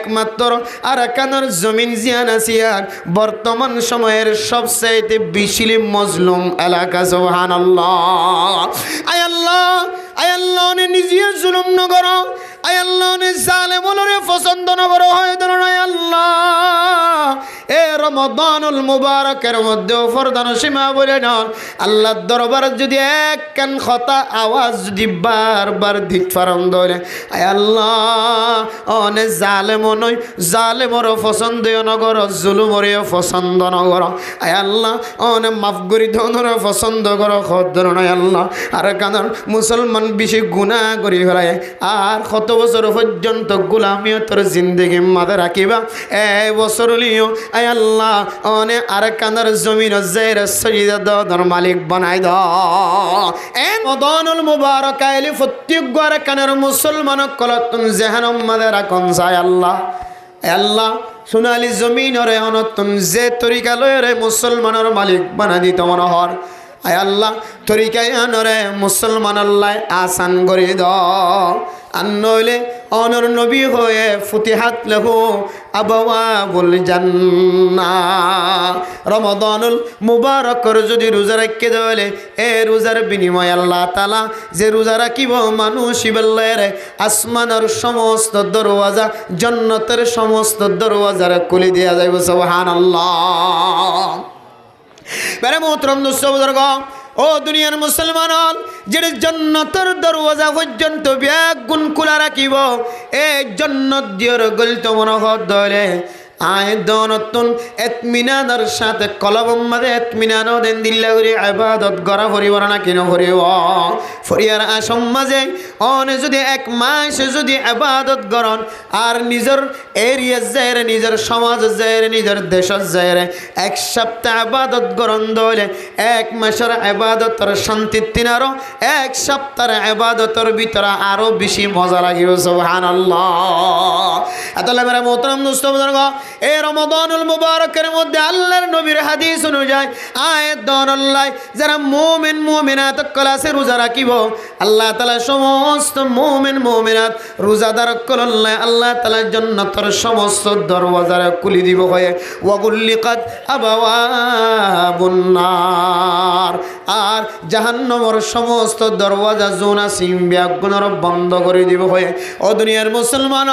একমাত্র আরাকানের জমিন জিয়ানাসিয়ার বর্তমান সময়ের সবচাইতে বেশি মজলুম এলাকা। সুবহানাল্লাহ। আয় আল্লাহ নে নিজে জুলুম ন করো, আয় আল্লাহ নে জালেমরে পছন্দ ন করো, হয় ধরো আয় আল্লাহ এ রমাদানুল মুবারকের মধ্যে ফরদান সীমা বলে না আল্লাহর দরবার যদি এক কান কথা আওয়াজ যদি বারবার দিক ফারম ধরে, আয় আল্লাহ অনে জালেম নয়, জালেমর পছন্দ নগর, জুলুমরেও পছন্দ নগর, আয় আল্লাহ অনে মাফ করি ধনর পছন্দ করো খদ্দর নয় আল্লাহ। আর কানার মুসলমান বেশি গুনাহ করি ফেলায় আর কত বছর পর্যন্ত গোলামিয়তর জিন্দগি মাঝে রাখিবা, এই বছর লিও আয় আল্লাহ অনে আর কানার জমিন জের সজিদা দর মালিক বানাই দাও। এই রমাদানুল মুবারক আইলি প্রত্যেক আর কানার মুসলমান কলতুন জাহান্নাম মাঝে রাখুন যায় আল্লাহ। আল্লাহ সোনালি জমিনরে অনতুন যে তরিকা লয়রে মুসলমানের মালিক বানা দিত মনোহর, আয় আল্লাহ তরিকায় আনরে মুসলমান আল্লাহ আসান করে দাও। আর নইলে অনর নবী হয়ে ফুতিহাত লেহু আবাওয়াবুল জান্নাহ। রমাদানুল মুবারকর যদি রোজা রাখতে দেওয়ালে এ রোজার বিনিময় আল্লাহ তাআলা যে রোজা রাখিব মানুষ ইবেলের আসমানের সমস্ত দরওয়াজা, জান্নাতের সমস্ত দরওয়াজার খুলে দেয়া যাইব। সুবহানাল্লাহ। বেরে মোহতরম দোস্ত বুজুর্গ, ও দুনিয়ার মুসলমান যে জান্নাতের দরওয়াজা পর্যন্ত ব্যাগ গুণ খোলা রাখিব, এই জান্নাত দিয়র গলিত মনোহর ধরে আয় দনতুন এতমিনানের সাথে কলবম মাঝে এতমিনান দেন দিল্লা করে ইবাদত করা করিব না কেন করিব ফরিয়ার আসম মাঝে অনে যদি এক মাস যদি ইবাদত করন আর নিজের এরিয়া যায় নিজের সমাজ যায় নিজের দেশ যায় এক সপ্তাহ ইবাদত করন দলে এক মাসের ইবাদতের শান্তি তিনারো এক সপ্তাহের ইবাদতের ভিতরে আরো বেশি মজা লাগিব। সুবহানাল্লাহ। আতাল্লাহ মেরা মোহতরম দোস্ত বুজুর্গ, এই রমাদানুল মুবারকের মধ্যে আল্লাহর নবীর হাদিস অনুযায়ী আয়াত দনল্লাহ যারা মুমিন মুমিনাত কলাসে রোজা রাখিব আল্লাহ তাআলা সমস্ত মুমিন মুমিনাত রোজাদার কল্লাহ আল্লাহ তাআলা জান্নাতের সমস্ত দরওয়াজা খুলে দিব হয়ে ওয়াগুল্লিকাত আবাওয়াবুন নার, আর জাহান্নামের সমস্ত দরওয়াজা জোনা সিমবিয়া গুণর বন্ধ করে দিব হয়ে। ও দুনিয়ার মুসলমান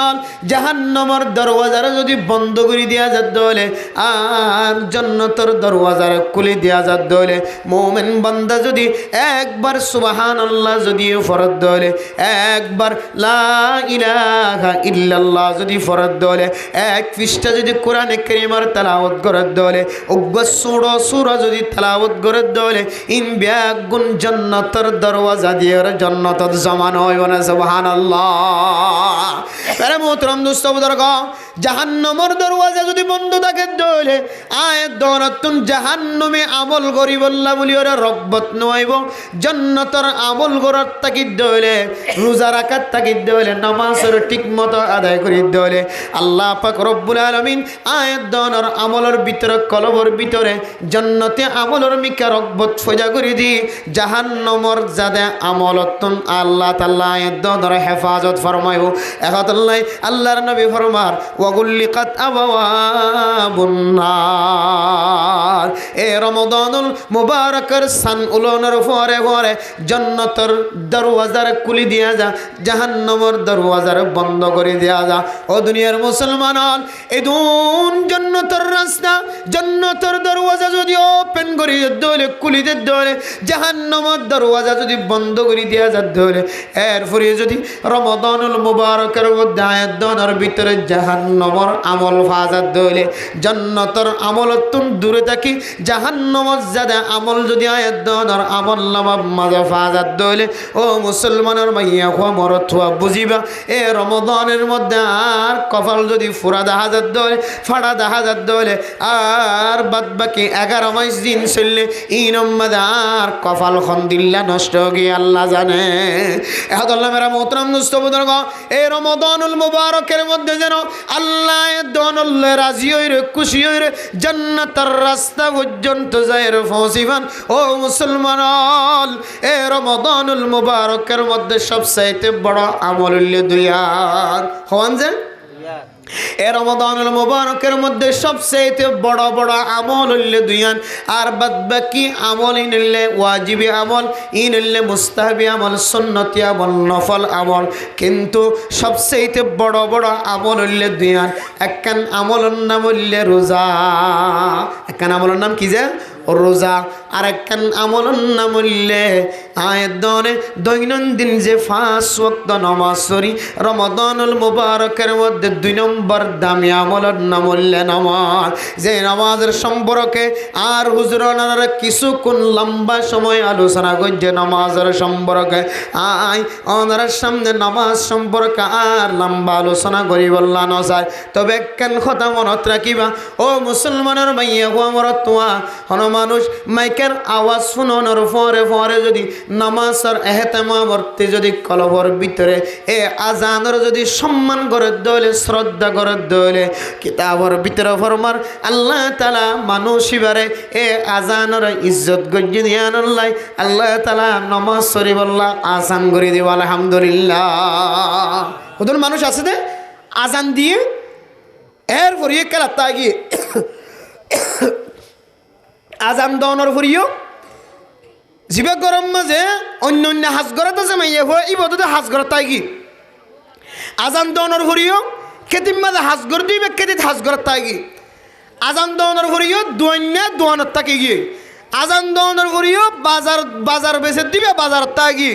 জাহান্নামের দরওয়াজার যদি বন্ধ করে দিয়া যাত দলে আর জান্নাতের দরওয়াজার খুলে দিয়া যাত দলে মুমিন বান্দা যদি একবার সুবহানাল্লাহ যদি ফরজ দলে একবার লা ইলাহা ইল্লাল্লাহ যদি ফরজ দলে এক পৃষ্ঠা যদি কোরআনে কারীমের তেলাওয়াত করে দলে উগ্র সূরা যদি তেলাওয়াত করে দলে ইন ব্যাগুন জান্নাতের দরওয়াজা দিয়ে জান্নাতত জমান হয় না। সুবহানাল্লাহ। আরে মোহতরম দোস্ত বুজুর্গ, জাহান্নামের দরওয়াজা যদি বন্ধ থাকে দলে আয়াত দনতুন জাহান্নামে আমল করি বল্লা বলি ওরা রব্বত নইব জান্নাতের আমল করার তাকি দলে রোজা রাখার তাকি দলে নামাজের ঠিকমতো আদায় করি দলে আল্লাহ পাক রব্বুল আলামিন আয়াত দনর আমলের ভিতরে কলবর ভিতরে জান্নাতে আমলের মিকা রব্বত ফজা করে দি জাহান্নামের যাদে আমলতন আল্লাহ তাআলা আয়াত দনর হেফাজত ফরমাইব। একাতাল্লাহ আল্লাহর নবী ফরমার ওয়াগুল্লিকাত আবাওয়াবুন নার। এ রমাদানুল মুবারকের সান উলনের পরে পরে জান্নাতের দরওয়াজার খুলে দিয়া যা, জাহান্নামের দরওয়াজার বন্ধ করে দেয়া যা। ও দুনিয়ার মুসলমান এই দুন জান্নাতের রাস্তা জান্নাতের দরওয়াজা যদি ওপেন করে দলে খুলে দে দলে জাহান্নামের দরওয়াজা যদি বন্ধ করে দেয়া যা দলে এরপরে যদি রমাদানুল মুবারকের মধ্যে আয়াত দনের ভিতরে জাহান্নামের আমল ফাজাত দলে জান্নাতের আমলতুন দূরে থাকি জাহান্নামের যাদে আমল যদি আয়াত দনের আমল নামা মাঝে ফাজাত দলে ও মুসলমানের মাইয়া খোয়া মরত হওয়া বুঝিবা এ রমাদানের মধ্যে আর কপাল যদি ফুরা দেখা যাত দলে ফাড়া দেখা যাত দলে আর বাদ বাকি 11 মাস দিন চললে ইনম্মাদ আর কপাল খন দিল্লা নষ্ট গিয়ে আল্লাহ জানে। এহদাল্লাহ মেরা মোহতরম দোস্ত বুজুর্গ, এই রমাদানুল মুবারকের মধ্যে যেন আল্লাহ দনল্লাহ রাজি হইরে খুশি হইরে জান্নাতের রাস্তা পর্যন্ত যায় পৌঁছিবান। ও মুসলমান এ রমাদানুল মুবারকের মধ্যে সবচাইতে বড় আমল হইল দুইয়ার হওয়ান যে এ রমাদানুল মুবারকের মধ্যে সবচেয়ে বড় বড় আমল হইলে দুইয়ান, আর বাদ বাকি আমল ইনলে ওয়াজিবি আমল, ইনলে মুস্তাহাবি আমল, সুন্নতি আমল, নফল আমল। কিন্তু সবচেয়ে বড় বড় আমল হইলে দুইয়ান। একখান আমলের নাম হইলে রোজা। একখান আমলের নাম কি যে রোজা। আর একখান আমলের নাম হইলে দৈনন্দিন যে 5 ওয়াক্ত নামাজ পড়ি রমাদানুল মুবারকের মধ্যে 2 নম্বর দামি আমলের নাম হইলে নামাজ। যে নামাজের সম্পর্কে আর হুজুর ওনারা কিছুক্ষণ লম্বা সময় আলোচনা করছে নামাজের সম্পর্কে। ওনার সামনে নামাজ সম্পর্কে আর লম্বা আলোচনা করি বললা না চাই। তবে একখান কথা মনত রাখিবা, ও মুসলমানের মাইয়া তোয়া মানুষ মাইকের আওয়াজ শুনানোর পরে পরে যদি নামাজের এহতেমাবর্তী যদি কলবর ভিতরে এ আজানের যদি সম্মান করে দইলে, শ্রদ্ধা করে দইলে, কিতাবর ভিতরে ফরমার আল্লাহ তাআলা মানুষ ইবারে এ আজানের ইজ্জত গজ্জি দিয়ান আল্লাহ তাআলা নামাজ শরীফ আল্লাহ আসান করে দিব। আলহামদুলিল্লাহ। ওদের মানুষ আছে দে আজান দিয়ে এরপর কেরাত্তা গিয়ে আজান দনের ফুরিও জিবে গরম মাঝে অন্য অন্য হাজ ঘরত আছে মাইয়া হয়ে ই বদতে হাজ ঘরত তাই কি আজান দনের ফুরিও কেতিম মাঝে হাজ ঘর দিবে কেতিত হাজ ঘরত তাই কি আজান দনের ফুরিও দোয়ান্যা দোয়ানত তাকে গিয়ে আজান দনের ফুরিও বাজার বেচে দিবে বাজার তাই কি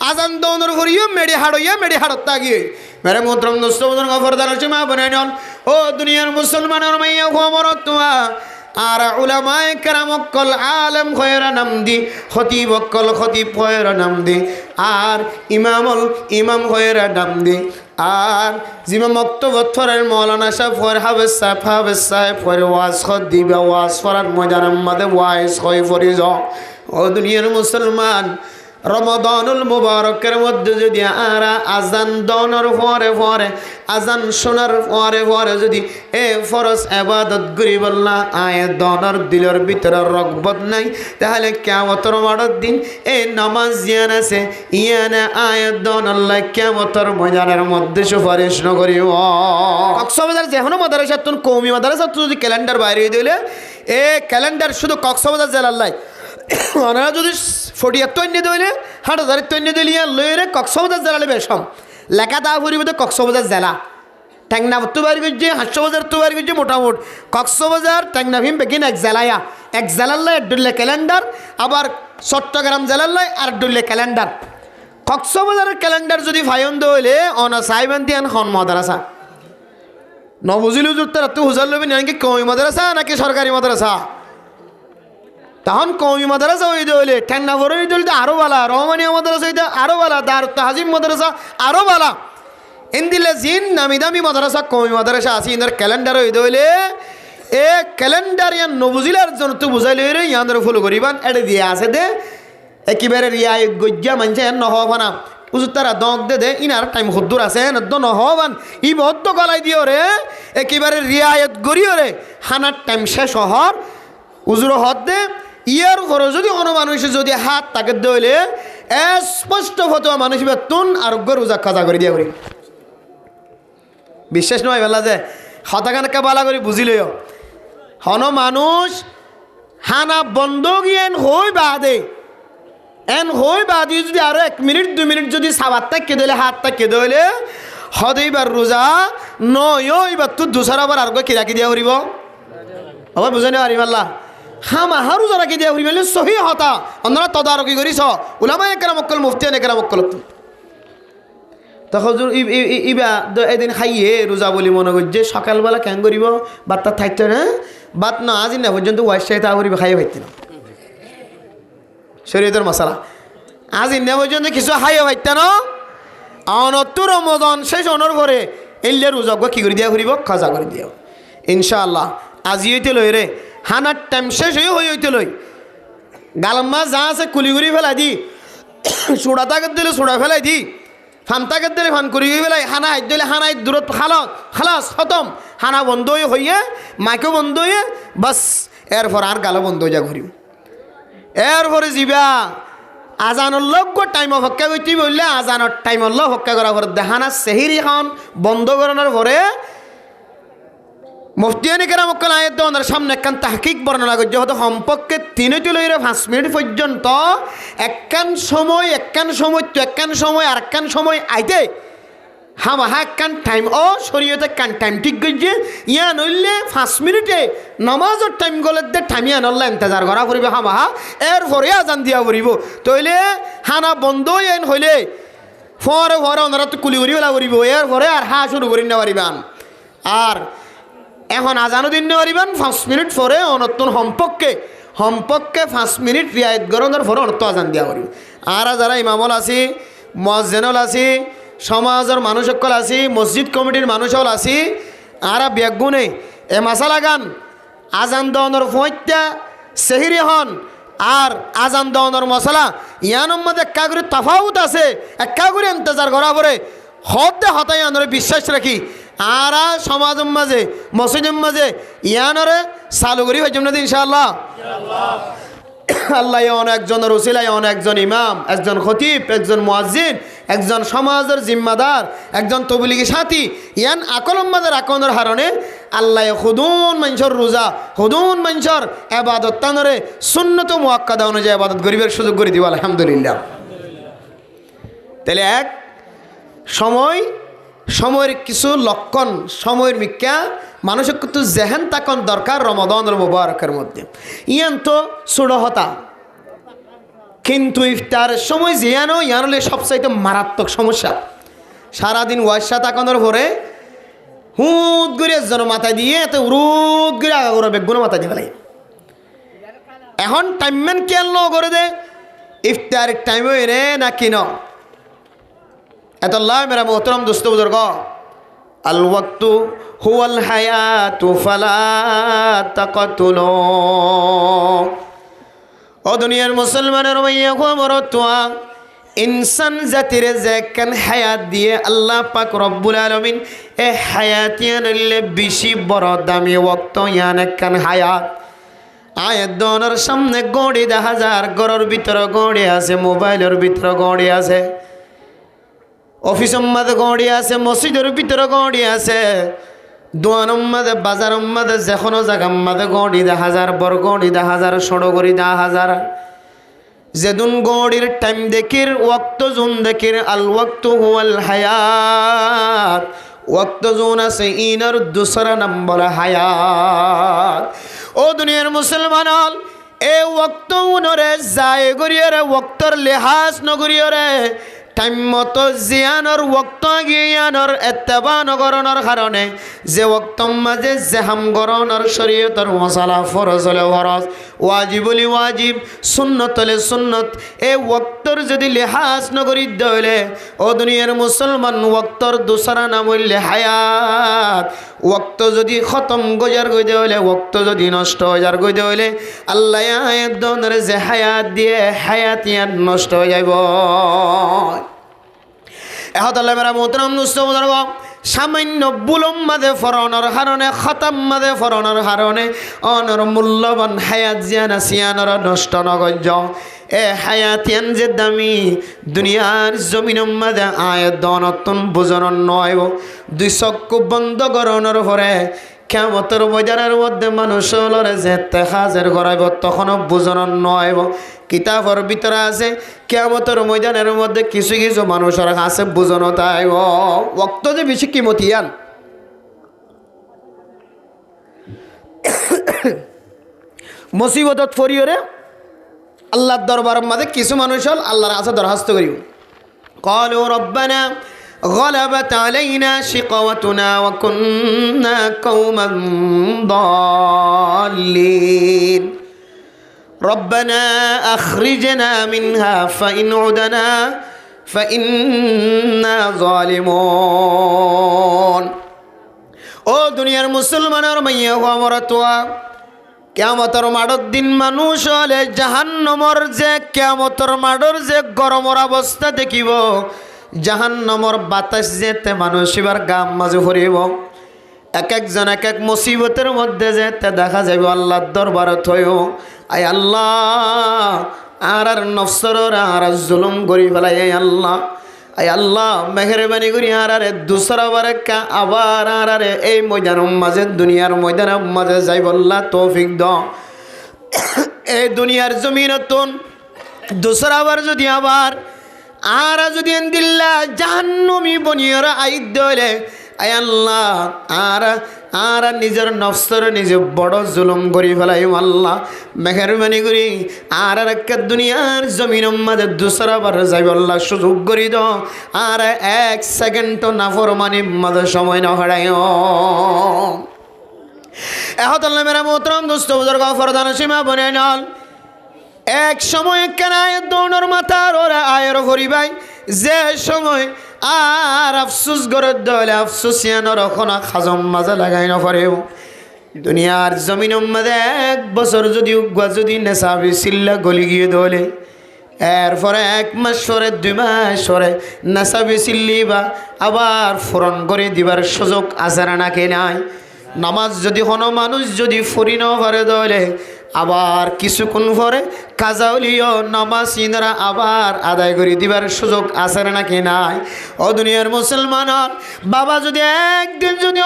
আজান দনের ফুরিও মেডি হাড়ত তাই গিয়ে মেরে মোহতরম দোস্ত বদন গফরদার মা বনে নন। ও দুনিয়ার মুসলমানের মাইয়া খবর তোমা আর উলামায়ে কেরাম অক্কল আলেম খয়রা নাম দি, খতিব অক্কল খতিব খয়রা নাম দি, আর ইমাম খয়রা নাম দি, আর জিমা মক্তবত ফরের মৌলানা সাহেব ফর হাফেজ সাহেব ফর ওয়াজ খ দিবা ওয়াজ ফরার মজার মাদে ওয়াজ খয় ফরি য। ও দুনিয়ার মুসলমান রমাদানুল মুবারকের মধ্যে যদি আরা আজান দনের পরে পরে আজান শোনার পরে পরে যদি এ ফরজ ইবাদত করি বললা আয় দনের দিলের ভিতরে রগবত নাই, তাহলে কিয়ামতের মাঠের দিন এই নামাজ জিয়ান আছে ইয়ানে আয় দন আল্লাহ কিয়ামতের ময়দানের মধ্যে সুপারিশ নকরিব। কক্সবাজার যেখানে মাদ্রাসা তুন কওমি মাদ্রাসা তুন যদি ক্যালেন্ডার বাইরে দিলে এ ক্যালেন্ডার শুধু কক্সবাজার জেলার লাই ওনারা যদি 40 তৈন্য দিলে 8,000 তৈন্য দিলিয়া লইরে কক্সবাজার জেলা বেশম লেখা তা ফুরিবে কক্সবাজার জেলা টেংনা তো বাড়ি করছে হাস্যবাজার তো বাড়ি করছে মোটামুট কক্সবাজার টেংনা ভীম বেগিন এক জেলার লাই ডুল্লে ক্যালেন্ডার, আবার চট্টগ্রাম জেলার লাই আর ডুল্লে ক্যালেন্ডার। কক্সবাজারের ক্যালেন্ডার যদি ফায়ন দইলে অনা সাইবেন দিয়ান খন মাদ্রাসা নবুজিল হুজুর তারা তো হুজার লবেন নাকি কওমি মাদ্রাসা নাকি সরকারি মাদ্রাসা, তখন কওমি মাদ্রাসা হইতে হইলে ঠ্যাংনা বড় হইতে হইতে আরও বালা, রহমানিয়া মাদ্রাসা হইতে আরও বালা, দারুত তাহজিব মাদ্রাসা আরও বালা। ইন্দিলে জিন নামি দামি মাদ্রাসা কওমি মাদ্রাসা আছে ইন্দার ক্যালেন্ডার হইতে হইলে এ ক্যালেন্ডার ইয়ান নবুজিলার জন্য তো বুঝাইলে রে ইয়াদের ফলো করিবান এড়ে দিয়ে আছে দে একেবারে রিয়াই গজ্জা মানছে নহবানা উজুর তারা দক দে ইনার টাইম হদ্দুর আছে নহবান ই বদ্ধ গলাই দিও রে একেবারে রিয়ায়ত গড়িও রে হানার টাইম শেষ হর উজুর হদ দে ইয়ার ঘরে যদি কোনো মানুষের যদি হাত তাকে দইলে স্পষ্ট ফতোয়া মানুষ তুন আরোগ্য রোজা খাজা করে দিয়া করি বিশ্বাস নয় বেলা যে হতাখানকে বালা করে বুঝিলেও হন মানুষ হানা বন্ধ গিয়েন হই বাদে যদি আরো 1 মিনিট 2 মিনিট যদি সাবাত তাকে দিলে হাত তাকে দিলে হদেইবার রোজা নয় এবার তুই দুসার আবার আরোগ্য কিরাকি দিয়া করিব আবার বুঝে নেওয়া আরিমাল্লা হামাহারু যারা কি দিয়া হইবে সহি হতা অন্যরা তদারকি করিস উলামায়ে কেরাম অক্কল মুফতিয়ানে কেরাম অক্কল তখন ইবা এদিন খাইয়ে রোজা বলি মনে করছে সকালবেলা কেন করিব বাত্তা থাকতো না বাত না আজি না পর্যন্ত ওয়াইসাই তা করিবে খাইয়ে পাইতে না শরীয়তের মশালা আজি না পর্যন্ত কিছু খাইয়ে পাইতে না অনত্তু রমজান শেষ অনর ঘরে এলে রোজা কি করে দিয়া করিব খাজা করে দিয়া ইনশাআল্লাহ আজি হইতে লই রে হানার টাইম শেষ হইতে লই গালাম্মা যা আছে কুলি করি ফেলাই দি সোড়া তাকে দিলে সোড়া ফেলাই দি ফান তাকে দিলে ফান করি ফেলাই হানা হাইত দিলে হানা দূরত খালাস খতম হানা বন্ধ হইয়ে মাইকও বন্ধ হইয়ে বাস এরপর আর গালো বন্ধ হয়ে যা ঘুরিব এরপরে যাবা আজানোর লগ্য টাইম হক্কা করতে বললে আজানোর টাইম হক্কা করার পরে দেহানা সেহিরি খান বন্ধ করানোর পরে মুফতিয়ানি কেরাম কল আয়াত ওনার সামনে একখান তাহকিক বর্ণনা করছে হয়তো সম্পর্কে 3 মিনিট পর্যন্ত একখান সময় আর একখান সময় আইতে হামাহা একখান টাইম ও শরীয়তে একখান টাইম ঠিক করছে ইয়া নইলে 5 মিনিটে নামাজের টাইম গলে টাইম ইয়া নল্লা ইন্তজার করা পড়িব হামাহা এরপরে আজান দিয়া পড়িব তইলে হানা বন্ধ এন হইলে পরে ওনারা তো কুলি করি ওলা করিব এরপরে আর শুরু করি না পারিবান আর এখন আজানও দিন না পারিবান 5 মিনিট পরে অনতন সম্পর্কে 5 মিনিট রিয়ায়ত গরনের পরে অনত আজান দিয়া পারিব আর যারা ইমামল আছি মুয়াজ্জিনুল আছি সমাজের মানুষ সকল আছি মসজিদ কমিটির মানুষ হল আছি আর বেগুনে এ মাসালা গান আজান দেওয়ানোর ফইত্যা সেহিরি হন আর আজান দেওয়ানোর মশলা ইয়ানোর মধ্যে একা করে তাফাউত আছে একা করে ইন্তজার করা পরে হতে হতাই আনরে বিশ্বাস রাখি আর সমাজের মাঝে মসজিদের মাঝে ইয়ানরে চালু করি হয়ে যাবেন ইনশাআল্লাহ আল্লাহ একজনের ওসিলায় একজন ইমাম একজন খতিব একজন মুয়াজ্জিন একজন সমাজের জিম্মাদার একজন তবলিগি সাথী ইয়ান আকলম মাদের আকনের হারণে আল্লাহ হুদুন মানুষের রোজা হুদুন মানুষের আবাদত তানরে সুন্নত মুআক্কাদা অনুযায়ী আবাদত গরিবের সুযোগ করে দিব আলহামদুলিল্লাহ তাহলে এক সময়ের কিছু লক্ষণ সময়ের মিক্কা মানুষের কিন্তু জেহেন তাকন দরকার রমাদানের মুবারকের মধ্যে ইয়ান তো সুড়হতা কিন্তু ইফতারের সময় ইয়ানলে সবচাইতে মারাত্মক সমস্যা সারাদিন ওয়াশা তাকানোর পরে হুদ করে একজন মাথায় দিয়ে এত উরুদ করে আগা করে বেগুনো মাথায় দিয়ে ফেলাই এখন টাইমম্যান কেন করে দে ইফতারের টাইম রে না কিন এতল্লাহ মেরা মোহতরম দোস্ত বুজুর্গ আল ওয়াক্তু হুয়াল হায়াতু ফালা তাকাতুলু ও দুনিয়ার মুসলমানের মাইয়া খবরতোয়া ইনসান জাতিরে যে কেন হায়াত দিয়ে আল্লাহ পাক রব্বুল আলামিন এ হায়াত ইয়ানলে বেশি বড় দামি ওয়াক্ত ইয়ান কেন হায়াত আয়াত দনের সামনে গড়ি 10,000 ঘরের ভিতরে গড়ি আছে মোবাইলের ভিতরে গড়ি আছে অফিসের মধ্যে গড়ি আছে মসজিদের ভিতরে গড়ি আছে দোয়ানের মধ্যে বাজারের মধ্যে যে কোনো জায়গার মধ্যে গড়ি 10,000 বড় গড়ি 10,000 ষোড় গড়ি 10,000 যেদুন গড়ির টাইম দেখির ওয়াক্ত জুন দেখির আল ওয়াক্তু হুয়াল হায়াত ওয়াক্ত জুন আছে ইনার দুসরা নম্বর হায়াত ও দুনিয়ার মুসলমান এ ওয়াক্ত উনরে যায় গড়িয়রে ওয়াক্তর লেহাজ নগরিয়রে টাইম মতো জিয়ানোর ওয়াক্ত গিয়ানোর এত্তেবা নগরণের কারণে যে ওয়াক্তর মাঝে জেহাম গরণের শরীয়তের মশালা ফরজ হলে ফরজ ওয়াজিব হলে ওয়াজিব সুন্নত হলে সুন্নত এই ওয়াক্তর যদি লেহাজ নগরী দইলে ও দুনিয়ার মুসলমান ওয়াক্তর দুসরা নাম হইলে হায়াত ওয়াক্ত যদি খতম গজার গই দেওয়ালে ওয়াক্ত যদি নষ্ট হয়ে গই দেওয়ালে আল্লাহ আয়াত দনের যে হায়াত দিয়ে হায়াত ইয়াত নষ্ট হয়ে যাইব এহতাল্লাহ মেরা মোহতরম নুস্তমদর্গ সামান্য বুলম মাদে ফরণর হারণে খতম মাদে ফরণর হারণে অনর মূল্যবান হায়াত জিয়ানা সিয়ানর নষ্ট নগজ এ হায়াতিয়ান যে দামি দুনিয়ার জমিনের মাদে আয়াত দনতন বুঝনর নয় দুই চক্ষু বন্ধ করণর পরে কিয়ামতের ময়দানের মধ্যে মানুষ হলরে যে তেখাজের গড়াইব তখনও বুঝনর নয় কিতাবের ভিতরে আছে কিয়ামতের ময়দানের মধ্যে কিছু কিছু মানুষের কাছে বুঝনো তাই ওয়াক্ত যে বেশি কিমতিয়ান মুসিবতত ফরিয়রে আল্লাহর দরবারের মধ্যে কিছু মানুষ হল আল্লাহর কাছে দরখাস্ত করিব ক্বালু রব্বানা غلبت علينا شقوتنا وكنا قوما ضالين ربنا أخرجنا منها فإن عدنا فإنا ظالمون ও দুনিয়ার মুসলমানের মাইয়া ওমরতোয়া কিয়ামতের মাঠের দিন মানুষ হলে জাহান্নামের যে কিয়ামতের মাঠের যে গরমের অবস্থা দেখিব জাহান্নামের বাতাস যেতে মানুষ এবার গাম মাঝে ভরিব এক একজন এক এক মুসিবতের মধ্যে যেতে দেখা যাবে আল্লাহর দরবারে থইও আয় আল্লাহ আর নফসর আর জুলুম করি ফেলাই আল্লাহ আয় আল্লাহ মেহেরবানি করি আরে দুসরা বার আবার আরে এই ময়দানের মাঝে দুনিয়ার ময়দানের মাঝে যাই বললা তৌফিক দাও। এই দুনিয়ার জমিনতুন দুসরা বার যদি আবার আর যদি দিল্লা জাহান্নামী বনিয়রা আইদ হইলে আয় আল্লাহ আর নিজের নফসর নিজে বড় জুলুম করি ফেলাইম আল্লাহ মেহেরবানি করি আর একটা দুনিয়ার জমিনের মাঝে দুসরা বার যাইব আল্লাহ সুযোগ করি দাও আর 1 সেকেন্ডও নাফরমানি মাঝে সময় না হারাই। এহতাল্লাহ মেরা মোহতরম দোস্ত বুজুর্গ ফরদান সীমা বনে নাল এক সময় কেনায় দৌড়র মাথার ওরা আয়ের হরিবাই যে সময় আর আফসুস গরত দলে আফসুসিয়ানোর ওখানা খাজম মাঝে লাগাই নফারেও দুনিয়ার জমিনের মাঝে 1 বছর যদি উগুয়া যদি নেশাবি সিল্লা গলি গিয়ে দলে এরপরে 1 মাস পরে 2 মাস পরে নেশাবি সিল্লি বা আবার ফোরন করে দিবার সুযোগ আছে নাকি নাই? নামাজ যদি কোনো মানুষ যদি ফুরি না পারে দলে আবার কিছুক্ষণ পরে কাজাউলিও নামাজ ইনারা আবার আদায় করে দিবার সুযোগ আছে নাকি নাই? ও দুনিয়ার মুসলমানের বাবা যদি একদিন যদি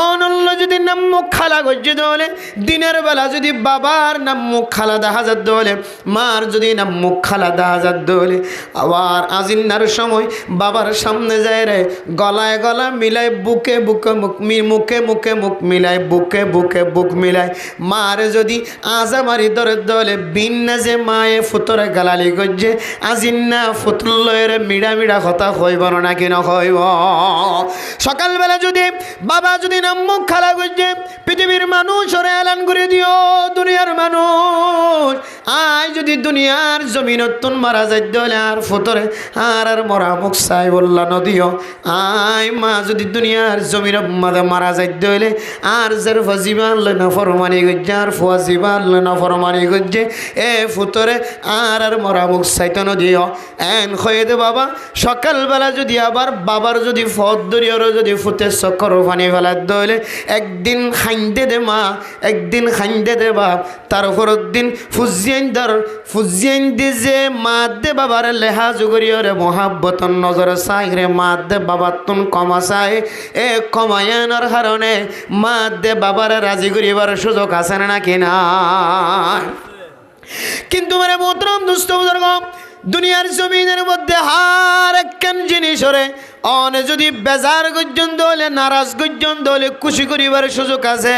অনল্য যদি নাম মুখ খালা গজ্জে দলে দিনের বেলা যদি বাবার নাম মুখ খালা দেখা যাত দলে মার যদি নাম মুখ খালা দেখা যাত দলে আবার আজিন্নার সময় বাবার সামনে যায় রে গলায় গলা মিলাই বুকে বুকে মুখ মিলাই বুকে বুক মিলাই মার যদি আজামারি দরে দলে বিন্না যে মায়ে ফুতরে গালালি গজ্জে আজিন্না ফুতুল্লয়ের মিড়া কথা হইব নাকি নহইব? সকালবেলা যদি বাবা যদি নাম মুখ খালা গজ্জে পৃথিবীর মানুষ ওরে এলান করে দিও দুনিয়ার মানুষ আয় যদি দুনিয়ার জমিনতুন মারা যাই দলে আর ফুতরে আর মরা মুখ চাই বললা নদিও আয় মা যদি দুনিয়ার জমিন মারা যাই দলে আর যার ফাজিবান না ফরমানি গজ্জে আর ফাজিবান না ফরমানি গজ্জে এ ফুতরে আর মরা মুখ চাইতে নদিও এন খয়ে দে বাবা সকালবেলা যদি আবার বাবার যদি ফদ দরিয়র যদি ফুতে চক্কর পানি ফেলার দলে একদিন খাইন্দে দে মা একদিন খাইন্দে দে বাপ তার উপরের দিন ফুজিয়ান দে যে মা দে বাবার লেহা জুগরিয়রে মহাব্বতন নজর চাই রে মা দে বাবার তুন কমা চাই এ কমায়ানোর কারণে মা দে বাবার রাজি করিবার সুযোগ আছে নাকি না? কিন্তু মানে মোহতরম দুস্থ বুজুর্গ দুনিয়ার জমিনের মধ্যে হার একখান জিনিস রে অনে যদি বেজার পর্যন্ত হলে নারাজ পর্যন্ত হলে খুশি করিবার সুযোগ আছে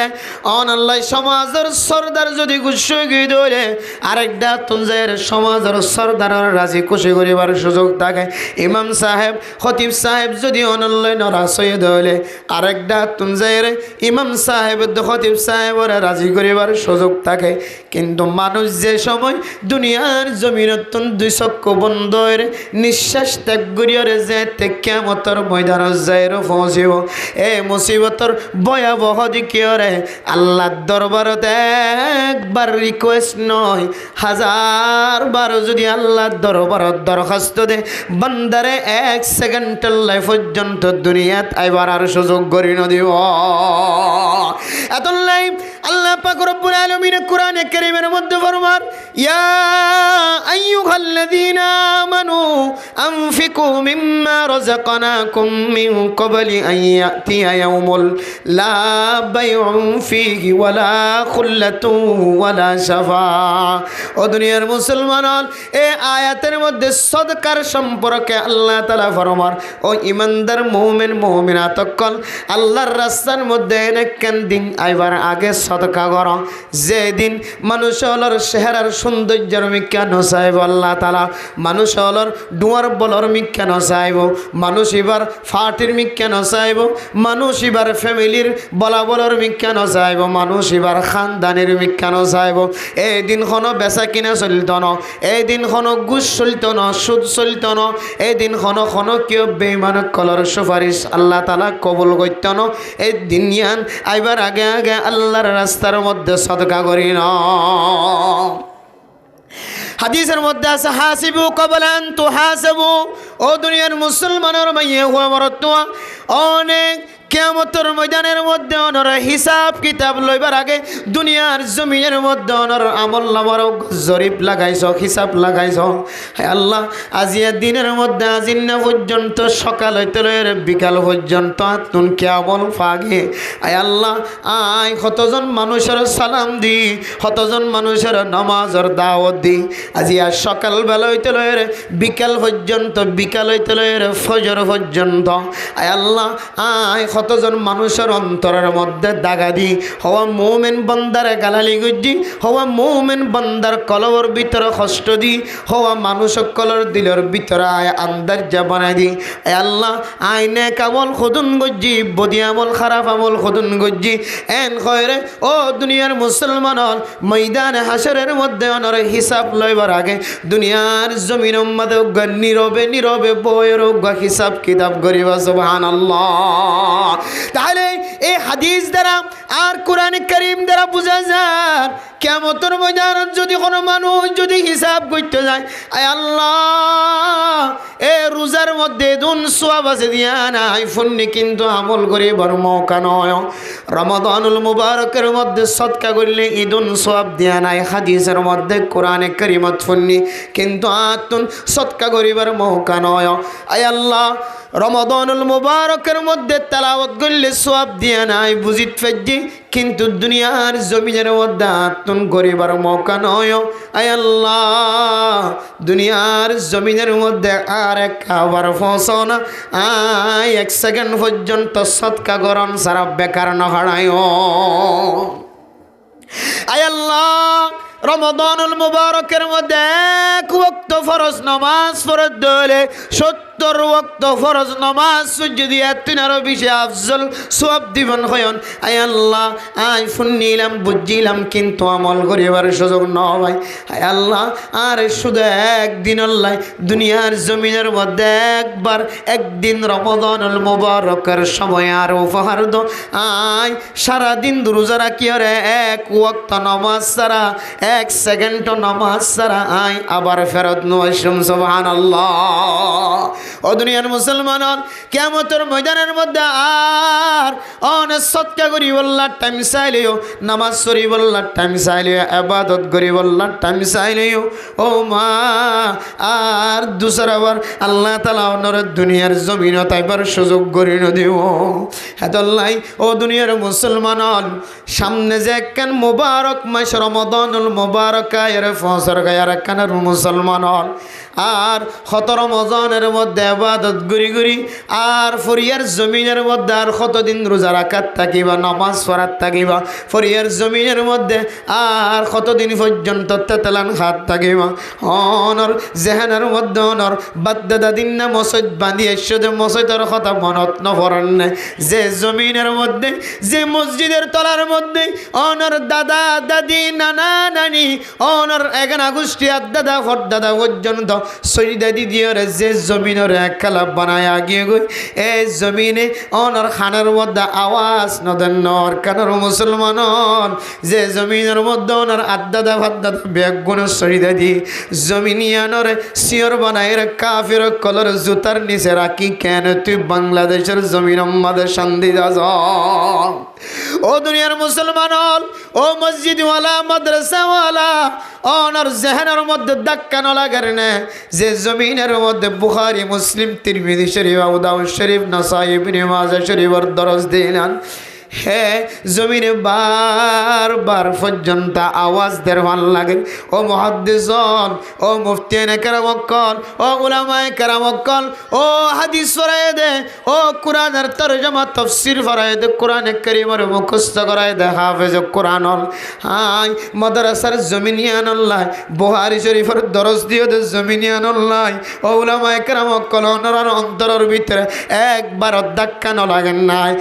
অন আল্লাহ সমাজের সর্দার যদি খুশি গিয়ে দলে আরেকটা তুঞ্জের সমাজের সর্দারের রাজি খুশি করিবার সুযোগ থাকে ইমাম সাহেব খতিব সাহেব যদি অনল্লাহ নারাজ হয়ে দলে আরেকটা তুঞ্জের ইমাম সাহেব খতিব সাহেবের রাজি করিবার সুযোগ থাকে। কিন্তু মানুষ যে সময় দুনিয়ার জমিনত 2 চক্ষু বন্ধ নিঃশ্বাস ত্যাগ করিয়ারে যে কেমতর ময়দান যাইরো পৌঁছিব এ মুসিবতর ভয়াবহ দিকিয়রে আল্লাহর দরবারত একবার রিকোয়েস্ট নয় 1000 বার যদি আল্লাহর দরবারত দরখাস্ত দে বান্দারে 1 সেকেন্ডের লাইফ পর্যন্ত দুনিয়াত আইবার আর সুযোগ করি নদিব। এতলাই আল্লাহ পাক রব্বুল আলামিন কোরআনে কারীমের মধ্যে ফরমান ইয়া আইয়ুহাল্লাযীনা আমানু আনফিকু মিম্মা রাযাকনাকুম মিন ক্বাবলি আন ইয়াতিয়া ইয়াউমুল লা বাইউন ফীহি ওয়ালা খুল্লাতুন ওয়ালা শাফাআ। ও দুনিয়ার মুসলমান এই আয়াতের মধ্যে সদকার সম্পর্কে আল্লাহ তাআলা ফরমান ও ঈমানদার মুমিন মুমিনাত কল আল্লাহর রাস্তার মধ্যে কেন দিন আইবার আগে সদকা করো যেদিন মানুষ হলর চেহারার সৌন্দর্যের মিক্কা নচাইব আল্লাহ তাআলা মানুষ হলর ডুয়ার বলর মিক্কা নচাইব মানুষ এবার ফাটির মিক্কা নচাইব মানুষ এবার ফ্যামিলির বলা বলর মিক্কা নচাইব মানুষ এবার খানদানের মিক্কা নচাইব এই দিনক্ষণ বেচা কিনা চলিত ন এই দিনক্ষণ ঘুষ চলিত ন সুদ চলিত ন এই দিনক্ষণ কিয় বেঈমান কলর সুপারিশ আল্লাহ তাআলা কবুল করত ন এই দিনিয়ান আইবার আগে আগে আল্লাহর রাস্তার মধ্যে সদকা করি না। হাদিসের মধ্যে আছে হাসিবু ক্বাবলা আন তুহাসাবু। ও দুনিয়ার মুসলমানের মাইয়ে হুয়া মরতুয়া অনেক কিয়ামতের ময়দানের মধ্যে অনর হিসাব কিতাব লইবার আগে দুনিয়ার জমিনের মধ্যে অনর আমল নামার জরিপ লাগাইছ, হিসাব লাগাইছ। হে আল্লাহ, আজিয়া দিনের মধ্যে আজিন্না পর্যন্ত সকাল হইতে লয়ের বিকাল পর্যন্ত তুন কেমন ফাগে। আয় আল্লাহ, আয় কতজন মানুষের সালাম দি, কতজন মানুষের নামাজের দাওয়াত দি। আজিয়া সকালবেলা হইতে লয়ের বিকাল পর্যন্ত, বিকাল হইতে লয়ের ফজর পর্যন্ত। আয় আল্লাহ, আয় কতজন মানুষের অন্তরের মধ্যে দাগা দি। হওয়া মুমিন বান্দারে গালালি গজ্জি, হওয়া মুমিন বান্দার কলবর ভিতরে কষ্ট দি, হওয়া মানুষ কলর দিলের ভিতরে আয় আন্দাজা বানাই দি। আয় আল্লাহ, আইনে কামল খুদুন গজ্জি, বদি আমল খারাপ আমল খুদুন গজ্জি। এন খয়রে ও দুনিয়ার মুসলমান ময়দানে হাসরের মধ্যে অনর হিসাব লইবার আগে দুনিয়ার জমিন মধ্যে নীরবে নীরবে বইয়ের হিসাব কিতাব করিবা। সুবহানাল্লাহ। তাহলে এই হাদিস দ্বারা আর কোরআন কারীম দ্বারা বোঝা যায় কিয়ামতের ময়দানে যদি কোনো মানুষ যদি হিসাব করতে যায়, আয় আল্লাহ, এ রোজার মধ্যে দুন সওয়াব আছে দিয়া নাই ফুন্নি কিন্তু আমল করিবার মৌকা নয়। রমাদানুল মুবারকের মধ্যে সদকা করলে ঈদুন সওয়াব দিয়া নাই। হাদিসের মধ্যে কোরআনে কারীমত ফুন্নি কিন্তু আতুন সদকা করিবার মৌকা নয়। আয় আল্লাহ, রমাদানুল মুবারকের মধ্যে তেলাওয়াত করলে সওয়াব দিয়া নাই বুঝিত ফেজি, কিন্তু দুনিয়ার জমিনের মধ্যে আতুন করিবার মৌকা নয়। আয় আল্লাহ, দুনিয়ার জমিনের মধ্যে আর এক খাবার ফসনা আয় 1 সেকেন্ড পর্যন্ত সদকা গরম সারা বেকার না হারায়। আয় আল্লাহ, রমাদানুল মুবারকের মধ্যে 1 ওয়াক্ত ফরজ নামাজ পড়তে হলে 70 ওয়াক্ত ফরজ নামাজ যদি এতনারও বেশি আফজল সওয়াব দিবেন হয়ন। আয় আল্লাহ, আই শুনিলাম বুঝিলাম কিন্তু আমল করিবার সুযোগ নয়। আয় আল্লাহ, আর শুধু একদিন আল্লাহ দুনিয়ার জমিনের মধ্যে একদিন রমাদানুল মুবারকের সময় আর উপহার দো। আয় সারাদিন রোজা রাখি আর 1 ওয়াক্ত নামাজ ছাড়া 1 সেকেন্ড নামাজ ছাড়া আয় আবার ফেরত নয়। সুবহানাল্লাহ। ও দুনিয়ার মুসলমান, কিয়ামতের ময়দানের মধ্যে আর অনেক সদকা করি বললা টাইম চাইলেও, নামাজ পড়ি বললা টাইম চাইলেও, ইবাদত করি বললা টাইম চাইলেও ও মা আর দুসরাবার আল্লাহ তাআলা ওনার দুনিয়ার জমিন তাইবার সুযোগ করি ন দিও। হেতল্লাই ও দুনিয়ার মুসলমান, সামনে যে একখান মুবারক মাস রমাদানুল মুবারক এর ফসর গায়ার কানের মুসলমান আর 17 রমজানের মধ্যে ইবাদত গুরি গুরি আর ফরিয়ার জমিনের মধ্যে আর কতদিন রোজা রাখাত থাকিবা, নামাজ পড়াত থাকিবা, ফরিয়ার জমিনের মধ্যে আর কতদিন পর্যন্ত তেতেলান খাত থাকিবা। অনর জেহানের মধ্যে অনর বাদ্দাদা দিন না মসজিদ বাঁধি এসে যে মসজিদের কথা মনত নপড়েন না, যে জমিনের মধ্যে যে মসজিদের তলার মধ্যে অনর দাদা দাদি নানা নানি অনর এগানা গোষ্ঠী দাদা দাদা পর্যন্ত সৈদা দিদিওর যে জমিনের এক খেলা বানায় আগিয়ে গই এই জমিনে অনর খানের মধ্যে আওয়াজ নদেন নর কানের মুসলমান, যে জমিনের মধ্যে ওনার আদাদা ভাদাদা ব্যাগুণ সৈদা দি জমিনিয়ানোর শিওর বানায় কাফির কলর জুতার নিচে রাখি কেন তুই বাংলাদেশের জমিন আমাদের শান্তি দাস। ও দুনিয়ার মুসলমান, ও মসজিদওয়ালা মাদ্রাসাওয়ালা অনর জেহানের মধ্যে ধাক্কা ন লাগার না, যে জমিনের মধ্যে বুখারী মুসলিম তিরমিজি শরীফ আবু দাউদ শরীফ নাসাই ইবনে মাজাহ শরীফের দরস দিলেন। হে জমিনে বারবার পর্যন্ত আওয়াজ দেওয়ার লাগে। ও মুহাদ্দিসন, ও মুফতিয়ানে কেরামক্কল, ও উলামায়ে কেরামক্কল, ও হাদিস পড়ায় দে, ও কোরআনের তরজমা তাফসীর পড়ায় দে, কোরআনে কারীমের মুখস্থ করায় দে হাফেজ কোরআন। হাই মাদ্রাসার জমিনিয়ানুল্লাহ বুখারী শরীফের দরস দিও দে জমিনিয়ানুল্লাহ। ও উলামায়ে কেরামক্কল ওনার অন্তরের ভিতরে একবার ধাক্কা ন লাগেন নাই।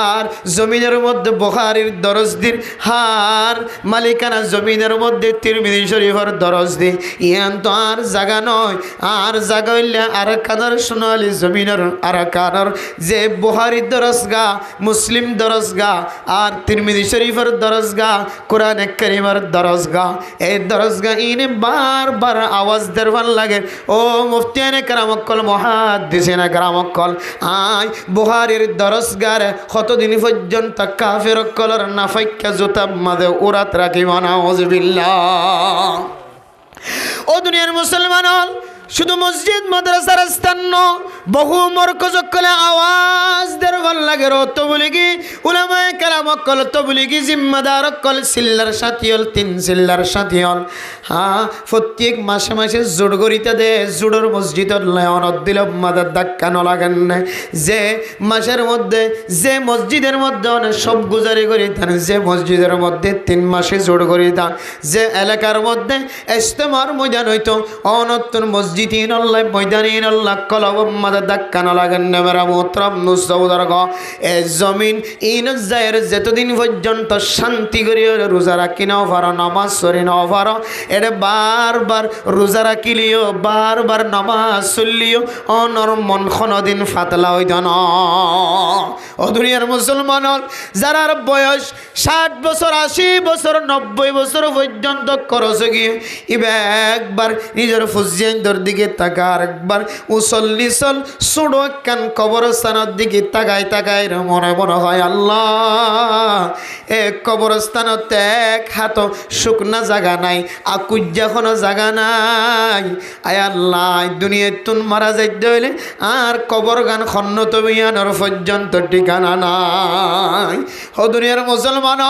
আর জমিনের মধ্যে বুখারীর দরজদির হার মালিকানা জমিনের মধ্যে তিরমিজি শরীফের দরজদি ইয়ান তো আর জায়গা নয় আর জায়গা হইলে আর কানার সোনালি জমিনের আর কানার যে বুখারীর দরজগা মুসলিম দরজগা আর তিরমিজি শরীফের দরজগা কোরআনে কারীমের দরজগা এই দরজগা ইনে বারবার আওয়াজ দেওয়ার লাগে ও মুফতিয়ানে কেরামকল মুহাদ্দিসিনে কেরামকল আই বুখারীর দরজগার কতদিন পর্যন্ত কাফের কলর নাফাইকা জুতা মাঝে উরাত রাখিব নাউযুবিল্লাহ ও দুনিয়ার মুসলমান শুধু মসজিদ মাদ্রাসার স্থান বহু মরকজ কলে আওয়াজ দের ভাল লাগে তো বলি কি উলামায়ে কেরাম কল তো বলি কি জিম্মাদার কল সিল্লার সাথিয়ল তিন সিল্লার সাথিয়ল হ্যাঁ প্রত্যেক মাসে মাসে জোড় গড়িতে দে জোড়র মসজিদত লায়নত দিল মাদার ধাক্কা ন লাগেন না যে মাসের মধ্যে যে মসজিদের মধ্যে অনেক সব গুজারি করি দেন যে মসজিদের মধ্যে 3 মাসে জোড় করি দেন যে এলাকার মধ্যে ইজতেমার ময়দান হইতো অনত্তর মসজিদ আল্লাহ ময়দানিন আল্লাহ কলব মাদা ধাক্কা না লাগেন না মেরা মোহতরম নুসৌদার গ এ জমিন ইন জায়ের যতদিন পর্যন্ত শান্তি করিও রোজা রাখি নাও পারো নামাজ সরি নাও পারো এটা বারবার রোজা রাখিলিও বারবার নামাজ চললিও অনর মন কোনদিন ফাতলা হইত না ও দুনিয়ার মুসলমান যারার বয়স 60 বছর 80 বছর 90 বছর পর্যন্ত করছে গিয়ে ইবে একবার নিজের ফুজিয়ানদের দিকে তাকা আরেকবার উসল্লি চল সুড়ো কান কবরস্থানের দিকে তাকাই তাকাই মনে মনে হয় আল্লাহ এক কবরস্থানত এক হাত শুকনা জায়গা নাই আকুজ্জা কোনো জায়গা নাই আয় আল্লাহ দুনিয়ায় তুন মারা যাইতে হইলে আর কবর গান খন্নত বিয়ানোর পর্যন্ত ঠিকানা নাই ও দুনিয়ার মুসলমান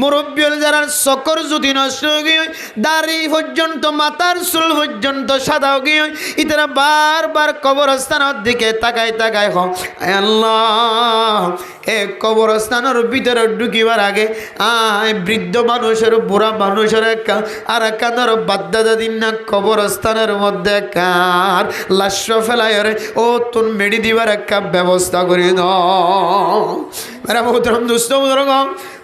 মুরব্বী যারা চকর যদি নষ্ট গিয়ে দাড়ি পর্যন্ত মাথার চুল পর্যন্ত সাদা গিয়ে ইতারা বারবার কবরস্থানের দিকে তাকাই তাকাই হ আল্লাহ এক কবরস্থানের ভিতরে ঢুকিবার আগে বৃদ্ধ মানুষের বুড়া মানুষের আর কানার বাদ্দাদা দিন না কবরস্থানের মধ্যে কার লাশ ফেলাই ও তুন মেডি দিবার একটা ব্যবস্থা করে দাও মেরা মোহতরম দোস্ত বুজুর্গ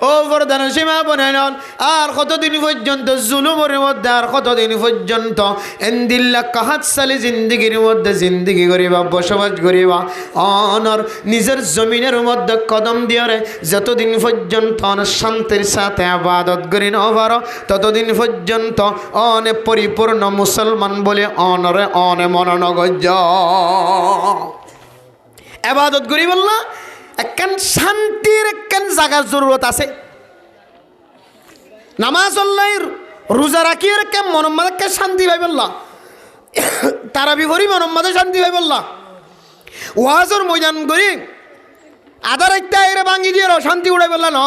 ও বরদান সীমা বনাই নন আর কতদিন পর্যন্ত জুলুমের মধ্যে আর কতদিন পর্যন্ত এন্দিল্লা কাহাত সালি জিন্দিগির মধ্যে জিন্দিগি করিবা বসবাস করিবা অনর নিজের জমিনের মধ্যে কদম দিয়রে যতদিন পর্যন্ত শান্তির সাথে আবাদত করি ন পারো ততদিন পর্যন্ত অনে পরিপূর্ণ মুসলমান বলে অনরে অনে মননগজ আবাদত করি বললা একখান শান্তির একখান জায়গার জরুরত আছে নামাজ আল্লাহর রোজা রাখিয়ে একখান মনম্মাদকে শান্তি পাই বললা তারাবি করি মনম্মাদে শান্তি পাই বললা ওয়াজর ময়দান করি আধার একটা এরে ভাঙি দিয়ে শান্তি উড়াই বললা ন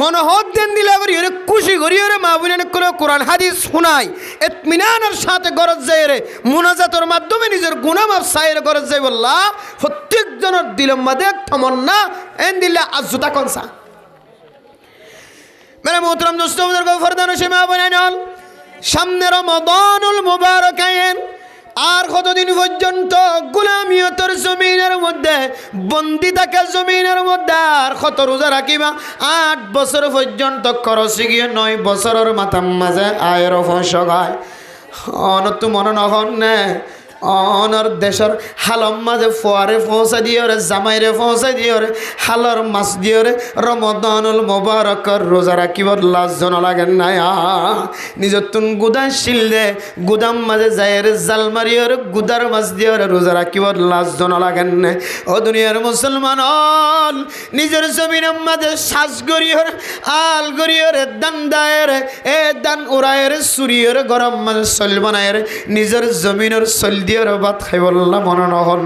মনোহর দেন দিলে করি ওরে খুশি করি ওরে মা বোনের করে কোরআন হাদিস শুনাই ইতমিনানের সাথে গরজ যায় রে মুনাজাতের মাধ্যমে নিজের গুনাহ মাফ চাইরে গরজ যায় বললা প্রত্যেকজনের দিলের মধ্যে তমন্না এন দিলে আজুতা কোনসা মেরে মোহতরম দোস্ত বুজুর্গ ফরদান সীমা বনাইন সামনে রমাদানুল মুবারক আইন আর কতদিন পর্যন্ত গোলামিয়তের জমিনের মধ্যে বন্দি থাকে জমিনের মধ্যে আর কত রোজা রাখিবা 8 বছর পর্যন্ত খরচি গিয়ে 9 বছরের মাথার মাঝে আয়ের ফসগায় অনত মনে নহন নে অনর দেশের হালম মাঝে ফোয়ারে পৌঁছা দিয়ে রে জামাইরে পৌঁছা দিয়ে রে হালর মাছ দিয়ে রে রমাদানুল মুবারকর রোজা রাখিবার লাজন লাগে না নিজের তুন গুদা শিল দে গুদাম মাঝে যায় রে জাল মারিয়ে রে গুদার মাছ দিয়ে রে রোজা রাখিবার লাজন লাগেন না ও দুনিয়ার মুসলমান নিজের জমিনের মাঝে শ্বাস গড়িয়ে রে আল গড়িয়ে রে দান দায় রে এ দান উড়ায় রে সুরিয়ে রে গরম মাঝে চল বানায় রে নিজের জমিনের চল বাত খাই বললাম মনে নহন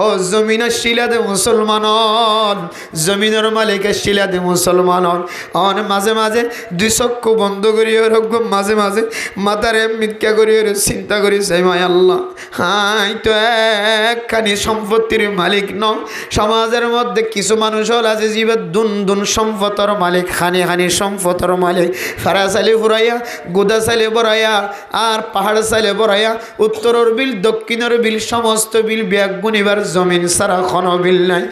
ও জমিনের শিলা দে মুসলমান জমিনের মালিকের শিলা দে মুসলমান অন মাঝে মাঝে 2 চক্ষু বন্ধ করিয়ে রকম মাঝে মাঝে মাথারে মিথ্যা করিয়ে চিন্তা করি চাই মাই আল্লাহ হাই তো একখানি সম্পত্তির মালিক ন সমাজের মধ্যে কিছু মানুষ হল আছে জীবের দুন দুন সম্পদের মালিক খানি খানি সম্পদের মালিক ফারা চালি ফুরাইয়া গুদা চালি বড়াইয়া আর পাহাড় চালি বড়াইয়া উত্তরের বিল দক্ষিণের বিল সমস্ত বিল ব্যাগ গুনিবার জমিন সারা খন বিল নাই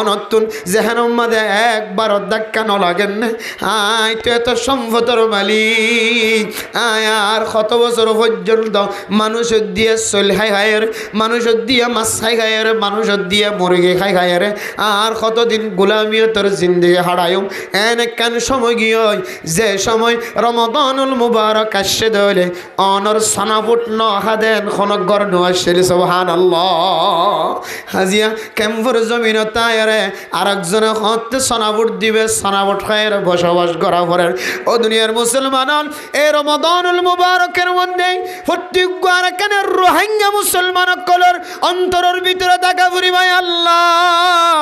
নতুন যেহেন মাঝে একবার ধাক্কা ন লাগেন না আয় তো এত সম্পদর মালিক আয় আর কত বছর পর্যন্ত মানুষ দিয়ে চল খাই খায়ের মানুষ দিয়ে মাছ খাই খায়ের মানুষ দিয়ে মুরগি খাই খায়ের আর কতদিন গোলামিও তোর জিন্দিগি হারায়ম এন কেন সময় গিয়ে যে সময় রমাদানুল মুবারক আসছে দলে অনর সনাফুট ন হাদেন খনক গর নোয়াশের সুবহানাল্লাহ হাজিয়া কেমফর জমিন তায়ারে আরেকজনে হতে সনাফুট দিবে সনাফুট খায়ের বসবাস করা পরে ও দুনিয়ার মুসলমান এই রমাদানুল মুবারকের মধ্যে প্রত্যেক আরেকখানে রোহিঙ্গা মুসলমান কলর অন্তরের ভিতরে দেখা পরিমায় আল্লাহ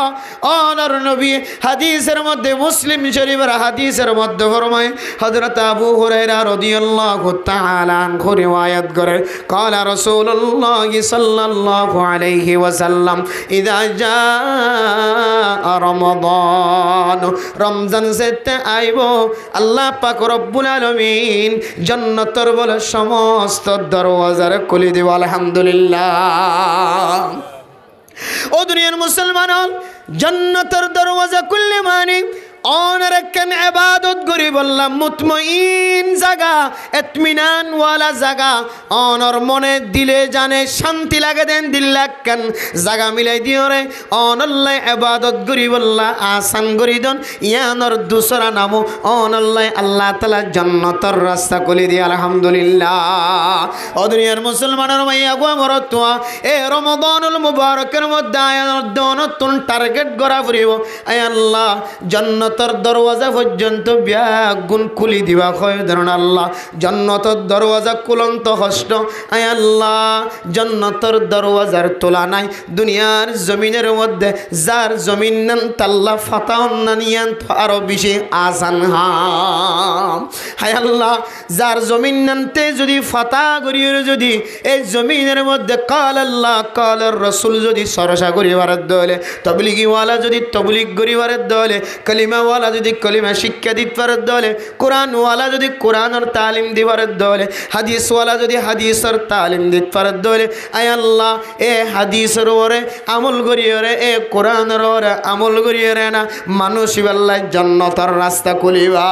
অনর নবী হাদিসের মধ্যে মুসলিম শরীফের হাদিসের মধ্যে ফরমায় হযরত আবু হুরায়রা রাদিয়াল্লাহু তাআলা আনহু রিওয়ায়াত করে قال رسول الله صلى الله عليه وسلم اذا جاء رمضان রমজান যেতে আইব আল্লাহ পাক রব্বুল আলামিন জান্নাতের বলে সমস্ত দরওয়াজার খুলে দিব আলহামদুলিল্লাহ ও দুনিয়ার মুসলমান জান্নাতের দরওয়াজা খুললে মানে অনেকক্ষণ ইবাদত করি বললাম মুতমাইন জায়গা ইতমিনান ওয়ালা জায়গা অনর মনে দিলে জানে শান্তি লাগে দেন দিল লাগেন জায়গা মিলাই দিও রে অনল্লাই ইবাদত করি বললা আসান করি দন ইয়ানর দুসরা নামো অনল্লাই আল্লাহ তাআলা জান্নাতের রাস্তা খুলে দি আলহামদুলিল্লাহ ও দুনিয়ার মুসলমানের মাইয়া গো মরতুয়া এ রমাদানুল মুবারকের মধ্যে নতুন টার্গেট করা পড়িব আয় আল্লাহ জান্নাত দরওয়াজা পর্যন্ত ব্যাগুন খুলি দিবা কয় ধরুন আল্লাহ জান্নাতের দরওয়াজা খুলন্ত কষ্ট আয় আল্লাহ জান্নাতের দরওয়াজার তোলা নাই দুনিয়ার জমিনের মধ্যে যার জমিন নান তাল্লা ফাতাউন নানিয়ান আরো বেশি আসান হায় আল্লাহ যার জমিন নানতে যদি ফাতা করিয়ে যদি এই জমিনের মধ্যে কাল আল্লাহ কালের রসুল যদি সরসা করিবার দলে তবলিগিওয়ালা যদি তবলিগ করিবার দলে কলিমা ওয়ালা যদি কলিমা শিক্ষা দিবার দলে কোরআন ওয়ালা যদি কোরআনের তালিম দিবার দলে হাদিস ওয়ালা যদি হাদিসের তালিম দিবার দলে আয় আল্লাহ এ হাদিসের ওরে আমল করিয়ে রে এ কোরআনের ওরে আমল করিয়ে রে না মানুষ আল্লাহ জান্নাতের রাস্তা খুলিবা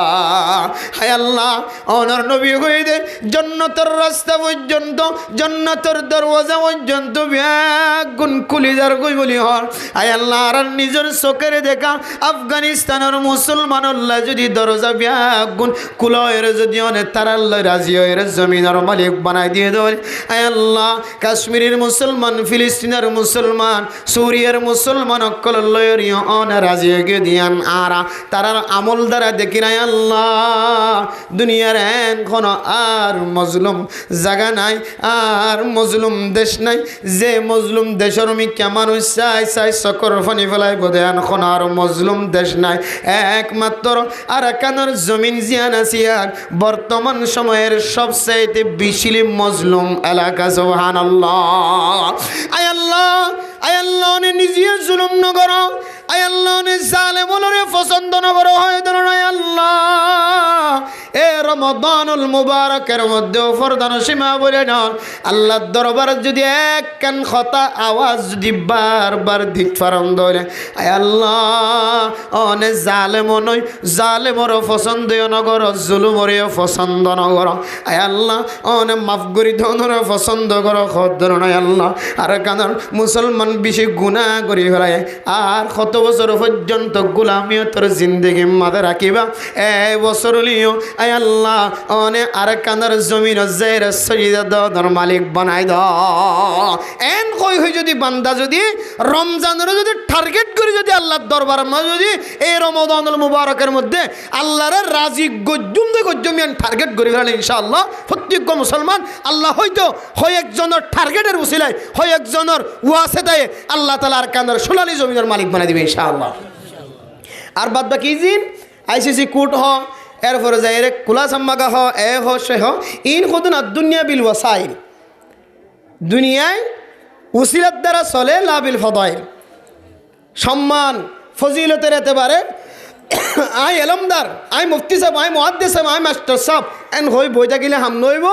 হায় আল্লাহ অনর নবী কইতে জান্নাতের রাস্তা পর্যন্ত জান্নাতের দরওয়াজা পর্যন্ত ব্যাগুন খুলিদার কই বলি হর আয় আল্লাহ আর নিজের চোখের দেখা আফগানিস্তানের মুসলমান আল্লাহ যদি দরজা ব্যাগুন কুলয়ের যদি অনেক তার আল্লাহ রাজি হয়ে জমিনের মালিক বানাই দিয়ে দেয় আয় আল্লাহ কাশ্মীরের মুসলমান ফিলিস্তিনের মুসলমান সুরিয়ার মুসলমান অকল অনে রাজি হয়ে দিয়ান আরা তারার আমল দ্বারা দেখি নাই আল্লাহ দুনিয়ার এখন আর মজলুম জায়গা নাই আর মজলুম দেশ নাই যে মজলুম দেশের মিকা মানুষ চাই চাই চকর ফানি ফেলাই বোধে এখন আর মজলুম দেশ নাই একমাত্র আরাকানের জমিন জিয়ান আসিয়ার বর্তমান সময়ের সবচেয়ে বেশি মজলুম এলাকা সুবহানাল্লাহ আয় আল্লাহ নিজে জুলুম নগর আয় আল্লাহ জালেমরে পছন্দ নগর হয় ধরুন আয় আল্লাহ এ রমাদানুল মুবারকের মধ্যে ফরদান সীমা বলে নন আল্লাহর দরবারে যদি এক কান কথা আওয়াজ যদি বারবার দিক ফারম ধরে আয় আল্লাহ অনে জালেম নয় জালেমরও পছন্দ নগর জুলুমরেও পছন্দ নগর আয় আল্লাহ অনে মাফ করি ধনরে পছন্দ কর ধরুন আয় আল্লাহ আর কারণ মুসলমান বেশি গুনাহ করি ফেলায় আর কত বছর পর্যন্ত গোলামিও তোর জিন্দগি মাঝে রাখিবা এই বছর লিও আয় আল্লাহ অনে আর কানার জমিন জের সরিদার মালিক বানাই দাও এন কই হই যদি বান্দা যদি রমজানের যদি টার্গেট করে যদি আল্লাহর দরবারে যদি এই রমাদানুল মুবারকের মধ্যে আল্লাহর রাজি গজ্জুমিয়ান টার্গেট করে ফেলে ইনশাআল্লাহ প্রত্যেক মুসলমান আল্লাহ হয়তো হয় একজনের টার্গেটের উসিলায় হয় একজনের ওয়াসিতায় আল্লাহ তাআলা আর কানার সোনালী জমিনের মালিক বানাই দিবে ইনশাআল্লাহ আর বাদ বাকি জিন আইসিসি কোর্ট হ এরপরে যাই রে কুলা সাম্মাগা হ এ হ সে হ ইন খুদুন দুনিয়া বিল ওয়াসাইল দুনিয়ায় উসিলাত দ্বারা চলে লা বিল ফদাইল সম্মান ফজিলতের এতেবারে আই এলমদার আই মুফতি সাহেব আই মুহাদ্দিস সাহেব আই মাস্টার সাহেব এন হই বই থাকিলে হাম নইব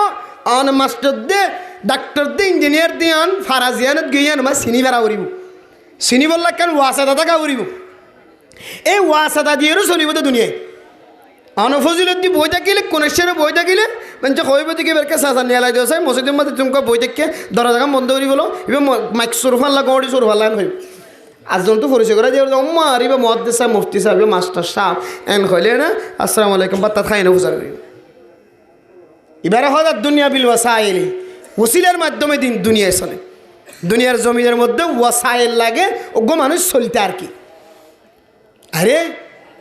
আন মাস্টার দে ডাক্তার দিয়ে ইঞ্জিনিয়ার দিয়ান ফারাজিয়ানত গিয়ান মা চিনি বেড়া উড়িব চিনি বললা কেন ওয়াসাদা থাকা উড়িব এই ওয়াসাদা দিয়েও চলিব তো দুনিয়ায় অনফজিলত দি বই থাকিলে কোনেশ্বরে বই থাকিলে মানে কইব দিকে বেরকে চাচা নিয়ালাই দিয়েছে মসজিদের মধ্যে তুমি বই থেকে দরজা বন্ধ করি বলো এবার মাইক সরফান লাগা ওড়ি সরফান লাগান হইব আজজন তো পরিচয় করে দিয়ে অম্মা আর এবার মহাদ্দেশ সাহেব মুফতি সাহেব মাস্টার সাহেব এন হইলে না আসসালামু আলাইকুম বাত্তা খাই না বুঝার করিব এবারে হঠাৎ দুনিয়া বিল ওয়াসাইল ওসিলার মাধ্যমে দিন দুনিয়ায় চলে দুনিয়ার জমিনের মধ্যে ওয়াসাইল লাগে ওগো মানুষ চলতে আর কি আরে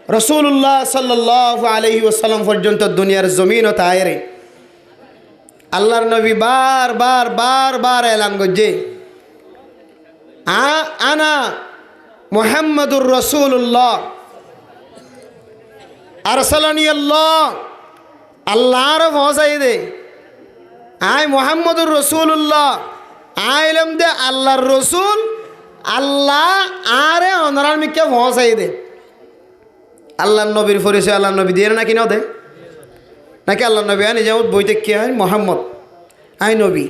রসুল্লাহ সাল্লাল্লাহু আলাইহি ওয়াসাল্লাম পর্যন্ত দুনিয়ার জমিন ও তাইরে আল্লাহর নবী বার বার বার বার এলান করছে আনা মুহাম্মাদুর রাসূলুল্লাহ আরসালানি আল্লাহ আল্লাহর পৌঁছাই দে আই মুহাম্মাদুর রাসূলুল্লাহ আইলাম দে আল্লাহর রসুল আল্লাহ আরে অনরার মিকে পৌঁছাই দে আল্লাহর নবীর পরিচয় আল্লাহর নবী দিয়ে নাকি না দে নাকি আল্লাহর নবী আনি যেমন বইতে কে হয় মোহাম্মদ আই নবী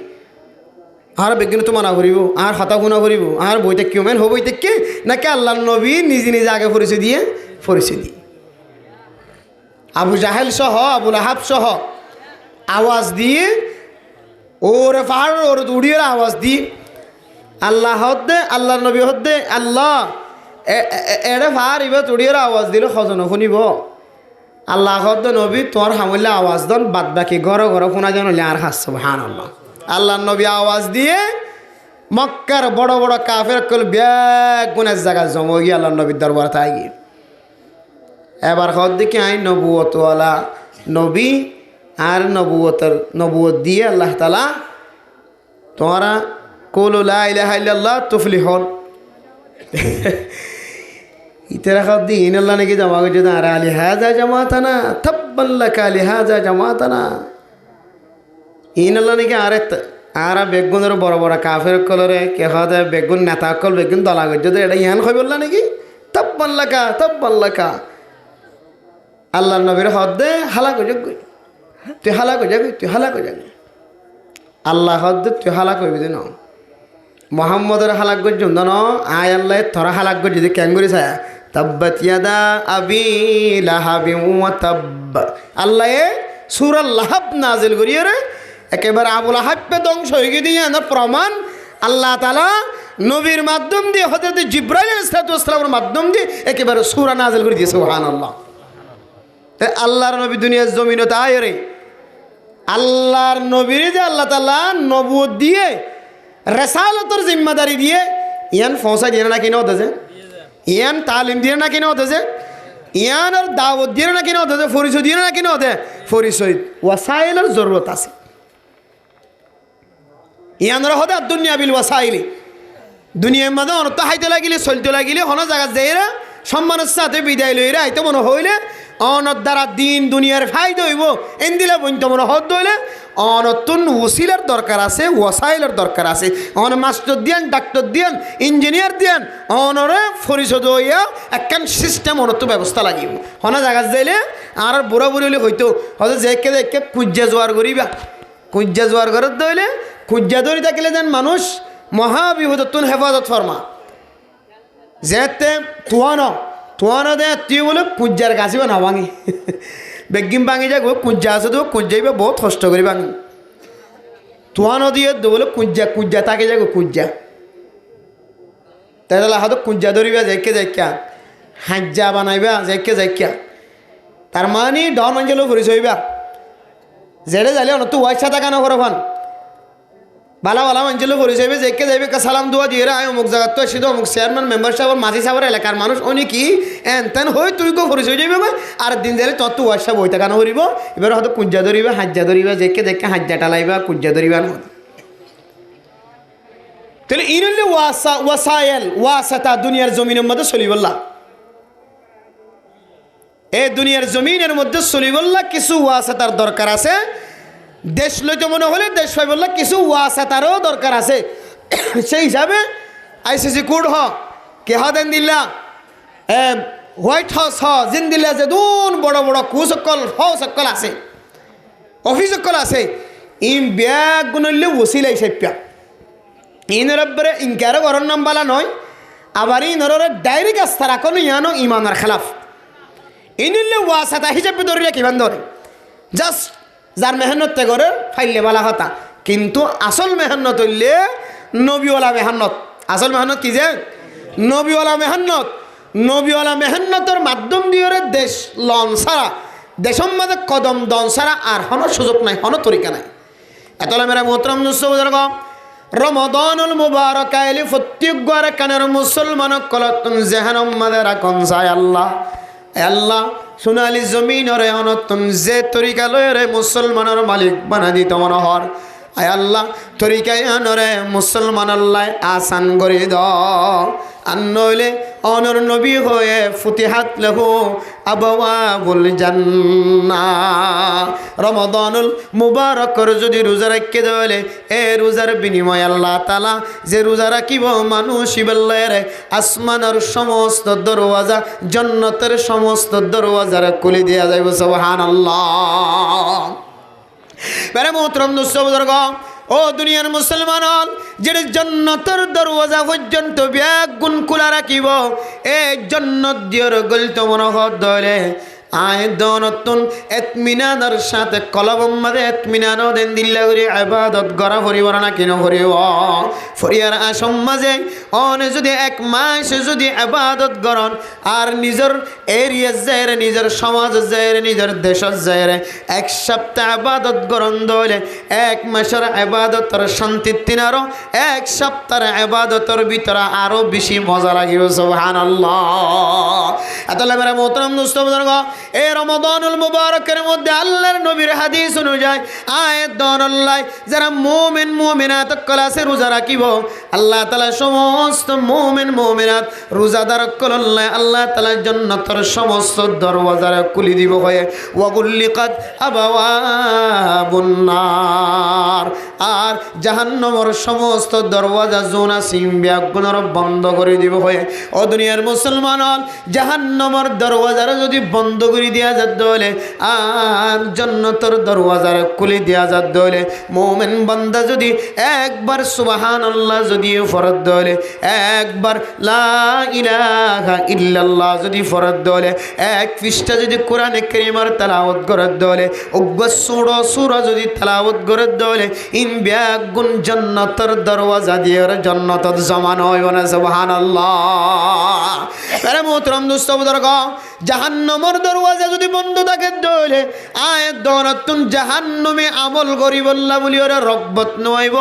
আর বিজ্ঞান তো মানা করিব আর হতা গুণা করিব আর বইতে কেউ মেন হো বইতে কে নাকি আল্লাহর নবী নিজে নিজে আগে পরিচয় দিয়ে আবু জাহেল সহ আবুল আহাব সহ আওয়াজ দিয়ে ওরে পাহাড় ওর উড়িয়ে আওয়াজ দিয়ে আল্লাহ হদ্দে আল্লাহর নবী হদ্দে আল্লাহ এড়ে পাহাড় এবার উড়িয়ে আওয়াজ দিল সজন শুনিব আল্লাহ হদ্দে নবী তোর হামলে আওয়াজ দন বাদ বাকি ঘর ঘর শোনা যেন আর হাসছ হান আল্লাহ আল্লাহর নবী আওয়াজ দিয়ে মক্কার বড় বড় কাফের কল ব্যাগ গুণের জায়গা জমা গিয়ে আল্লাহর নবীর দরবার তাই গিয়ে এবার হদ দিকে আই নবুয়তওয়ালা নবী আর নবুয়ত দিয়ে আল্লাহ তালা তোমরা কৌলু লা ইলাহা ইল্লাল্লাহ তুফলিহুন ইতারা হদ দিয়ে ইন আল্লাহ নাকি জমা করছে আর আলি হাজা জামাতানা তাব্বান লাকা আলি হাজা জামাতানা ইন আল্লাহ নাকি আর বেগুনের বড় বড় কাফের কলরে কে হদে বেগুন নেতা কল বেগুন দলা করছে এটা ইহান কই বললা নাকি তাব্বান লাকা আল্লাহর নবীর হদ্দে হালা করে যাক তুই হালা করে যাক আল্লাহ হদ্দে তুই হালা করবি দিন মোহাম্মদের হালাক করছি ন আয় আল্লাহ থরা হালাক করছি যদি কেন করিস তাব্বাত ইয়াদা আবি লাহাবিন ওয়া তাব্ব আল্লাহ সূরা লাহাব নাজিল করিয়ে রে একেবারে আবুল আহাব ধ্বংস হয়ে গিয়ে দিয়ে প্রমাণ আল্লাহ তাআলা নবীর মাধ্যম দিয়ে হযরত জিবরাইল আলাইহিস সালামের মাধ্যম দিয়ে একেবারে সূরা নাজিল করে দিয়েছে সুবহানাল্লাহ আল্লাহর নবী দুনিয়ার জমিনতে আয় রে আল্লাহর নবীর যে আল্লাহ তাআলা নবুয়ত দিয়ে রেসালতের জিম্মাদারি দিয়ে ইয়ান ফৌসা দিয়ে না কিনা হতেছে ইয়ান তালিম দিয়ে না কিনা হতেছে ইয়ান আর দাওয়াত দিয়ে না কিনা হতেছে পরিচয় দিয়ে না কিনা হতে পরিচয় ওয়াসাইলের জরুরত আছে ইয়ানরা হতে দুনিয়া বিল ওয়াসাইলি দুনিয়ার মধ্যে অনত হাইতে লাগিলে চলতে লাগিলে হন জায়গা যাইরা সম্মানের সাথে বিদায় লইরা আইতে মনে হইলে অনত দ্বারা দিন দুনিয়ার ফায়দা হইব এন দিলে বইতে মনে হদ হইলে অনতুন ওসিলার দরকার আছে ওয়াসাইলের দরকার আছে অন মাস্টার দিয়ান ডাক্তার দিয়ান ইঞ্জিনিয়ার দিয়ান অনরে পরিষদ হইয়া একখান সিস্টেম অনত ব্যবস্থা লাগিব হনা জায়গা যাইলে আর বুড়া বুড়ি হইলে হইতো হয়তো যেকে দেখে কুজ্জা জোয়ার করিবা কুজ্জা জোয়ার করার দইলে কুজ্জা ধরি থাকিলে যেন মানুষ মহাবিপদতুন হেফাজত ফরমা যেতে তুয়ানো দে তুই বলে কুজ্জার গাছিবা না ভাঙি বেগিম ভাঙি যাক কুজ্জা আছে তো কুজ্জাইবা বহুত কষ্ট করি ভাঙি তুয়ানো দিয়ে বলে কুজ্জা তাকে যাক কুজ্জা তাহলে হয়তো কুজ্জা ধরিবা যাইকে হাজ্জা বানাইবা যাইকে তার মানে ডন অঞ্চলেও পরিচয় হইবা যেটা যাইলে অনত ওয়াইসা থাকা না করো ভান বালা অঞ্চলে পরিচয় যেকে যাইবে সালাম দোয়া দিয়ে আয় অমুক জায়গা তো আসি তো অমুক চেয়ারম্যান মেম্বার সাহেব মাঝি সাহেবের এলাকার মানুষ অনেকই এন তেন হই তুই কেউ পরিচয় যাইবে আর দিন যাইলে তোর তো ওয়াইসা বই থাকা না করিব এবার হয়তো কুজ্জা ধরিবা হাজ্জা ধরিবা যেকে হাজ্জা টালাইবা কুজ্জা ধরিবা তাহলে ইনলে ওয়াসাইল ওয়াসাতা দুনিয়ার জমিনের মধ্যে চলিবল্লা এই দুনিয়ার জমিনের মধ্যে চলিবল্লা কিছু ওয়াসাতার দরকার আছে দেশ লইতে মনে হলে দেশ পাই বললে কিছু ওয়াসাতারও দরকার আছে সেই হিসাবে আইসিসি কোড কে দেন দিল্লা হোয়াইট হাউস জিন দিল্লা যে দুন বড় বড় কুসকল সকল আছে অফিসকল আছে ইন ব্যাগ গুণলে ওসিলাই সেপ্যা ইনের ব্বরে ইনকারে গরর নাম বালা নয় আবার ইনর ডাইরেক্ট আস্থা রাখো ইয়ানো ইমানের খেলাফ ইনিলে ওয়াসাতা হিসাবে ধরে কিমান ধরে জাস্ট যার মেহনতে করে ফাইলে বালা হতা কিন্তু আসল মেহনত হইলে নবীওয়ালা মেহনত আসল মেহনত কি যে নবীওয়ালা মেহনত নবীওয়ালা মেহনতের মাধ্যম দিয়ে দেশ লন ছাড়া দেশের মাঝে কদম দন ছাড়া আর হন সুযোগ নাই হন তরিকা নাই এতলা মেরা মোহতরম নুসবুজুর্গ রমাদানুল মুবারক আইলি প্রত্যেক ঘরে কানের মুসলমান কলতুন জেহানম মাদে রাখুন যায় আল্লাহ আল্লাহ সোনালি জমিনরে অনতুন যে তরিকা লয়রে মুসলমানের মালিক বানা দিত মনোহর আয় আল্লাহ তরিকায় আনরে মুসলমান আল্লাহ আসান করে দ আর নইলে অনর নবী হয়ে ফুতিহাত লেহু আবাওয়াবুল জান্নাহ রমাদানুল মুবারকর যদি রোজা রাখতে দেওয়ালে এ রোজার বিনিময় আল্লাহ তাআলা যে রোজা রাখিব মানুষ ইবেলের আসমানের সমস্ত দরওয়াজা জান্নাতের সমস্ত দরওয়াজার খুলে দেয়া যাইব সুবহানাল্লাহ বেরে মোহতরম দোস্তবুজুর্গ ও দুনিয়ার মুসলমান যেটা জান্নাতের দরওয়াজা পর্যন্ত ব্যাগ গুণ খোলা রাখিব এই জান্নাত দিয়র গলিত মনোহর দলে আয় দনতুন এতমিনানের সাথে কলবম মাদে এতমিনানো দেন দিল্লা করে ইবাদত করা পরিবার না কেন করিব ফরিয়ার আসম মাঝে অনে যদি এক মাস যদি ইবাদত করন আর নিজের এরিয়া যায় নিজের সমাজ যায় নিজের দেশ যায় এক সপ্তাহ ইবাদত করন দলে এক মাসের ইবাদতের শান্তি তিনারো এক সপ্তাহের ইবাদতের ভিতরে আরো বেশি মজা লাগিব সুবহানাল্লাহ আতাল্লাহ মেরা মোহতরম দোস্তবুজুর্গ এই রমাদানুল মুবারকের মধ্যে আল্লাহর নবীর হাদিস অনুযায়ী আয়াত দান আল্লাহ যারা মুমিন মুমিনাত ক্লাসে রোজা রাখিব আল্লাহ তাআলা সমস্ত মুমিন মুমিনাত রোজাদার কল্যাণে আল্লাহ তাআলা জান্নাতের সমস্ত দরওয়াজা খুলে দিব হয়ে ওয়াগুল্লিকাত আবাওয়াবুন নার আর জাহান্নামের সমস্ত দরওয়াজা জোনা সিমবিয়াগুনর বন্ধ করে দিব হয়ে ও দুনিয়ার মুসলমান জাহান্নামের দরওয়াজার যদি বন্ধ করে দিয়া যাত দলে আর জান্নাতের দরওয়াজা খুলে দিয়া যাত দলে মুমিন বান্দা যদি একবার সুবহানাল্লাহ যদি ফরজ দলে একবার লা ইলাহা ইল্লাল্লাহ যদি ফরজ দলে এক পৃষ্ঠা যদি কোরআনে কারীমের তেলাওয়াত করে দলে উগ্র সূরা যদি তেলাওয়াত করে দলে ইন ব্যাগুন জান্নাতের দরওয়াজা দিয়ে জান্নাতত জমান হয় না সুবহানাল্লাহ আরে মোহতরম দোস্তবুজুর্গ জাহান্নামের দরওয়াজা যদি বন্ধ থাকে দলে আয়াত দনতুন জাহান্নামে আমল করি বল্লা বলি ওরা রগবত নইব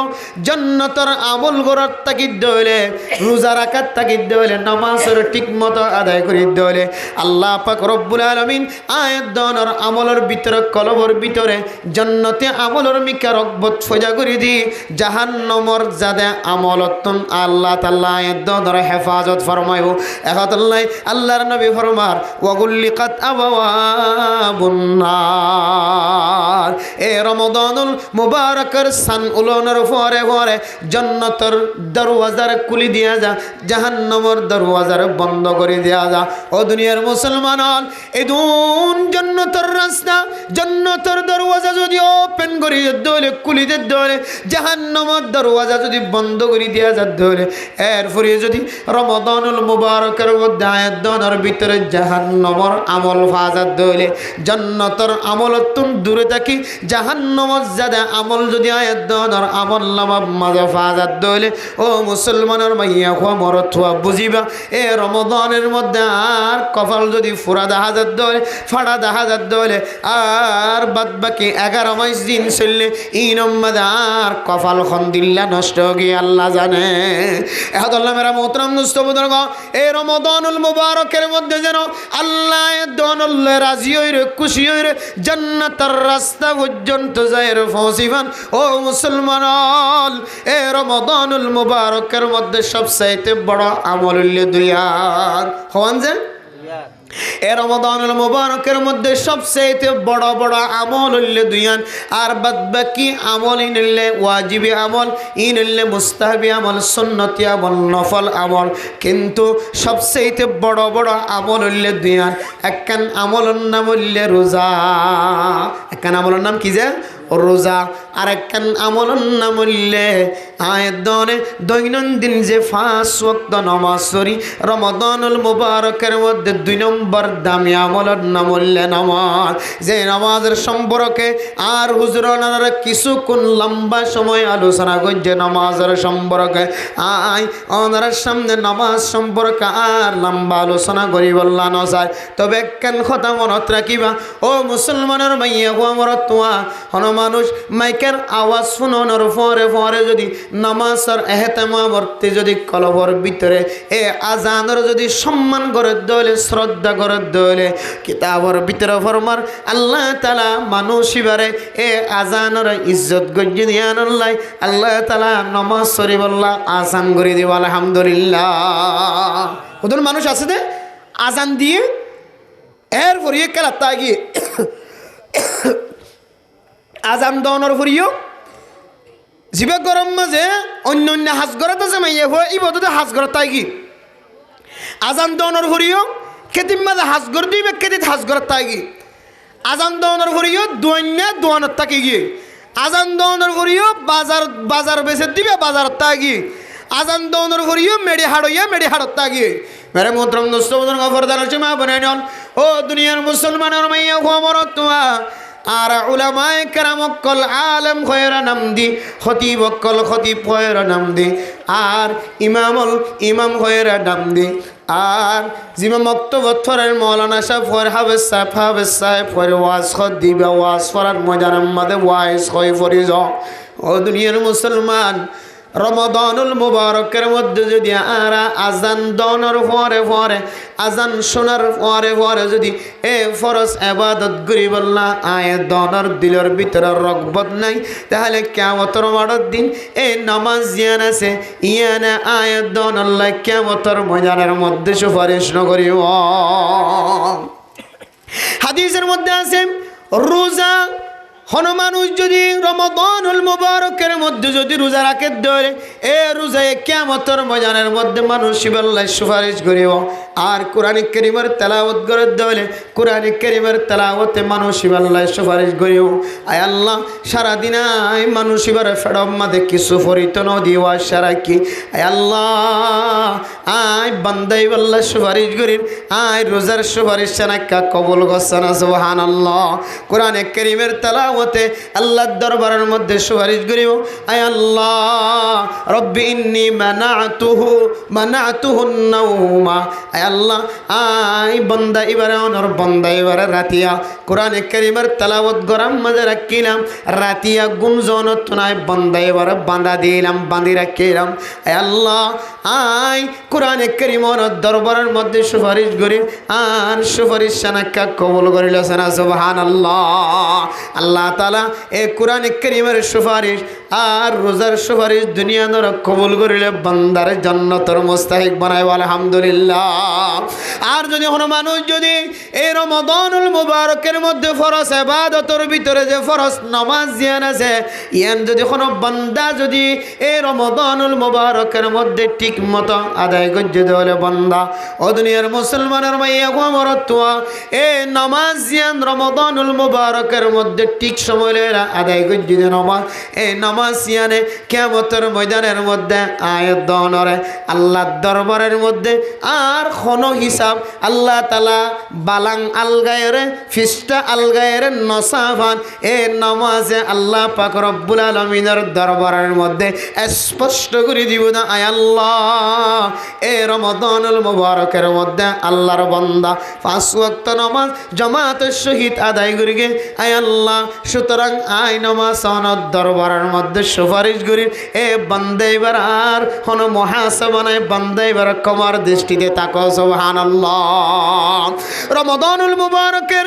জান্নাতের আমল করার তাকিদ দলে রোজা রাখার তাকিদ দলে নামাজের ঠিকমতো আদায় করি দলে আল্লাহ পাক রব্বুল আলামিন আয়াত দনর আমলের ভিতরে কলবর ভিতরে জান্নাতে আমলের মিকা রগবত ফজা করে দি জাহান্নামের জাদে আমলতুন আল্লাহ তাআলা আয়াত দনর হেফাজত ফরমাইব একাতাল্লাহ আল্লাহর নবী ফরমার ওয়াগুল্লিকাত আবাওয়াবুন নার এ রমাদানুল মুবারকের সান উলনের পরে পরে জান্নাতের দরওয়াজার খুলে দিয়া যা জাহান্নামের দরওয়াজার বন্ধ করে দেয়া যা ও দুনিয়ার মুসলমান এই দুন জান্নাতের রাস্তা জান্নাতের দরওয়াজা যদি ওপেন করে দলে খুলে দে দলে জাহান্নামের দরওয়াজা যদি বন্ধ করে দেয়া যা দলে এরপরে যদি রমাদানুল মুবারকের মধ্যে আয়াত দানের ভিতরে জাহান্নামের আমল ফাজাত দলে জান্নাতের আমলতুন দূরে থাকি জাহান্নামের জাদা আমল যদি আয়াত দানের আমল নামা মাঝে ফাজাত দলে ও মুসলমানের মাইয়া খোয়া মরথুয়া বুঝিবা এ রমাদানের মধ্যে আর কপাল যদি ফুরা দেখা যাত দলে ফাড়া দেখা যাত দলে আর বাদ বাকি 11 মাস দিন চললে ইনম্মাদে আর কপাল খন্দিল্লা নষ্ট গিয়ে আল্লাহ জানে এহাদুল্লাহ মেরা মোহতরম দোস্তবুজুর্গ এই রমাদানুল মুবারকের মধ্যে যেন আল্লাহ দনল্লে রাজি হইরে খুশি হইরে জান্নাতের রাস্তা পর্যন্ত যায় পৌঁছিবান ও মুসলমান এই রমাদানুল মুবারকের মধ্যে সবচাইতে বড় আমল হইলে দুইয়ার হওয়ান যে এ রমাদানুল মুবারকের মধ্যে সবচেয়ে বড় বড় আমল হইলে দুইয়ান আর বাদ বাকি আমল ইনলে ওয়াজিবি আমল ইনলে মুস্তাহাবি আমল সুন্নতি আমল নফল আমল কিন্তু সবচেয়ে বড় বড় আমল হইলে দুইয়ান একখান আমলের নাম হইলে রোজা একখান আমলের নাম কি যে রোজা আরেকখান আমলের নাম হইলে আয়দনে দৈনন্দিন যে 5 ওয়াক্ত নামাজ পড়ি রমাদানুল মুবারকের মধ্যে 2 নম্বর দামি আমলের নাম হইলে নামাজ। যে নামাজের সম্পর্কে আর হুজুর ওনারা কিছুক্ষণ লম্বা সময় আলোচনা করছে নামাজের সম্পর্কে। ওনার সামনে নামাজ সম্পর্কে আর লম্বা আলোচনা করি বললা নয়। তবে একখান কথা মনত রাখিবা ও মুসলমানের মাইয়া আমার তোয়া হন মানুষ মাইকের আওয়াজ শুনানোর পরে পরে যদি নামাজের এহতেমাবর্তী যদি কলবর ভিতরে এ আজানের যদি সম্মান করে দলে শ্রদ্ধা করে দলে কিতাবর ভিতরে ফরমার আল্লাহ তাআলা মানুষ ইবারে এ আজানের ইজ্জত গজ্জি দিয়ান আল্লাহ তাআলা নামাজ শরীফ আল্লাহ আসান করে দিব আলহামদুলিল্লাহ। ওদের মানুষ আছে দে আজান দিয়ে এর পরিয়ে কেলাতা গিয়ে আজান দনের পরিও জিবে গরম মাঝে অন্য অন্য হাজ গড়াতে আছে মাইয়া এই বদতে হাজ গড়াতে গি আজান দনের পরিও খেতির মাঝে হাজ গড় দিবে খেতিত হাজ গড়াতে গি আজান দনের পরিও দোয়ান্যা দোয়ানত থাকে গিয়ে আজান দনের পরিও বাজার বাজার বেচে দিবে বাজারত তাগি আজান দনের পরিও মেডি হাড়ত তাগি মেরে মোহতরম দোস্ত গফরদার মা বানাই নন ও দুনিয়ার মুসলমানের মাইয়া খবরত তোয়া আর উলামায়ে কেরাম অক্কল আলেম খয়রা নাম দি খতিব অক্কল খতিব খয়রা নাম দি আর ইমাম খয়রা নাম দি আর জিমা মক্তবথরের মৌলানা সাহেব ফর হাফেজ সাহেব ফর ওয়াজ খদ দিবা ওয়াজ ফরার মজার মাদে ওয়াজ খয় ফরি জ ও দুনিয়ার মুসলমান রমাদানুল মুবারকের মধ্যে যদি আরা আজান দনের পরে পরে আজান শোনার পরে পরে যদি এ ফরজ ইবাদত করি বললা আয় দনের দিলের ভিতরে রগবত নাই তাহলে কিয়ামতের মাঠের দিন এই নামাজ জিয়ান আছে ইয়ানা আয় দনের লাই কিয়ামতের ময়দানের মধ্যে সুপারিশ নকরিও। হাদিসের মধ্যে আছে রোজা হন মানুষ যদি রমাদানুল মুবারকের মধ্যে যদি রোজা রাখে ধরে এ রোজায় কিয়ামতের ময়দানের মধ্যে মানুষ আল্লাহ সুপারিশ করিব। আর কোরআন কারীমের তেলাওয়াত করে ধরে কোরআন কারীমের তেলাওয়াতে মানুষ আল্লাহ সুপারিশ করিব। আয় আল্লাহ সারা দিন আয় মানুষ এবারে ফেরম মাঝে কিছু ফরিত নদীওয়া সারা কি আয় আল্লাহ আয় বান্দাই আল্লাহ সুপারিশ করির আয় রোজার সুপারিশ সানাক্কা কবুল গছনা সুবহানাল্লাহ। কোরআন কারীমের তেলাওয়াত আল্লাহর দরবারের মধ্যে সুপারিশ করিব আয় আল্লাহ রব্বি ইন্নী মানাতুহুন নাওমা আয় আল্লাহ আয় বান্দা এবারে অনর বান্দা এবারে রাতিয়া কোরআনে কারীমের তেলাওয়াত গরাম মাঝে রাখিলাম রাতিয়া গুমজনত নাই বান্দা এবারে বাঁধি রাখিলাম আয় আল্লাহ আয় কোরআনে কারীমের দরবারের মধ্যে সুপারিশ করি আর সুপারিশ সানাক্কা কবুল করিল সানা সুবহানাল্লাহ। আল্লাহ তাআলা এ কোরআন কারীমের সুপারিশ আর রোজার সুপারিশ দুনিয়া নরক কবুল করিলে বান্দার জান্নাতের মুস্তাহিক বানায় আলহামদুলিল্লাহ। আর যদি কোনো মানুষ যদি এই রমাদানুল মুবারকের মধ্যে ফরজ ইবাদতের ভিতরে যে ফরজ নামাজ জিয়ান আছে ইয়ান যদি কোনো বান্দা যদি এই রমাদানুল মুবারকের মধ্যে ঠিক মতো আদায় করতে হলে বান্দা ও দুনিয়ার মুসলমানের মাইয়া মরতুয়া এই নামাজ জিয়ান রমাদানুল মুবারকের মধ্যে ঠিক সময় আদায় করতে নামাজ এই নামাজ জিয়ানে কিয়ামতের ময়দানের মধ্যে আয়াত দনরে আল্লাহর দরবারের মধ্যে আর কোনো হিসাব আল্লাহ তাআলা বালাং আলগায়রে ফিস্টা আলগায়রে নসাফান এ নামাজে আল্লাহ পাক রব্বুল আলামিনের দরবারের মধ্যে স্পষ্ট করে দিব না আয় আল্লাহ এ রমাদানুল মুবারকের মধ্যে আল্লাহর বান্দা 5 ওয়াক্ত নামাজ জামাতের সহিত আদায় করিগে আয় আল্লাহ সুতরাং আয় নামাজ অনর দরবারের মধ্যে সুপারিশ করি এ বান্দা এবার আর কোনো মুহাসাবা নাই বান্দা এবার কমার দৃষ্টিতে তাকো সুবহানাল্লাহ। রমাদানুল মুবারকের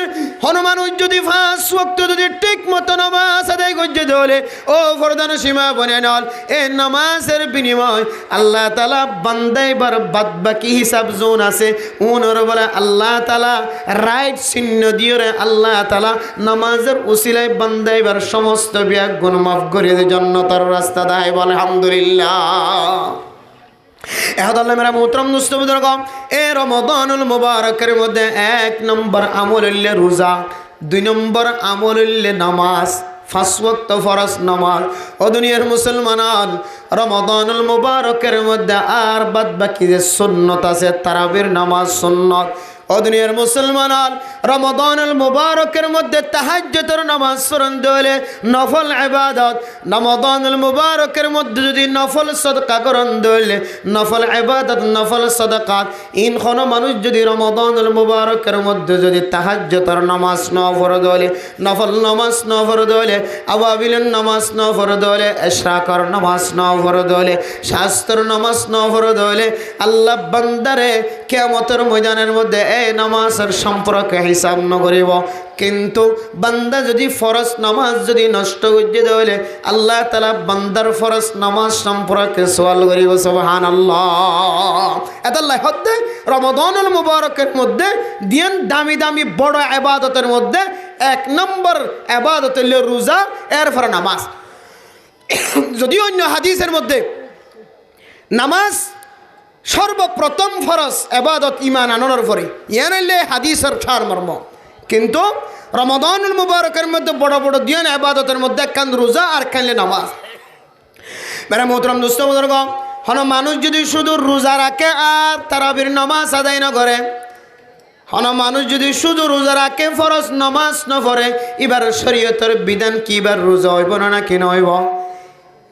মানুষ যদি 5 ওয়াক্ত যদি ঠিক মতো নামাজ আদায় করতে হলে ও ফরদান সীমা বনে নল এ নামাজের বিনিময় আল্লাহ তাআলা বান্দা এবার বাদ বাকি হিসাব জোন আছে উনর বলে আল্লাহ তাআলা রাইট চিহ্ন দিয়ে আল্লাহ তাআলা নামাজের উসিলায় বান্দা এবার সমস্ত বিয়া গুনাহ মাফ করে জান্নাতের রাস্তা দেয় বলে আলহামদুলিল্লাহ। এহদাল্লাহ মেরা মোহতরম দোস্ত বুজুর্গ এ রমাদানুল মুবারকের মধ্যে 1 নম্বর আমল হইলে রোজা 2 নম্বর আমল হইলে নামাজ 5 ওয়াক্ত ফরজ নামাজ। ও দুনিয়ার মুসলমান, রমাদানুল মুবারকের মধ্যে আর বাদ বাকি যে সুন্নত আছে, তারাবির নামাজ সুন্নত। ও দুনিয়ার মুসলমান, রমাদানুল মুবারকের মধ্যে তাহাজ্জুদের নামাজ পড়তে হলে নফল ইবাদত, রমাদানুল মুবারকের মধ্যে যদি নফল সদকা করতে হলে নফল ইবাদত, নফল সদকাত। ইনখানো মানুষ যদি রমাদানুল মুবারকের মধ্যে যদি তাহাজ্জুদের নামাজ না পড়তে হলে, নফল নামাজ না পড়তে হলে, আওয়াবিলের নামাজ না পড়তে হলে, ইশরাকর নামাজ না পড়তে হলে, শাস্ত্র নামাজ না পড়তে হলে, আল্লাহ বান্দারে কিয়ামতের ময়দানের মধ্যে এই নামাজের সম্পর্কে হিসাব ন করিব। কিন্তু বান্দা যদি ফরজ নামাজ যদি নষ্ট করে দেওয়ালে আল্লাহ তাআলা বান্দার ফরজ নামাজ সম্পর্কে সওয়াল করিব। সুবহানাল্লাহ। এতাল্লাহ হতে রমাদানুল মুবারকের মধ্যে দিন দামি দামি বড় ইবাদতের মধ্যে 1 নম্বর ইবাদত হলো রোজা, এরপর নামাজ। যদি অন্য হাদিসের মধ্যে নামাজ সর্বপ্রথম ফরজ ইবাদত ঈমান আনানোর পরে, ইয়ানাইলে হাদিসের সারমর্ম। কিন্তু রমাদানুল মুবারকের মধ্যে বড় বড় দিন ইবাদতের মধ্যে একখান রোজা আর একখান নামাজ। মেরা মোহতরম দোস্ত বুজুর্গ, হন মানুষ যদি শুধু রোজা রাখে আর তারাবির নামাজ আদায় না করে, হন মানুষ যদি শুধু রোজা রাখে ফরজ নামাজ না পড়ে, এবার শরীয়তের বিধান কি এবার রোজা হইব না কি নইব?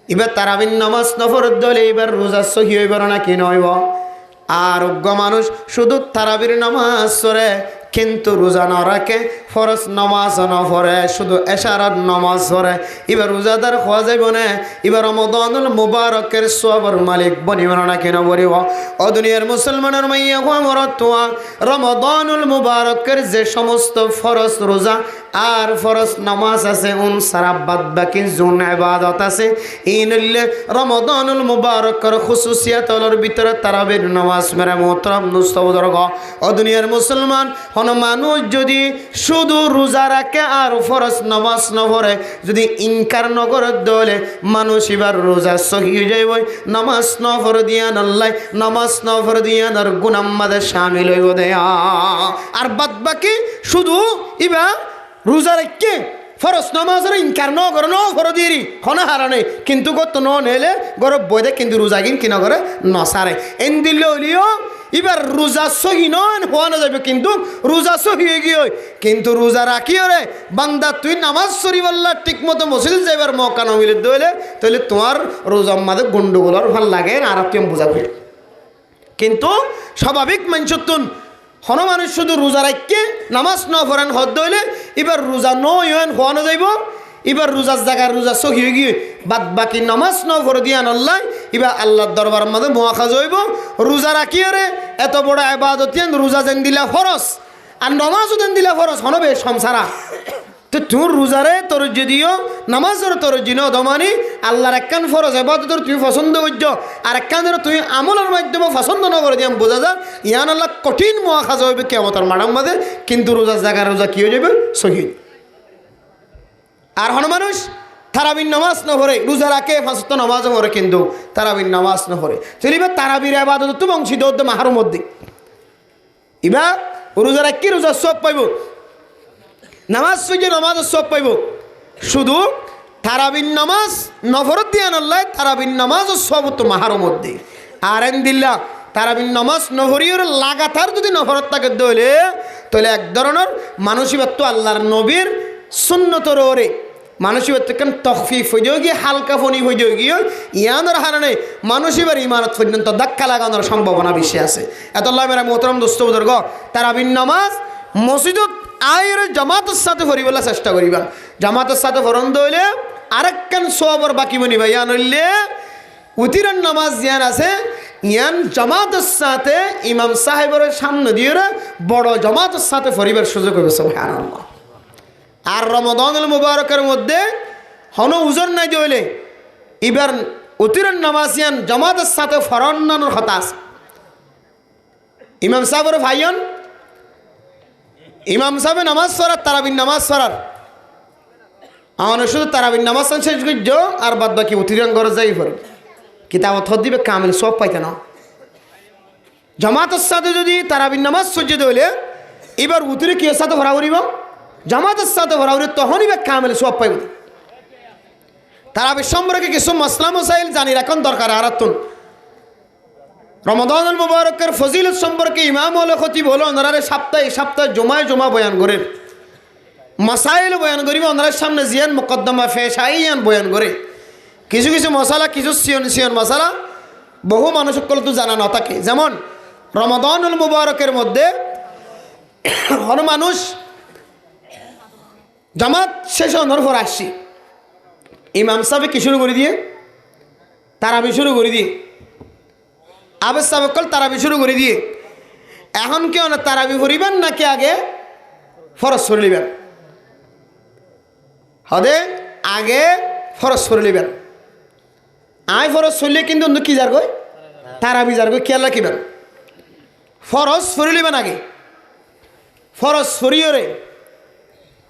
এবার তারাবির নামাজ না পড়তে হলে এবার রোজা সহি হইব না কি নইব? আর অজ্ঞ মানুষ শুধু তারাবির নামাজ পড়ে কিন্তু রোজা না রাখে, ফরজ নামাজ না পড়ে, শুধু এশারাত নামাজ পড়ে, এবার রোজাদার হওয়া যাইব না? এবার রমাদানুল মুবারকের সওয়াবের মালিক বনিব না কেন বলিব? ও দুনিয়ার মুসলমানের মাইয়া মরতুয়া, রমাদানুল মুবারকের যে সমস্ত ফরজ রোজা আর ফরজ নামাজ আছে, সারা বাদ বাকি জুন ইবাদত আছে, ইনলে রমাদানুল মুবারকের খুসুসিয়াতর ভিতরে তারাবির নামাজ। মেরা মোহতরম দোস্ত বুজুর্গ, ও দুনিয়ার মুসলমান, হন মানুষ যদি শুধু রোজা রাখে আর ফরজ নামাজ না পড়ে, যদি ইনকার ন করে দলে মানুষ এবার রোজা সহি হয়ে যাইব, নামাজ ন পড়ে দিয়ান আল্লাহ নামাজ ন পড়ে দিয়ান আর গুনাম্মাদের শামিল হইব দেয়া। আর বাদ বাকি শুধু ইবা রোজা রেখে ফরজ নামাজের ইনকার ন করে ন ফর দিয়ে খনা হারানে, কিন্তু গত ন নেলে গরব বইদে কিন্তু রোজা কিনা করে নসারে এন দিলে হলিও এবার রোজা সহি নয় হওয়া না যাবে, কিন্তু রোজা সহি হয়ে গিয়ে কিন্তু রোজা রাখিও রে বান্দা, তুই নামাজ শরীফ আল্লাহ ঠিক মতো মসজিদ যাইবার মৌকা না মিলে দইলে তাহলে তোমার রোজা মাঝে গন্ডগোলর ভাল লাগে আর কেম বোঝাবে। কিন্তু স্বাভাবিক মানসতুন হন মানুষ শুধু রোজা রাখকে নামাজ ন পড়েন হদ দইলে এবার রোজা নয় হওয়া না যাইব, এবার রোজার জায়গায় রোজা সহি হয়ে গিয়ে বাদ বাকি নামাজ ন পড়ে দিয়ান আল্লাহ এবার আল্লাহর দরবার মাঝে মুআখাজ হইব। রোজা রাখিয়ে রে এত বড় ইবাদত রোজা যেন দিলা ফরজ আর নামাজও দেন দিলা ফরজ হনবে সংসারা। তো তোর রোজারে তোর যদিও নামাজের তোর জিনো দমানি আল্লাহর একখান ফরজ ইবাদত তুমি পছন্দ করছ আর একখান তুই আমলের মাধ্যমে পছন্দ না করে দিয়ে বোঝা যায় ইয়ান আল্লাহ কঠিন মুআখাজ হইবে কিয়ামতের মাঠের মাঝে, কিন্তু রোজার জায়গায় রোজা কি হয়ে যাবে সহি। আর হন মানুষ তারাবির নামাজ না পড়ে রোজা রাখে, ফাঁসত নামাজও পড়ে কিন্তু তারাবির নামাজ না পড়ে, চলিবে তারাবির ইবাদত তো বংশিত হতে মাহার মধ্যে এবার রোজা রাখি রোজা সব পাইব, নামাজ সুজে নামাজও সব পাইব, শুধু তারাবির নামাজ নফরত দিয়ে আল্লাহ তারাবির নামাজও সব তো মাহার মধ্যে। আর এন দিল্লা তারাবির নামাজ নহরিয়র লাগাতার যদি নফরত থাকে দলে তাহলে এক ধরনের মানসিকত্ব আল্লাহর নবীর সুন্নতর ওরে মানসিকত্ব কেন তখফিফ হয়ে যাও গিয়ে হালকা ফনি হয়ে যাও গিয়ে ইয়ানোর হারানে মানসিকের ইমারত পর্যন্ত ধাক্কা লাগানোর সম্ভাবনা বেশি আছে। এত আল্লাহ মেরা মোহতরম দোস্ত বুজুর্গ, তারাবির নামাজ মসজিদত আয়ের জামাতের সাথে পড়িবার চেষ্টা করিবা, জামাতের সাথে ফরন্দ হইলে আরেকখান সওয়াবের বাকি বনিবা। ইয়ান হইলে উতিরের নামাজ ইয়ান আছে, ইয়ান জামাতের সাথে ইমাম সাহেবের সামনে দিয়ে বড় জামাতের সাথে পড়িবার সুযোগ হবে। সুবহানাল্লাহ। আর রমাদানুল মুবারকের মধ্যে হন উজর নাই দিলে এবার উতিরের নামাজ ইয়ান জামাতের সাথে ফরন্নানোর কথা আছে। ইমাম সাহেবের ভাইয়ন ইমাম সাহেব নামাজ পড়ার তারাবির নামাজ পড়ার আমার শুধু তারাবির নামাজ শেষ করছ আর বাদ বাকি উতিরান ঘরে যাই পড়ে কিতাব থর দিবে কামিল সব পাইতে না। জামাতের সাথে যদি তারাবির নামাজ সহ্য হইলে এবার উতিরে কি সাথে ভরা করিব জামাতের সাথে ভরা করি তখনই বা কামিল সব পাইব। তারাবি সম্পর্কে কিছু মাসলা মাসাইল জানি রাখন দরকার। আরাতুন রমাদানুল মুবারকের ফজিলত সম্পর্কে ইমাম হলো খতিব হলো ওনারা সপ্তাহে জমায় জমা বয়ান করেন, মাসাইল বয়ান করিবে ওনার সামনে জিয়ান মুকদ্দমা ফেসাইয়ান বয়ান করে। কিছু কিছু মশালা কিছু সিয়ন মশালা বহু মানুষ তো জানা না থাকে। যেমন রমাদানুল মুবারকের মধ্যে হর মানুষ জামাত শেষ হওয়ার পর আসছি, ইমাম সাহেব কি শুরু করে দিয়ে তারাবি শুরু করে দিয়ে, আবেদ সাহেব তারাবি শুরু করে দিয়ে। এখন কেউ না তারাবি ভরিবেন নাকি আগে ফরজ করে নেবেন? হদে আগে ফরজ করে নেবেন। আই ফরজ চললে কিন্তু কি যার গই তারাবি যার গই খেয়াল রাখিবেন। ফরজ ফরি নেবেন আগে, ফরজ ফরিয়ে রে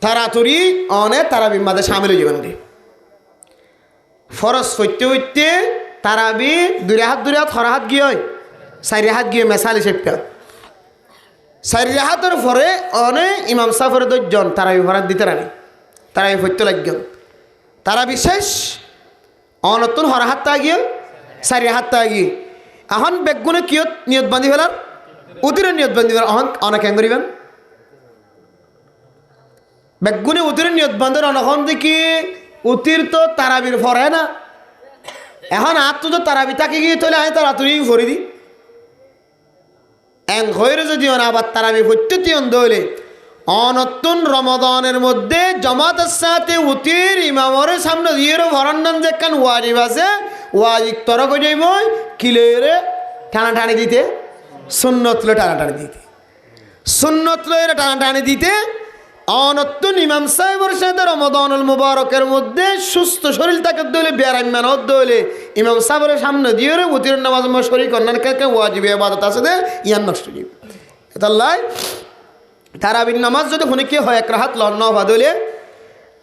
তাড়াতাড়ি অনে তারাবি মাঝে সামিল হয়ে যাবেন রে। ফরজ হইতে হইতে তারাবি দুই হাত হরা হাত গিয়ে হয়, চারি হাত গিয়ে মেসালি সেপটা চারি হাতের পরে অনে ইমাম সাফরের দশজন তারাবি ভরাত দিতে রানি, তারাবি হইতে লাগবেন। তারা বিশেষ অনতুন হরা হাত তা গিয়ে চারি হাত তা গিয়ে এখন বেগুনে কিয়ত নিয়ত বান্ধি ফেলার উতিরের নিয়ত বান্ধি ফেলার অহন অনেক কেন করিবেন? বেগুনে উতিরের নিয়ত বান্ধের অনখন দেখি উতির তো তারাবির ফরে না। এখন আর তো তারাবি তাকে গিয়ে তোলে আমি তাড়াতাড়ি ভরি দিই এন হয়ে যদি আবার তারাবি হইতে তিয়ন দইলে অনতুন রমাদানের মধ্যে জামাতের সাথে উতির ইমামরের সামনে দিয়ে ভরান্নান যে কান ওয়াজিব আছে ওয়াজিব তর করে যাইব কিলেরে টানাটানি দিতে, সুন্নত লো টানাটানি দিতে, সুন্নত লো টানাটানি দিতে। অনতুন ইমাম সাহেবের সাথে রমাদানুল মুবারকের মধ্যে সুস্থ শরীর তাকে দইলে বেড়াই মেহনত দইলে ইমাম সাহেবের সামনে দিয়ে উতির নামাজ শরীর কন্যান কে ওয়াজিব ইবাদত আছে দে ইয়ান নষ্ট যাবে। এতাল্লাই তারাবির নামাজ যদি শুনে কি হয় এক রাহাত লন্ন ভাদলে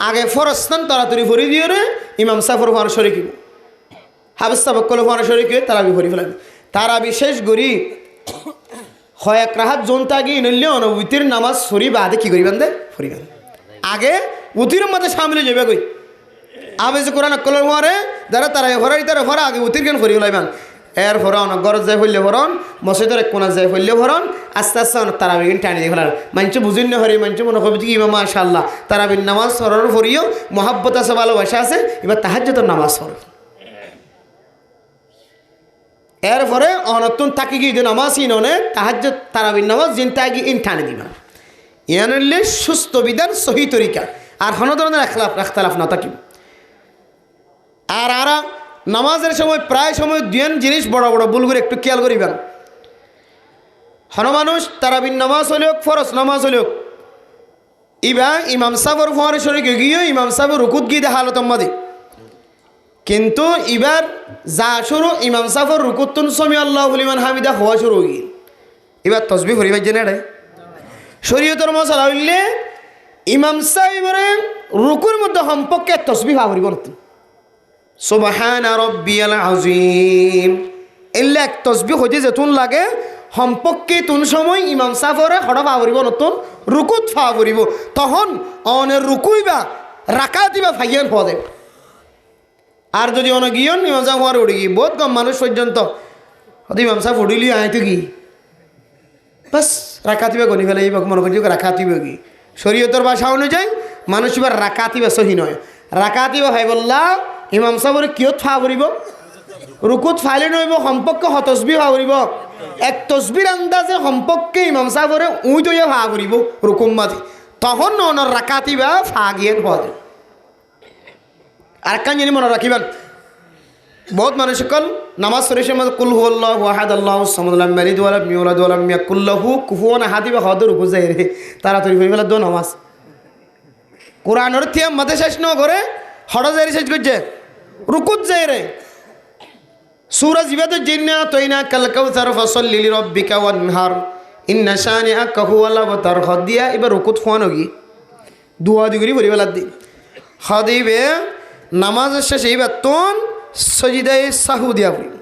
আগে ফরস্তান তাড়াতাড়ি ভরি দিয়ে রে ইমাম সাফর ফার শরিক হাবিস সাহেব কল ফার শরিক তারাবি ভরি ফেলাবি। তারাবি শেষ গরি হয় এক রাহাত জোনতা গিয়ে নইলে অনুভূতির নামাজ সরি বাদে কি করিবেন দে ফরিবেন আগে উতির মাঝে সামিল যাবে কই আবে যে কোরআন কলর মারে যারা তারা ভরাই তারা ভরা আগে উতির কেন ফরি ফেলাইবেন। এর ভরা অনেক গরজ যায় ফেললে ভরণ মসজিদের এক কোনা যায় ফেললে ভরণ আস্তে আস্তে অনেক তারাবিন টানি দিয়ে ফেলার মানুষ বুঝিন না হরি মানুষ মনে করবে কি ইমাম মাশাআল্লাহ তারাবিন নামাজ সরর ফরিও মহাব্বত আছে ভালোবাসা আছে এবার তাহাজ্জুদের নামাজ সর। এরপরে অনতুন তাকে গিয়ে নামাজ ইননে তাহাজ্জুদ তারাবিন নামাজ জিন তাগি ইন টানি দিবেন। ইয়ানলে সুস্থ বিধান সহি তরিকা আর কোনো ধরনের ইখতিলাফ না থাকিব। আর নামাজের সময় প্রায় সময় দুই জিনিস বড় বড় ভুল করে একটু খেয়াল করিবেন। হন মানুষ তারাবিন নামাজ হলেও ফরজ নামাজ হলেও ইবা ইমাম সাহেবের ফোয়ারে শরীকে গিয়ে ইমাম সাহেবের রুকুত গিয়ে দেখা হালত মাদে কিন্তু এবার যা শুরু ইমাম সাহেবের রুকুতুন সমি আল্লাহু লিমান হামিদা হওয়া শুরু হয়ে এবার তসবিহ করিবার জেনে রে শরীয়তের মশলা হইলে ইমাম সাহেবের রুকুর মধ্যে সম্পর্কে তসবিহ ভাবরিব নতুন সুবহানা রাব্বিয়াল আযীম এলে এক তসবিহ হইতে যেতুন লাগে সম্পর্কে তুন সময় ইমাম সাহেবরে হড়া ভাবরিব নতুন রুকুত ভাবরিব তখন অনের রুকুইবা রাকাত দিবা ভাইয়ান হওয়া যাবে। আর যদি অনেক গিয়ন ইমাম সাহেব হওয়ার উঠে গিয়ে বহুত কম মানুষ পর্যন্ত হয়তো ইমাম সাহেব উঠিলি আয়তো কি বাস রাকাতিবা গনি ফেলে এই মনে করছি রাকাতিবা কি শরীয়তের ভাষা অনুযায়ী মানুষ এবার রাকাতিবা সহি নয় রাকাতিবা ভাই বললা ইমাম সাহেবের কিয়ত ফা করিব রুকুত ফাইলে নইব সম্পর্কে হতসবি ফা করিব এক তসবির আন্দাজে সম্পর্কে ইমাম সাহেবের উই তৈয়া ফা করিব রুকুম মাঝে তখন অনর রাকাতিবা ফা গিয়ে হওয়া যায়। আর কান জানি মনে রাখিবেন বহুত মানুষ সকল নামাজ শরীফের মধ্যে কুল হুয়াল্লাহু আহাদ আল্লাহুস সামাদ লাম ইয়ালিদ ওয়া লাম ইউলাদ ওয়া লাম ইয়াকুল লাহু কুফুয়ান আহাদ বা হদর রুকু যায় রে তাড়াতাড়ি হয়ে গেল দো নামাজ কোরআনের থিয়া মাঝে শেষ ন করে হড় যায় শেষ করছে রুকুত যায় রে সূরা জিবাতুল জিন্না তৈনা কাল কাউসার ফাসাল্লি লিরাব্বিকা ওয়ানহার ইন্না শানিআকা হুয়াল আবতার হদিয়া এবার রুকুত ফানো কি দুয়া দিগরি বলি বেলা দি হদিবে নামাজের শেষে এইবার তোন সজিদায় সাহু দিয়া হইল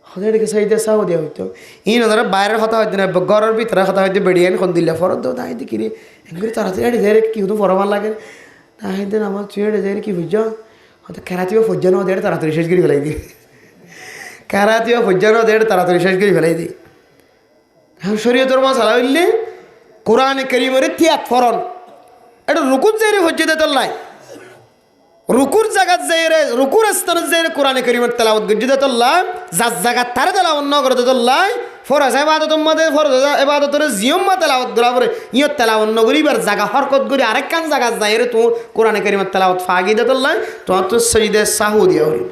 হদিকে সজিদায় সাহু দিয়া হইতো ইন ধর বাইরের কথা হইতো না ঘরের ভিতরে কথা হইতো বেড়িয়ে এখন দিলে ফরত দো তাই দেখি রে এনগুলি তাড়াতাড়ি যায় রে কি হতো ফরমান লাগে তাই নামাজ ছুঁয়ে যায় কি বুঝছ হয়তো খেরাতিও ফজ্জানো দেড় তাড়াতাড়ি শেষ করে ফেলাই দিই, খেরাতিও ফজ্জানো দেড় তাড়াতাড়ি শেষ করে ফেলাই দিই। এখন শরীয়তের মশালা হইলে কোরআনে কারীমের ত্যাগ ফরন এটা রুকুর যাইরে হজ্জে তোল্লাই, রুকুর জায়গাত যাইরে রুকুর স্থানে যাইরে কোরআনে কারীমের তেলাওয়াত গজ্জে তোল্লাই, যার জায়গাত তারে তেলাওয়াত ন করে তোল্লাই। ফরজ ইবাদতের মধ্যে ফরজ ইবাদতের জিয়ম্মা তেলাওয়াত করা পরে ইয়ত তেলাওয়াত ন করিবার জায়গা হরকত করি আরেকখান জায়গা যাইরে তো কোরআনে কারীমের তেলাওয়াত ফাগি দে তোল্লাই, তোমার তো সজদে সাহু দিয়া হরি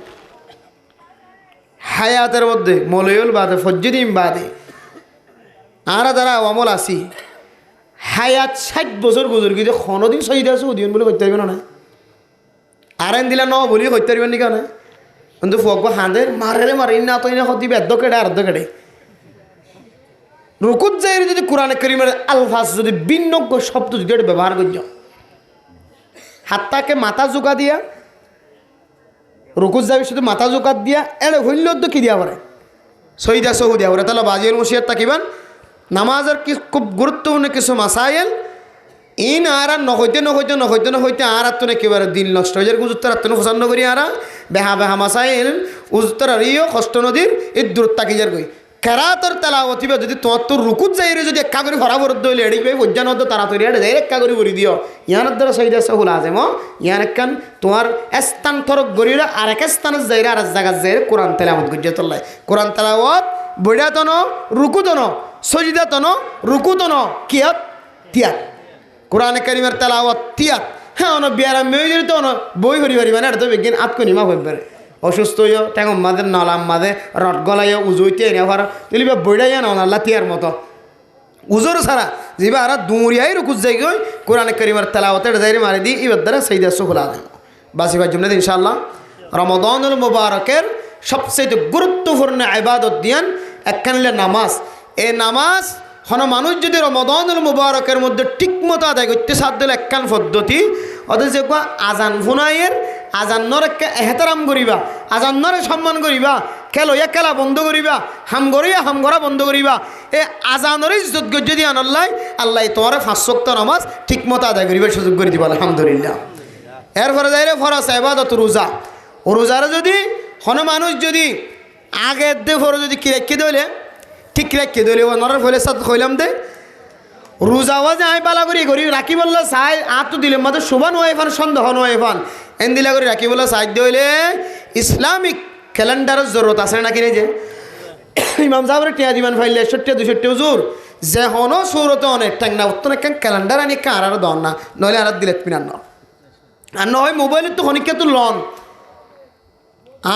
হায়াতের মধ্যে মলয়ুল বাদে ফজ্জুদিন বাদে আরা দ্বারা অমল আসি হায়াত 60 বছর গুজর কিন্তু কোনোদিন সজদে সৌদিয়ন বলে করতে পারবে না, আরেন দিলা ন বলি করতে পারবেন নি কেন? কিন্তু ফক হাঁদে মারে মারে না তো না হতি বেদ্য কেটে আর্ধ কেটে রুকুত যাই যদি কোরআনে কারীমের আলফাজ যদি ভিন্ন শব্দ যদি ব্যবহার করছ, হাতটাকে মাথা জোকা দিয়া রুকুত যাবি শুধু মাথা জোকা দিয়া এড়ে হইল তো কি দিয়া পারে সইদা সহু দিয়া পারে। তাহলে বাজিয়াল মুশিয়াত তাকিবান নামাজের কি খুব গুরুত্বপূর্ণ কিছু মাসাইল ইন আরা নহইতে আর তো একেবারে দিন নষ্ট হয়ে যায়। উজুত্তর আত্ম পছন্দ করি আরা বেহা বেহা মাসাইল উজুত্তর আরিও কষ্ট নদীর এই দূর তাকি যার গই কেরাতর তেলাওয়াতি বা যদি তোমার তোর রুকুত যাইরে যদি একা করে ভরা ভরত দইলে এড়ি পাই বজ্জান হতো তাড়াতাড়ি এড়ে যাই একা করে ভরি দিও ইয়ানোর দ্বারা সহিদা সহুল আজেম ইয়ান একখান তোমার স্থান থরক গড়িরা আর এক স্থানের যাইরে আর এক জায়গার যাইরে কোরআন তেলাওয়াত গজ্জে তোল্লাই। কোরআন তেলাওয়াত বইডা তন রুকুত ন সজিদা তন রুকুত ন কিয়াত তিয়াত কোরআনে কারীমের তেলাওয়াত তিয়াত। হ্যাঁ অন বিয়ারা মেয়ে তো অন বই হরি হরি মানে এটা তো বিজ্ঞান আতকো নিমা হইবারে অসুস্থ হইও ট্যাং মাদে নলাম মাদে রট গলাইও উজুইতে এনে ভার তুলিবা বইডাইয়া না আল্লাহ তিয়ার মতো উজোর ছাড়া যেবা আর দুরিয়াই রুকুত যাই গই কোরআনে কারীমের তেলাওয়াতের যাইরে মারি দি ইবার দ্বারা সাইদা সুখলা দেন বাসিবার জন্য ইনশাআল্লাহ রমাদানুল মুবারকের সবচেয়ে গুরুত্বপূর্ণ ইবাদত দিয়ান একখানলে নামাজ। এই নামাজ হন মানুষ যদি রমাদানুল মুবারকের মধ্যে ঠিকমতো আদায় করতে সাধ্য দিলে একখান পদ্ধতি অথচ আজান ফুনাইয়ের আজান্নর এহতারাম করিবা আজান্নরে সম্মান করিবা খেলইয়া খেলা বন্ধ করিবা হাম গড়া বন্ধ করিবা এই আজানরে ইজ্জত যদি আনল্লাই আল্লাহ তোমার 5 ওয়াক্ত নামাজ ঠিকমতো আদায় করিবার সুযোগ করে দিবা আলহামদুলিল্লাহ। এরপরে যাইরে ফরজ ইবাদত রোজা রোজারে যদি হন মানুষ যদি আগের দে ফর যদি কি রেখে দইলে ঠিক রেখে দইলে ওনার ফলে সাথে কইলাম দে রোজাও যে আমি পালা করি রাখি বললো চাই আত তো দিলে মাত্র শোভা নয় ফান সন্দেহ নয় ফান এন দিলা করে রাখি বললো সাহায্য হইলে ইসলামিক ক্যালেন্ডারের জরুরত আছে নাকি রে যে ইমাম সাহেবের টিয়া দিমান ফাইলে 61-62 হুজুর যে হনো সুরতে অনেক ট্যাং না উত্তর একটা ক্যালেন্ডার আনি কার আর দন না নইলে আর দিলে পিনান না আর নয় মোবাইলের তো খনিকে তো লন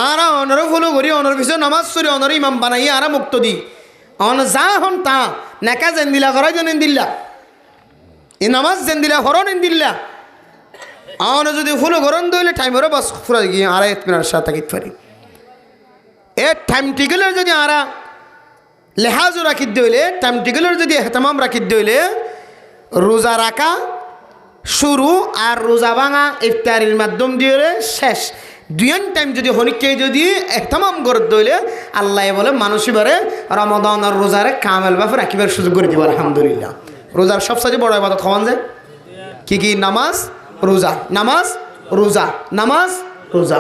আর অনর ফলো করি অনর পিছনে নামাজ সরি অনর ইমাম বানাই আর মুক্ত দি অন যা হন তা নেকা যেন দিলা করাই যেন দিল্লা এ নামাজ যেন দিলা হরণ দিল্লা আওয়ান যদি ফুল গরম দইলে টাইমেরও বাস ফুরা গিয়ে 2.5 মিনিট সাথে থাকিত পারি এ টাইম টিকেলের যদি আরা লেহাজও রাখি দইলে টাইম টিকেলের যদি এহতামাম রাখি দইলে রোজা রাখা শুরু আর রোজা ভাঙা ইফতারির মাধ্যম দিয়ে শেষ দুইন টাইম যদি হনিকে যদি এহতামাম করে দইলে আল্লাহ বলে মানুষই বারে রমাদান আর রোজারে কামেল ব্যাপার রাখিবার সুযোগ করে দিব আলহামদুলিল্লাহ। রোজার সবচেয়ে বড় ইবাদত খাওয়ান যায় কি নামাজ রোজা নামাজ রোজা নামাজ রোজা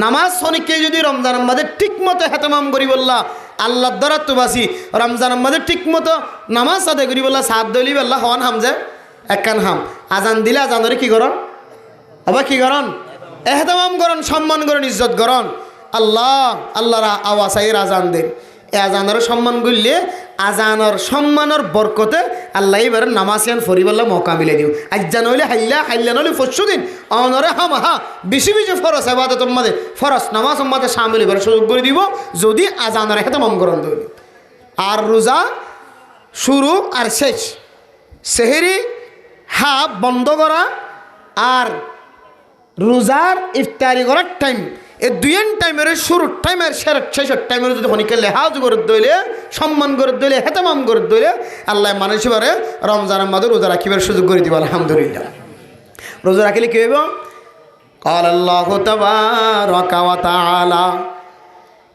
নামাজ হনিকে যদি রমজান মাঝে ঠিক মতো এহতামাম করি বললা আল্লাহর দ্বারা তো বাসি রমজান মাঝে ঠিক মতো নামাজ আদায় করি বললা সাত দলি বললা হওয়ান হাম যায় একখান হাম আজান দিলে আজানরে কি করন আবার কি করন এহতামাম করন সম্মান করন ইজ্জত করন আল্লাহর আওয়াজের আজান দেন এ আজানের সম্মান করলে আজানের সম্মানের বরকতে আল্লাহ এবার নামাজিয়ান ফরিবাল্লা মৌকা মিলে দিও আজ্জা নইলে হাইল্লা নইলে পরশু দিন অনরে হামাহা বেশি ফরস ইবাদতের মধ্যে ফরস নামাজ মধ্যে সামিল এবার সুযোগ করে দিব যদি আজানের এহতামাম করন দইল। আর রোজা শুরু আর শেষ সেহেরি বন্ধ করা আর রোজার ইফতারি করার টাইম এই দুইন টাইমের শুরুর টাইমের শেষের টাইমের যদি হনিকে লেহাজ করে দইলে সম্মান করে দইলে হেতামাম করে দইলে আল্লাহ মানুষ বারে রমজানের মাঝে রোজা রাখিবার সুযোগ করে দিব আলহামদুলিল্লাহ। রোজা রাখিলে কি হইব قال الله تبارك وتعالى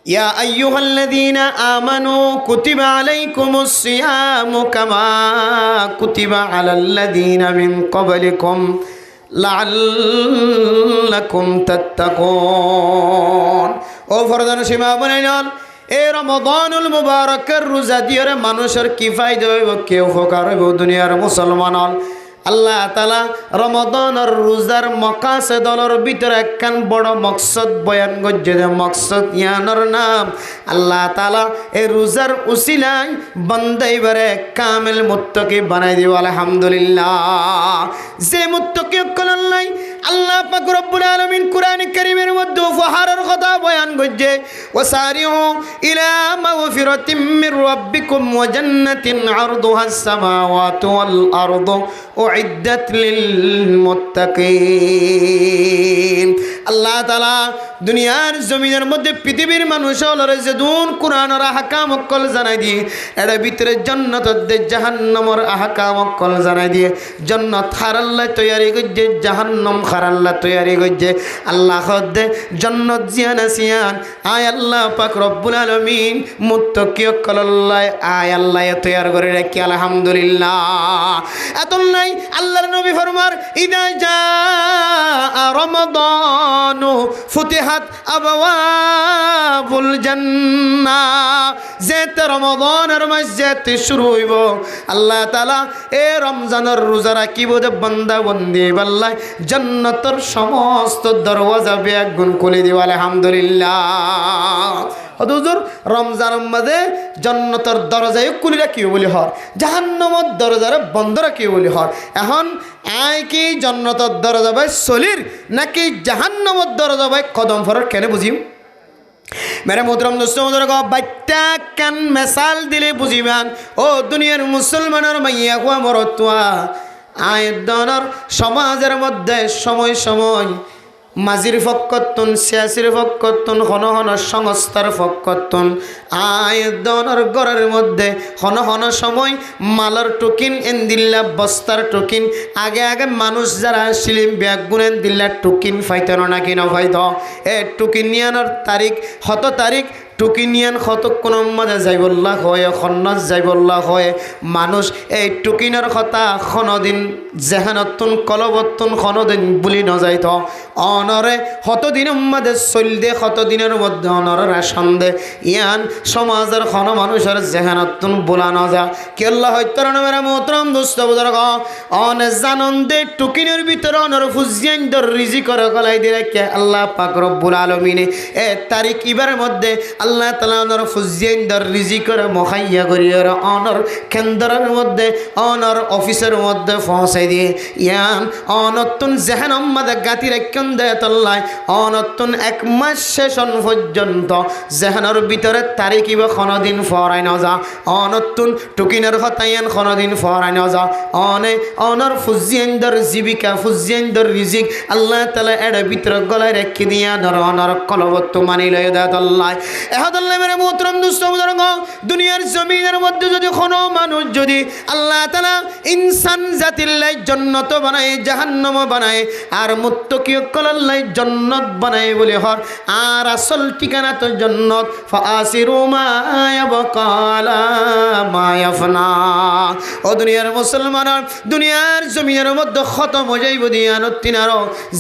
يا أيها الذين آمنوا كتب عليكم الصيام كما كتب على الذين من قبلكم লাআল্লাকুম তাত্তাকুন। ও ফরদান সীমা বানাইন, এই রমাদানুল মুবারকের রোজা দিয়ে মানুষের কি ফায়দা হইব, কেউ উপকার হইব দুনিয়ার মুসলমান। আল্লাহ তাআলা রমাদানের রোজার মাকাসিদর ভিতরে একখান বড় মকসদ বয়ান করছে। মকসদ ইয়ানোর নাম আল্লাহ তাআলা এই রোজার উসিলায় বান্দা এবারে কামেল মুত্তাকি বানাই দিব। আলহামদুলিল্লাহ। যে মুত্তাকি আল্লাহ আল্লাহ পাক রব্বুল আলামিন কুরআন কারীমের মধ্যে উপহারের কথা বয়ান করছে। ওয়াসারিউ ইলা মাগফিরাতিম মির রাব্বিকুম ওয়া জান্নাতিন আরদুহাস সামাওয়াতু ওয়াল আরদু উইদ্দাত লিল মুত্তাকিন। আল্লাহ তাআলা দুনিয়ার জমিনের মধ্যে পৃথিবীর মানুষের যে দুন কুরআনের আহকাম অকল জানাই দিয়ে এর ভিতরে জান্নাত দে জাহান্নামের আহকাম অকল জানাই দিয়ে জান্নাত হারাল্লাহ তৈয়ারি করছে, জাহান্নাম হারাল্লাহ তৈয়ারি করছে। আল্লাহ দে জান্নাত জিয়ান আসিয়ান আয় আল্লাহ পাক রব্বুল আলামিন মুত্তাকি অকল্লাহ আয় আল্লাহ তৈয়ার করে রাখি। আলহামদুলিল্লাহ। এতলাই আল্লাহর নবী ফরমার ইদা জা রমাদান ফুতিহাত আবওয়াবুল জান্নাহ। যেতে রমাদানের মাসে শুরু হইব আল্লাহ তাআলা এই রমজানের রোজা রাখিব যে বান্দা বন্দি আল্লাহ জান্নাতের সমস্ত দরওয়াজা বেগুন খুলে দিব। আলহামদুলিল্লাহ। হুজুর রমজানের মাঝে জান্নাতের দরজায় খুলে রাখিব বলি হর, জাহান্নামের দরজারে বন্ধ রাখিব বলি হর। এখন আয় কি জান্নাতের দরজা ভাই সলির নাকি জাহান্নামের দরজা ভাই কদম ফরর কেন বুঝিম? মেরে মোহতরম দোস্ত বাচ্চা কান মেসাল দিলে বুঝিবান। ও দুনিয়ার মুসলমানের মাইয়া কুয়া মরতুয়া আয় দনর সমাজের মধ্যে সময় সময় মাজির ফক্কতুন সিয়াসির ফক্কতুন হন হন সংস্থার ফক্কতুন আয় দনর গড়ের মধ্যে হন হন সময় মালার টুকিন এন্দিল্লা বস্তার টুকিন আগে আগে মানুষ যারা আসছিলেন ব্যাগ গুনেন দিল্লা টুকিন ফাইতেন নাকি না ফাইত এ টুকিন নিয়ানোর তারিখ হত তারিখ টুকিনিয়ান কতক্ষণ মাঝে যাইবল্লা হয় খন্নস যাইবল্লা হয় মানুষ এই টুকিনের কথা কোনোদিন জেহানতুন কলবতুন কোনোদিন বুলি নযাইত অনরে কতদিন মাঝে চলদে কতদিনের মধ্যে অনর রেশন দে ইয়ান সমাজের কোন মানুষের জেহানতুন বোলা নযা কেল্লা হত্যর মেরা মোহতরম দোস্ত বুজুর্গ অন জানন দে টুকিনের ভিতরে অনর ফুজিয়ান দর রিজি করে গলাই দিলে কে আল্লাহ পাক রব্বুল আলামিন এ তারিখ ইবার মধ্যে আল্লাহ তাআলা অনর ফুজিয়ান দর রিজি করে মুখাইয়া করিয়া অনর কেন্দ্রের মধ্যে অনর অফিসের মধ্যে পৌঁছাই দিয়ে ইয়ান অনতুন জেহানম মাদে গাতি রাখেন দে তল্লাই অনতুন এক মাস শেষন পর্যন্ত জেহানের ভিতরে তারিখ ইবা কোনোদিন ফরাই না যা অনতুন টুকিনের হতাইয়ান কোনোদিন ফরাই না যা অনে অনর ফুজিয়ান দর জীবিকা ফুজিয়ান দর রিজিক আল্লাহ তাআলা এর ভিতরে গলায় রেখে দিয়া ধর অনর কলবত মানি লয় দে তল্লাই এহদল্লাহ মেরে মোহতরম দোস্ত বুজুর্গ দুনিয়ার জমিনের মধ্যে যদি কোনো মানুষ যদি আল্লাহ তাআলা ইনসান জাতির লাই জান্নাত বানায় জাহান্নাম বানায় আর মুত্তাকি কল্লাই জান্নাত বানায় বলে হর আর আসল ঠিকানা তো জান্নাত ফাসিরু মা ইয়াবকালা মা ইয়াফনা। ও দুনিয়ার মুসলমান দুনিয়ার জমিনের মধ্যে খতম হয়ে যাইব দিয়ানত তিনার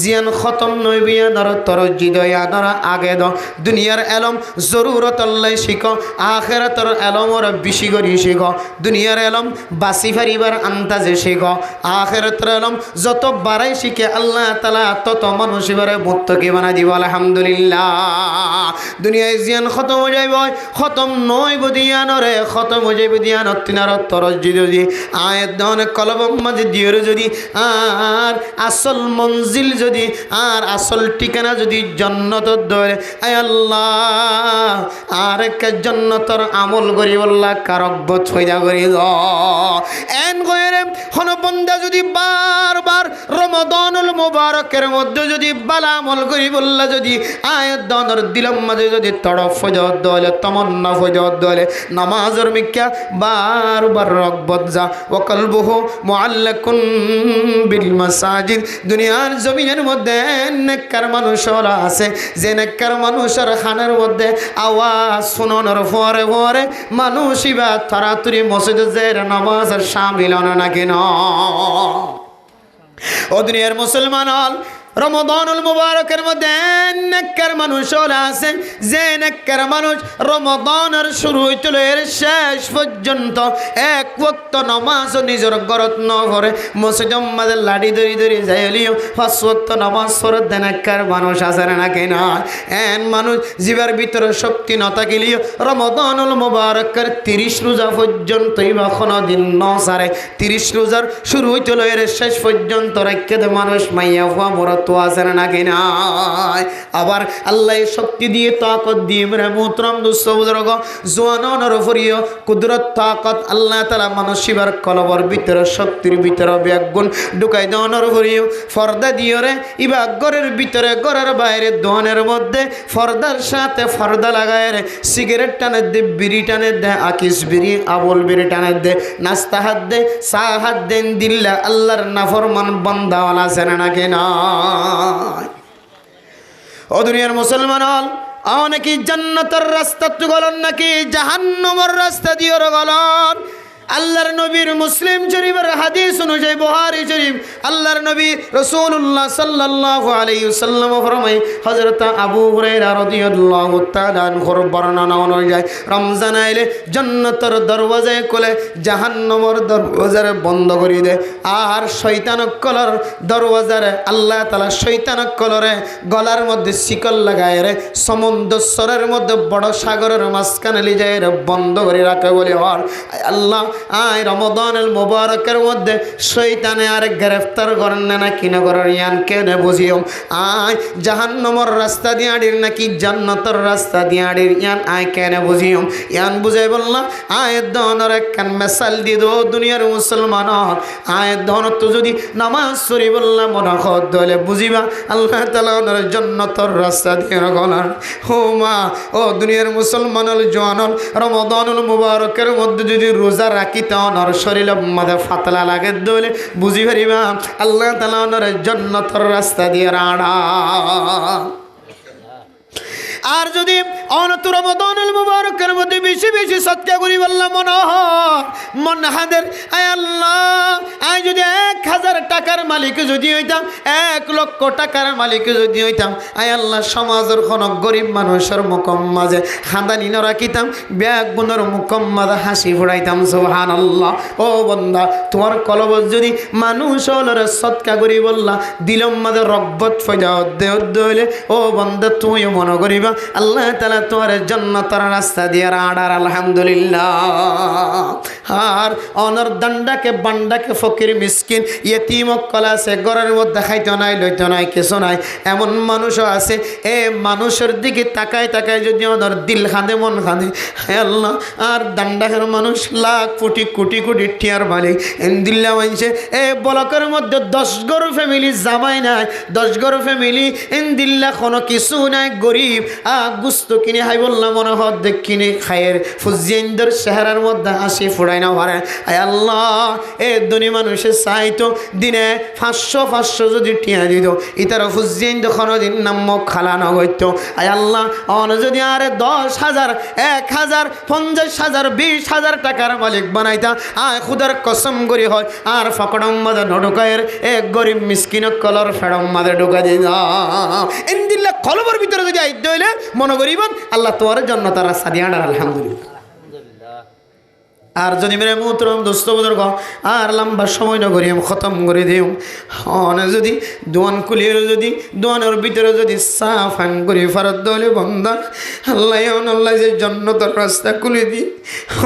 জিয়ান খতম নই বিয়াদার তর জিদয়াদার আগে দ দুনিয়ার এলম জরুরত আল্লাহ শিখ আখিরাতের এলম ওর বেশি করে শিখ দুনিয়ার এলম বাসি ফারিবার আন্তাজে শিখ আখিরাতের এলম যত বাড়াই শিখে আল্লাহ তাআলা তত মানুষ এবারে মুত্তাকি বানাই দিব। আলহামদুলিল্লাহ। দুনিয়ায় জিয়ান খতম হয়ে যাইব খতম নই বদিয়ানরে খতম হয়ে যাইব দিয়ানত তিনার তরজ যদি আয়াত দন কলব মাঝে দিয়ের যদি আর আসল মঞ্জিল যদি আর আসল ঠিকানা যদি জান্নাতত ধরে আয় আল্লাহ আর এক জান্নাতর আমল করি বললা কারকবত হইয়া করি এন কইরে হন বন্দা যদি বারবার রমাদানুল মুবারকের মধ্যে যদি বালা আমল করি বললা যদি আয়াত দনর দিলম মাঝে যদি তড়প ফজর দলে তমন্না ফজর দলে নামাজের মিক্কা বারবার রকবত যা ওয়া কলবুহু মুআল্লাকুন বিল মাসাজিদ। দুনিয়ার জমিনের মধ্যে নেককার মানুষরা আছে যে নেককার মানুষের খানের মধ্যে আওয়াজ শুনানোর পরে পরে মানুষ ইবা তাড়াতাড়ি মসজিদে যে নামাজের শামিল হন না কেন ও দুনিয়ার মুসলমান হল রমাদানুল মুবারকের মধ্যে নেককার মানুষ আছে যে নেককার মানুষ রমাদানের শুরু হইছিল এর শেষ পর্যন্ত এক ওয়াক্ত নামাজ নিজের ঘরত ন করে মসজিদের মধ্যে লাড়ি ধরি ধরি যাইলিও পাঁচ ওয়াক্ত নামাজ পড়ে নেককার মানুষ আছে নাকি না এন মানুষ জীবের ভিতরে শক্তি ন থাকিলেও রমাদানুল মুবারকের 30 রোজা পর্যন্তই বা কোনো দিন ন সারে 30 রোজার শুরু হইছিল এর শেষ পর্যন্ত রাখতে মানুষ মাইয়া ফুয়া মরত আছে নাকি না আবার আল্লাহ শক্তি দিয়ে তাকত দিয়ে মেরে মুহতরম দুস্থ বুজুর্গ জওয়ানর ফরিও কুদরত তাকত আল্লাহ তাআলা মানসিবার কলবর ভিতরে শক্তির ভিতরে ব্যাগুণ ঢুকাই দেওয়ানোর ফরিও পর্দা দিয়ে রে ইবা ঘরের ভিতরে ঘরের বাইরে দোয়ানের মধ্যে পর্দার সাথে পর্দা লাগায় রে সিগারেট টানে দে বিড়ি টানে দে আকিস বিড়ি আবল বিড়ি টানে দে নাস্তা হাত দে চা হাত দেন দিল্লা আল্লাহর নাফরমান বান্দাওয়ালা আছে নাকি না ও দুনিয়ার মুসলমান হল অনেকে জান্নাতের রাস্তা তো গলন নাকি জাহান্নামের রাস্তা দিয়ে গলন আল্লাহর নবীর মুসলিম শরীফের হাদিস অনুযায়ী বুখারী শরীফ আল্লাহর নবী রাসূলুল্লাহ সাল্লাল্লাহু আলাইহি ওয়াসাল্লাম ফরমায় হযরত আবু হুরায়রা রাদিয়াল্লাহু তাআলা আনহুর বর্ণনা অনুযায়ী রমজান আইলে জান্নাতের দরওয়াজায় খুলে জাহান্নামের দরওয়াজারে বন্ধ করে দেয় আর শয়তান কলর দরওয়াজারে আল্লাহ তাআলা শয়তান কলরে গলার মধ্যে শিকল লাগায় রে সমুদ্রের মধ্যে বড় সাগরের মাঝখানে লিয়ে যায় রে বন্ধ করে রাখে বলে আর আল্লাহ আয় রমাদানুল মুবারকের মধ্যে শয়তানে আর গ্রেফতার করেন না কিনা করার ইয়ান কেন বুঝিও আয় জাহান্নামের রাস্তা দিয়ে আড়ির নাকি জান্নাতের রাস্তা দিয়ে আড়ির ইয়ান আয় কেন বুঝিও ইয়ান বুঝাই বললাম আয় দনের একখান মেসাল দিয়ে দো দুনিয়ার মুসলমান আয় দন তো যদি নামাজ পড়ি বললাম মনে হলে বুঝিবা আল্লাহ তাআলা ওনার জান্নাতের রাস্তা দিয়ে গলার ও মা ও দুনিয়ার মুসলমানুল জওয়ানুল রমাদানুল মুবারকের মধ্যে যদি রোজা রাখিতে ওনার শরীর মধ্যে ফাতলা লাগে দলে বুঝি পারিবা আল্লাহ তাআলা ওনার জান্নাতের রাস্তা দিয়ে রাড়া আর যদি অনত রমাদানুল মুবারকের মধ্যে বেশি বেশি সদকা করি বললাম মন হাদের আয় আল্লাহ আয় যদি 1000 টাকার মালিক যদি হইতাম 1 লক্ষ টাকার মালিক যদি হইতাম আয় আল্লাহ সমাজের কোন গরিব মানুষের মুখের মাঝে খান্দানি না রাখিতাম ব্যাগ গুণের মুখের মাঝে হাসি ফুরাইতাম সুবহানাল্লাহ ও বান্দা তোমার কলব যদি মানুষ হলরে সদকা করি বললা দিলম মাঝে রব্বত ফয়দা হইলে ও বান্দা তুমিও মনে করিবা আল্লাহ তাআলা তোমার জান্নাতের রাস্তা দিয়ে রাড়ার আলহামদুলিল্লাহ আর অনর দণ্ডাকে বান্ডাকে ফকির মিসকিন ইয়েতিম কলাসে ঘরের মধ্যে খাইতে নাই লইতে নাই কিছু নাই এমন মানুষও আছে এ মানুষের দিকে তাকায় তাকায় যদি ওদের দিল খাঁদে মন খাঁদে হে আল্লাহ আর দণ্ডাকের মানুষ লাখ কোটি কোটি কোটি টিয়ার মালিক দিল্লা মানছে এ বলকের মধ্যে 10 ঘর ফ্যামিলি জামাই নাই 10 ঘর ফ্যামিলি দিল্লা কোনো কিছু নাই গরিব গুস্ত কিনে খাই বললাম মনে হদ দেখ কিনে খায়ের ফুজিয়েন্দ্র চেহারার মধ্যে হাসি ফুড়াই না পারে আয় আল্লাহ এ ধনী মানুষের চাইতো দিনে 500 যদি টিয়া দিত ইতার ফুজিয়েন্দ্র কোনোদিন নাম খালা না হইত আয় আল্লাহ অন যদি আরে 10,000 1,000 50,000 20,000 টাকার মালিক বানাইতা আয় খুদার কসম করি হয় আর ফকড়ম মাদে নডকায়ের এক গরিব মিসকিন কলর ফেড়ম মাদে ঢোকা দিয়ে দিল্লা কলবর ভিতরে যদি আইতে হইলে মনে করিবেন আল্লাহ তোমার জান্নাতের রাস্তা দিয়ে আনার আলহামদুলিল্লাহ আর যদি মেরে মুহতরম দোস্ত বুজুর্গ আর লম্বা সময় না করি খতম করে দিও অনে যদি দোয়ান খুলিয়ে যদি দোয়ানের ভিতরে যদি সাফ হান করি ফেরত দলে বন্ধা আল্লাহ যে জান্নাতের রাস্তা খুলে দিই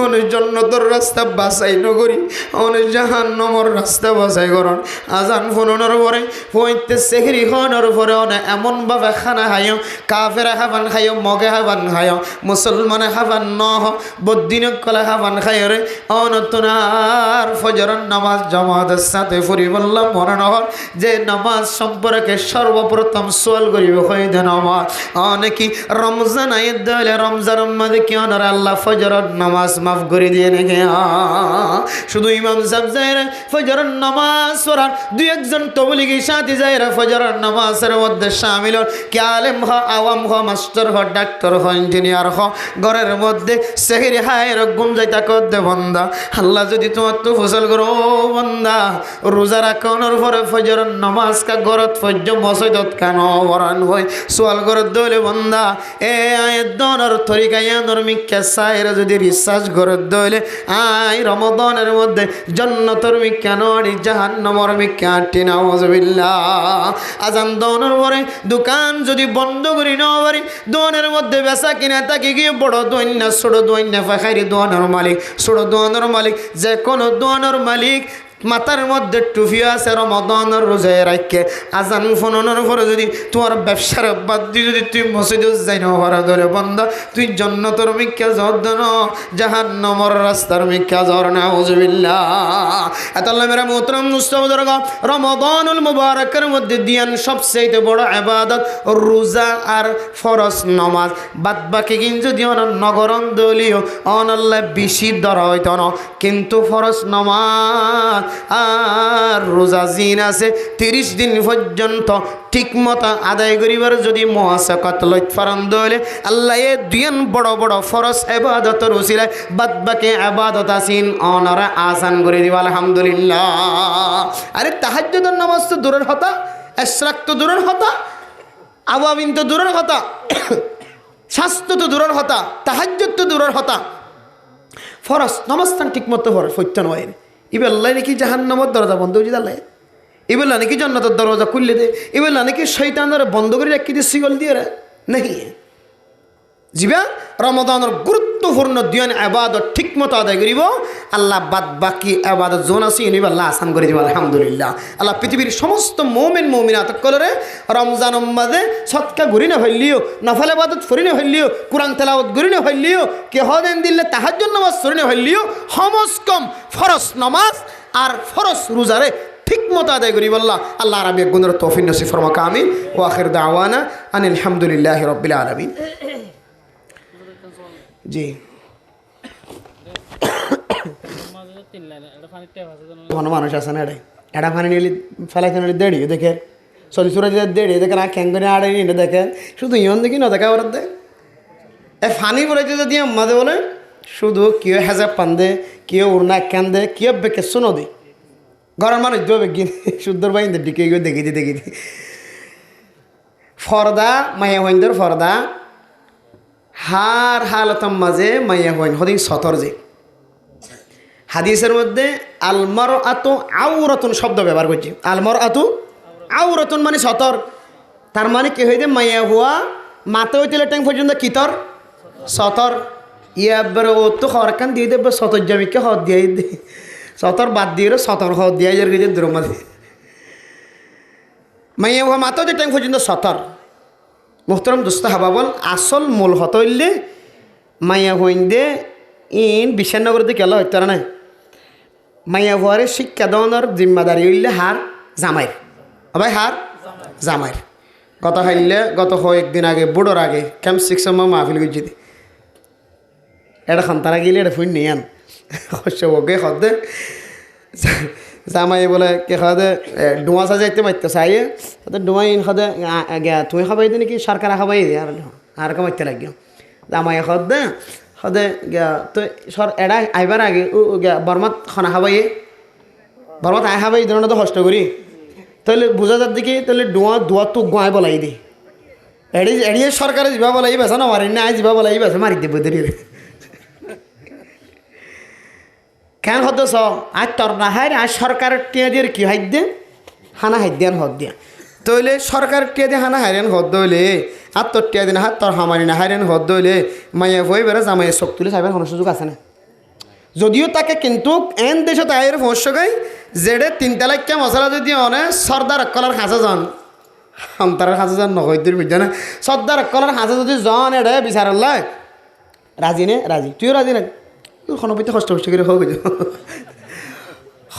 অনেক জান্নাতের রাস্তা বাছাই নগরি অনেক জাহান্নামের রাস্তা বাছাই করন আজান ফোনের পরে হইতে সেহরি হওয়ার পরে অনে এমনভাবে খানা খাইও কাফেরা খাবান খাইও মগে খাবান খাইও মুসলমানে খাবান ন বদিনক কলা খাবান খাইও রে অনতনার ফজরের নামাজ জামাতের সাথে ফুরি বললাম মনে নহর যে নামাজ সম্পর্কে সর্বপ্রথম সোয়াল করিব হইতে নামাজ অনেকি রমজান আইত দিলে রমজানের মধ্যে কি অনার আল্লাহ ফজরের নামাজ মাফ করে দিয়ে নাকি শুধু ইমাম সাহেব যায় রে ফজরের নামাজ পড়ান দুই একজন তবলিগি সাথী যায় রে ফজরের নামাজের মধ্যে শামিল কি আলেম হ আওয়াম হ মাস্টার হ ডাক্তার হ ইঞ্জিনিয়ার হ ঘরের মধ্যে সেহরি হায়ের গুম যাইতা কর দে বন্দা আল্লাহ যদি তোমার তো ফসল করো বন্দা রোজা রাখানোর পরে ফজর নামাজ কা গরত ফজ্জ মসজিদত কেন বরান হয় সোয়াল গরত দইলে বন্দা এ আয়ের দনের তরিকায়ানোর মিক্কা সাইর যদি রিসার্চ গরত দইলে আই রমদানের মধ্যে জান্নাতের মিক্কা নড়ি জাহান্নামের মিক্কা আটি নাউজুবিল্লাহ আজান দনের পরে দোকান যদি বন্ধ করি না পারি দোয়ানের মধ্যে বেচা কিনা তাকে গিয়ে বড় দোয়ান না ছোট দোয়ান না ফাঁকারি দোয়ানোর মালিক ছোট দোয়ানোর মালিক যে কোনো দোয়ানোর মালিক মাথার মধ্যে টুপি আছে রমাদানের রোজায় রাখে আজান ফোনানোর পরে যদি তোমার ব্যবসার বাদ দিয়ে যদি তুই মসজিদে যাই না হওয়ার ধরে বন্ধ তুই জান্নাতের মিক্কা জ্বর দেন জাহান্নামের রাস্তার মিক্কা জ্বর না হুজুবিল্লাহ আল্লাহ মেরা মোহতরম মুস্তাফা দরগা রমাদানুল মুবারকের মধ্যে দিয়ান সবচেয়ে বড় ইবাদত রোজা আর ফরজ নামাজ বাদ বাকি কিন্তু দিয়ান নগরন দলীয় অনাল্লাহ বেশি ধরা হইতো না কিন্তু ফরজ নামাজ আর রোজা জিন আছে 30 দিন পর্যন্ত ঠিক মতো আদায় করিবার যদি মুআসাকাত লইতফারান দলে আল্লাহ এ দুইন বড় বড় ফরজ ইবাদতের উসিলায় বাদ বাকি ইবাদত আসিন অনারা আসান করে দিবা আলহামদুলিল্লাহ আরে তাহাজ্জুদের নামাজ তো দূরের কথা ইশরাক তো দূরের কথা আওয়াবিন তো দূরের কথা স্বাস্থ্য তো দূরের কথা তাহাজ্জুদ তো দূরের কথা ফরজ নামাজটা ঠিক মতো ফরজ হইতো নয় ইবেল্লা নাকি জাহান্নামের দরজা বন্ধ করে দিলে ইবেল্লা নাকি জান্নাতের দরজা খুললে দে ইবেল্লা নাকি শয়তানের বন্ধ করে রাখি দিয়ে সিগল দিয়ে রে নাকি জিবা রমাদানের গুরুত্বপূর্ণ দিন ইবাদত ঠিক মতো আদায় করিব আল্লাহ বাদ বাকি ইবাদত জোন আছে ইনি আল্লাহ আসান করে দিব আলহামদুলিল্লাহ আল্লাহ পৃথিবীর সমস্ত মুমিন মুমিনাত কলরে রমজান মাঝে সৎকা ঘুরি না হইলিও নফল ইবাদত ফরি না হইলিও কুরআন তেলাওয়াত ঘুরি না হইলিও কে হদেন দিলে তাহাজ্জুদ নামাজ ফরি না হইলিও হমস কম ফরজ নামাজ আর ফরজ রোজারে ঠিক মতো আদায় করি বললা আল্লাহ রাব্বি গুণের তৌফিক নসিব ফরমাক আমিন ওয়া আখির দাওয়ানা আনিল হামদুলিল্লাহি রাব্বিল আলামিন জি কোনো মানুষ আছে না এটা পানি নিলে ফেলাইতে নিলে দেড়ি দেখে চল্লিশ দেড়ি দেখে না খ্যাং করে আড়াই নিয়ে দেখে শুধু ইয়ন দেখি না দেখা ওরা দেখ এ ফানি বলেছে যদি আমাদের বলে শুধু কেউ হেজাব পান দে কেউ উড়না ক্যান দে কেউ বেকে শোনো দে ঘরের মানুষ দেবে বেগিন শুদ্ধর বাইন দিকে গিয়ে দেখি দেখি ফর্দা মায়া হইন্দর ফর্দা হার হালতম মাঝে মাইয়া হইন হদিন সতর যে হাদিসের মধ্যে আলমার আতো আউরতন শব্দ ব্যবহার করছি আলমার আতো আউরতন মানে সতর তার মানে কি হইতে মাইয়া হওয়া মাতে হইতে ট্যাং পর্যন্ত কিতর সতর ইয়াবার ও তো খরকান দিয়ে দেবে সতর জমিকে হদ দিয়ে দে সতর বাদ দিয়ে সতর হদ দিয়ে যার গেছে দ্রোম মাঝে মাইয়া হওয়া মাতে হইতে ট্যাং পর্যন্ত সতর মোহতরম দোস্ত হাবা বল আসল মূল হতইলে মাইয়া হইন দে ইন বিশানগরতে কেলা হইতে না মাইয়া হওয়ারে শিক্ষা দেওয়ানোর জিম্মাদারি হইলে হার জামাইর ভাই হার জামাইর গত হাইলে গত কয়েকদিন আগে বুড়োর আগে ক্যাম্প 6 মাহফিল করছি এটা খান্তারা গেলে এটা ফুন নিয়ে আন ওকে খদে জামাই বলে কে খাদে ডুয়া সাজাইতে মারতে চাইয়ে ডুয়া ইন খাদে গিয়া তুমি খাবাই দে নাকি সরকার খাবাই দে আর কামাইতে লাগিও জামাই খদে খদে গিয়া তো সর এডা আইবার আগে ও গিয়া বর্মাত খানা খাবাইয়ে বর্মাত আই খাবাই ধরনের তো কষ্ট করি তাহলে বোঝা যার দিকে তাহলে দোয়া তো গোয়াই বলাই দে এড়িয়ে সরকারে যাবা বলাই বেসা না মারি না আই যাবা বলাই বেসা মারি দেব দেরি কেন হতো স আজ তোর না হায় আজ সরকারের টিয়া দিয়ে কি হাইত দে হানা হাইত দেন হদ দিয়া তইলে সরকারের টিয়া দিয়ে হানা হাইরেন হদ দইলে আর তোর টিয়া দিন হাত তোর হামারি না হাইরেন হদ দইলে মাইয়া ভই বেড়ে জামাইয়ের চোখ তুলে চাইবার কোনো সুযোগ আছে না যদিও তাকে কিন্তু এন দেশে তাইয়ের ফোঁস গাই যেডে 3 তালাক্যা মশলা যদি অনে সর্দার কলার হাঁচা যান অন্তরের হাঁচা যান নগৈদের বুঝছে না সর্দার কলার হাঁচা যদি জন এডে বিচার লয় রাজি নে রাজি তুইও রাজি না 90 কষ্ট করে হোক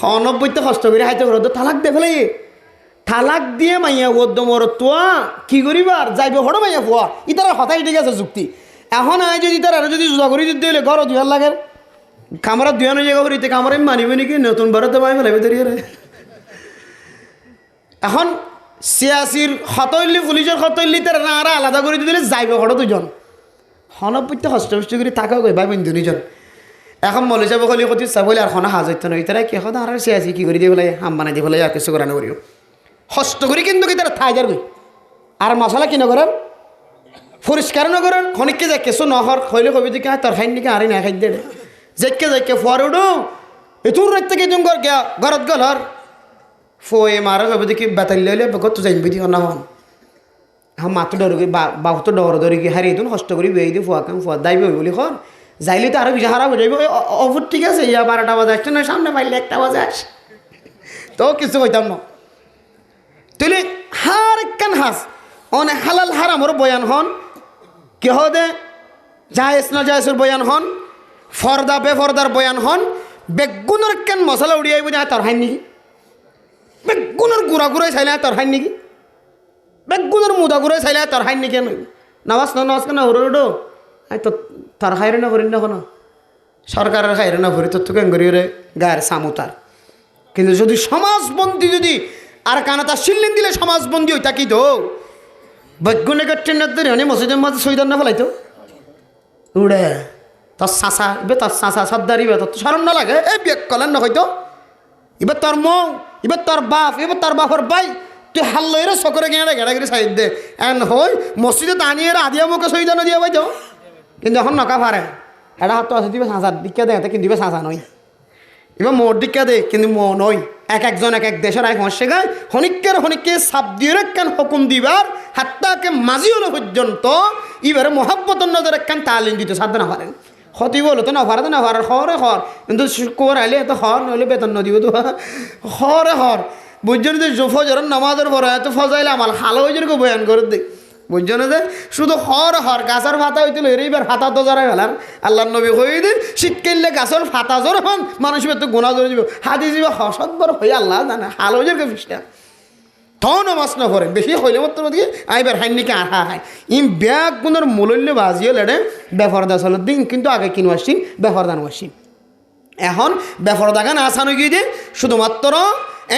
90 কষ্ট করে হাইতে ঘর তালাক দে ফেলে তালাক দিয়ে মাইয়া ওদ্দ মর তোয়া কি করিবার যাইবে হড়ো মাইয়া পোয়া ইতারা হতাই ঠিক আছে যুক্তি এখন আয় যদি তার আরো যদি জোজা করি দিতে হলে ঘর 2 লাগে কামরা 2 জায়গা করিতে কামরা মানিবে নাকি নতুন ভারতে মাই ফেলাবে ধরিয়ে এখন সিয়াসির হতইলি পুলিশের হতইলি তার না আলাদা করে দিলে যাইবে হড়ো 2 জন 90 কষ্ট করে থাকা কই ভাই 2 জন এখন মলি যাব হলি কতি চাব বলে আর খনা হাজ হইতো না তারা কি এখন আর সে আছে কি করে দিয়ে বলে হাম বানাই দিয়ে বলে আর কিছু করানো করিও হস্ত করি কিন্তু কি তারা থাই যাবে আর মশলা কি নগরেন পরিষ্কার নগরেন খনিককে যে কিছু নহর হইলে কবি দিকে তোর খাই নাকি আরে না খাই দে যেকে ফুয়ার উঠো এতুর রাত থেকে তুমি ঘরত গল হর ফয়ে মারা কবি দেখি বেতাল লইলে কত যাইবি দিও না হন মাতো ডর গিয়ে বাহুতো ডর ধরে গিয়ে হারিয়ে দিন কষ্ট করি বেয়ে দিয়ে ফুয়া কাম ফুয়া দাইবে বলি খর যাইলে তো আরো বেশি হারা হয়ে যাইব অফুর ঠিক আছে ইয়া 12টা বাজে আসছে না সামনে পাইলে 1টা বাজে আস তো কিছু কইতাম না তুই হার একখান হাস অনেক হালাল হারামর বয়ান হন কেহ দে জায়েজ না জায়েজের বয়ান হন ফর্দা বেফর্দার বয়ান হন বেগুনের কেন মশলা উড়িয়াই বুঝে তোর হাই নাকি বেগুনের গুড়া গুড়াই চাইলে তোর হাই নাকি বেগুনের মুদা গুড়াই চাইলে তোর হাই নাকি নামাজ কেন উড়ো তো তার খাইরে না করি না কোনো সরকারের খাইরে না ভরি তোর তো কেন করি রে গায়ের সামুতার কিন্তু যদি সমাজবন্দী যদি আর কানা তার শিল্লিন দিলে সমাজবন্দী ওইটা কি তো বৈজ্ঞানিক ট্রেনের ধরে অনেক মসজিদের মাঝে সইদার না ফেলাইতো উড়ে তোর চাষা এবার তোর চাষা সর্দার এবার তোর স্মরণ না লাগে এই বিয়ে কলেন না হয়তো এবার তোর মৌ এবার তোর বাপ এবার তোর বাপর ভাই তুই হাল্লইরে চকরে গেঁড়ে গেড়া করে সাইড দে এন হই মসজিদে দাঁড়িয়ে আদিয়া মুখে সইদা না দিয়া পাইতো কিন্তু এখন নকা পারে এটা হাত আছে দিবে চাঁচার দিকে দেয় কিন্তু দিবে চাঁচা নয় এবার মোর দিকে দে কিন্তু মো নয় একজন এক দেশের এক হসে গায় হনিককে সাপ দিয়ে কেন হুকুম দিবার হাত্তাকে মাঝি হলো পর্যন্ত এবারে মহাব্বত নজর একখান তালিম দিতে সাধ্য না পারেন ক্ষতি বলো তো না পারে না পারার হরে হর কিন্তু কোর আইলে এত হর নইলে বেতন নদীব তো হরে হর বুঝছেন যে ফজরের নামাজের পরে এত ফজাইলে আমার হালো হয়েছে বয়ান করে দিই বুঝছো না যে শুধু হর গাছের ফাতা হইছিল এইবার ফাতা তো জড়াই ফেলার আল্লাহ নবী হয়ে দে শীতকালে গাছের ফাতা জোর হন মানুষ তো গোনা জোরে যাব হাতি যাব হসৎবর হয়ে আল্লাহ জানে হালো হয়েছে ফিসটা তখন মাছ না ভরে বেশি হইলে মতো দিকে আইবার হাইনিকে আহা হাই ইম ব্যাগ গুণের মূল্য বাজিয়ে লেড়ে বেফরদা চলো দিন কিন্তু আগে কিনো আসছি বেফরদান আসছি এখন বেফরদা গান আসানো গিয়ে দিয়ে শুধুমাত্র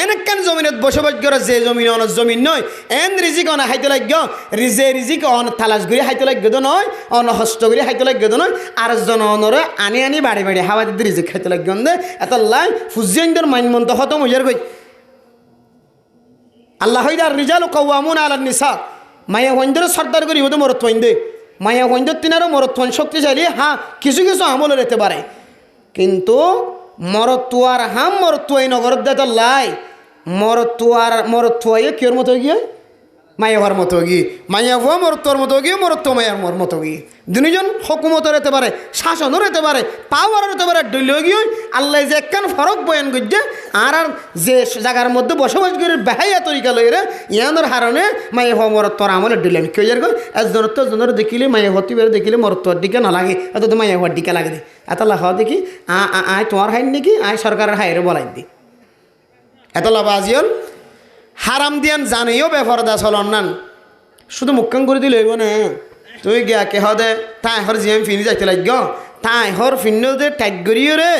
এন একখান জমিনত বসবাস করে যে জমিন অন জমিন নয় এন রিজিক অন হাইতে লাগ্য রিজিক অন তালাশ করে হাইতে লাগ্য তো নয় অন হস্ত করে হাইতে লাগ্য তো নয় আর জন অনরে আনি বাড়ি হাওয়া দিতে রিজিক খাইতে লাগ্য দে এত লাই ফুজিয়ানদের মাইন মন্ত খতম হইয়ার গই আল্লাহ হইদার রিজাল কওয়ামুন আলান নিসা মায়া হইন্দর সর্দার করি হতো মরত হইন্দে মায়া হইন্দর তিনারও মরত হইন শক্তিশালী হ্যাঁ কিছু আমল রেতে পারে কিন্তু মরতুয়ার হাম মরতুয়াই নগর দে তো লাই মরতুয়াই কিয়র মতো গিয়ে মায়া হওয়ার মতো গিয়ে মায়া হওয়া মরতুয়ার মতো গিয়ে মরত্ব মায়ার মতো গিয়ে দুজন হকুমত রেতে পারে শাসনও রেতে পারে পাওয়ার রেতে পারে ডইলেও গিয়ে আল্লাহ যে একখান ফরক বয়ান করছে আর যে জায়গার মধ্যে বসবাস করে বেহাইয়া তরিকা লইরে ইয়ানোর হারণে মায়া হওয়া মরত্বর আমলে ডইলে আমি কেউ যার একজনের দেখিলে মায়া হতে বেড়ে দেখিলে মরত্বর দিকে না লাগে এত তো মায়া হওয়ার দিকে লাগে এত লাভ দেখি আয় তোমার হাইন নাকি আয় সরকারের হাইরে বলাই দি এত লাভ আজিয়ল হারাম দিয়ান জানেও বেফরদা চলন নান শুধু মুখ্যাং করে দিলে হইব না তুই গিয়া কেহ দে তাই হর জিয়াম ফিনি যাইতে লাগ তাই হর ফিন্ন দে টাইট করিও রে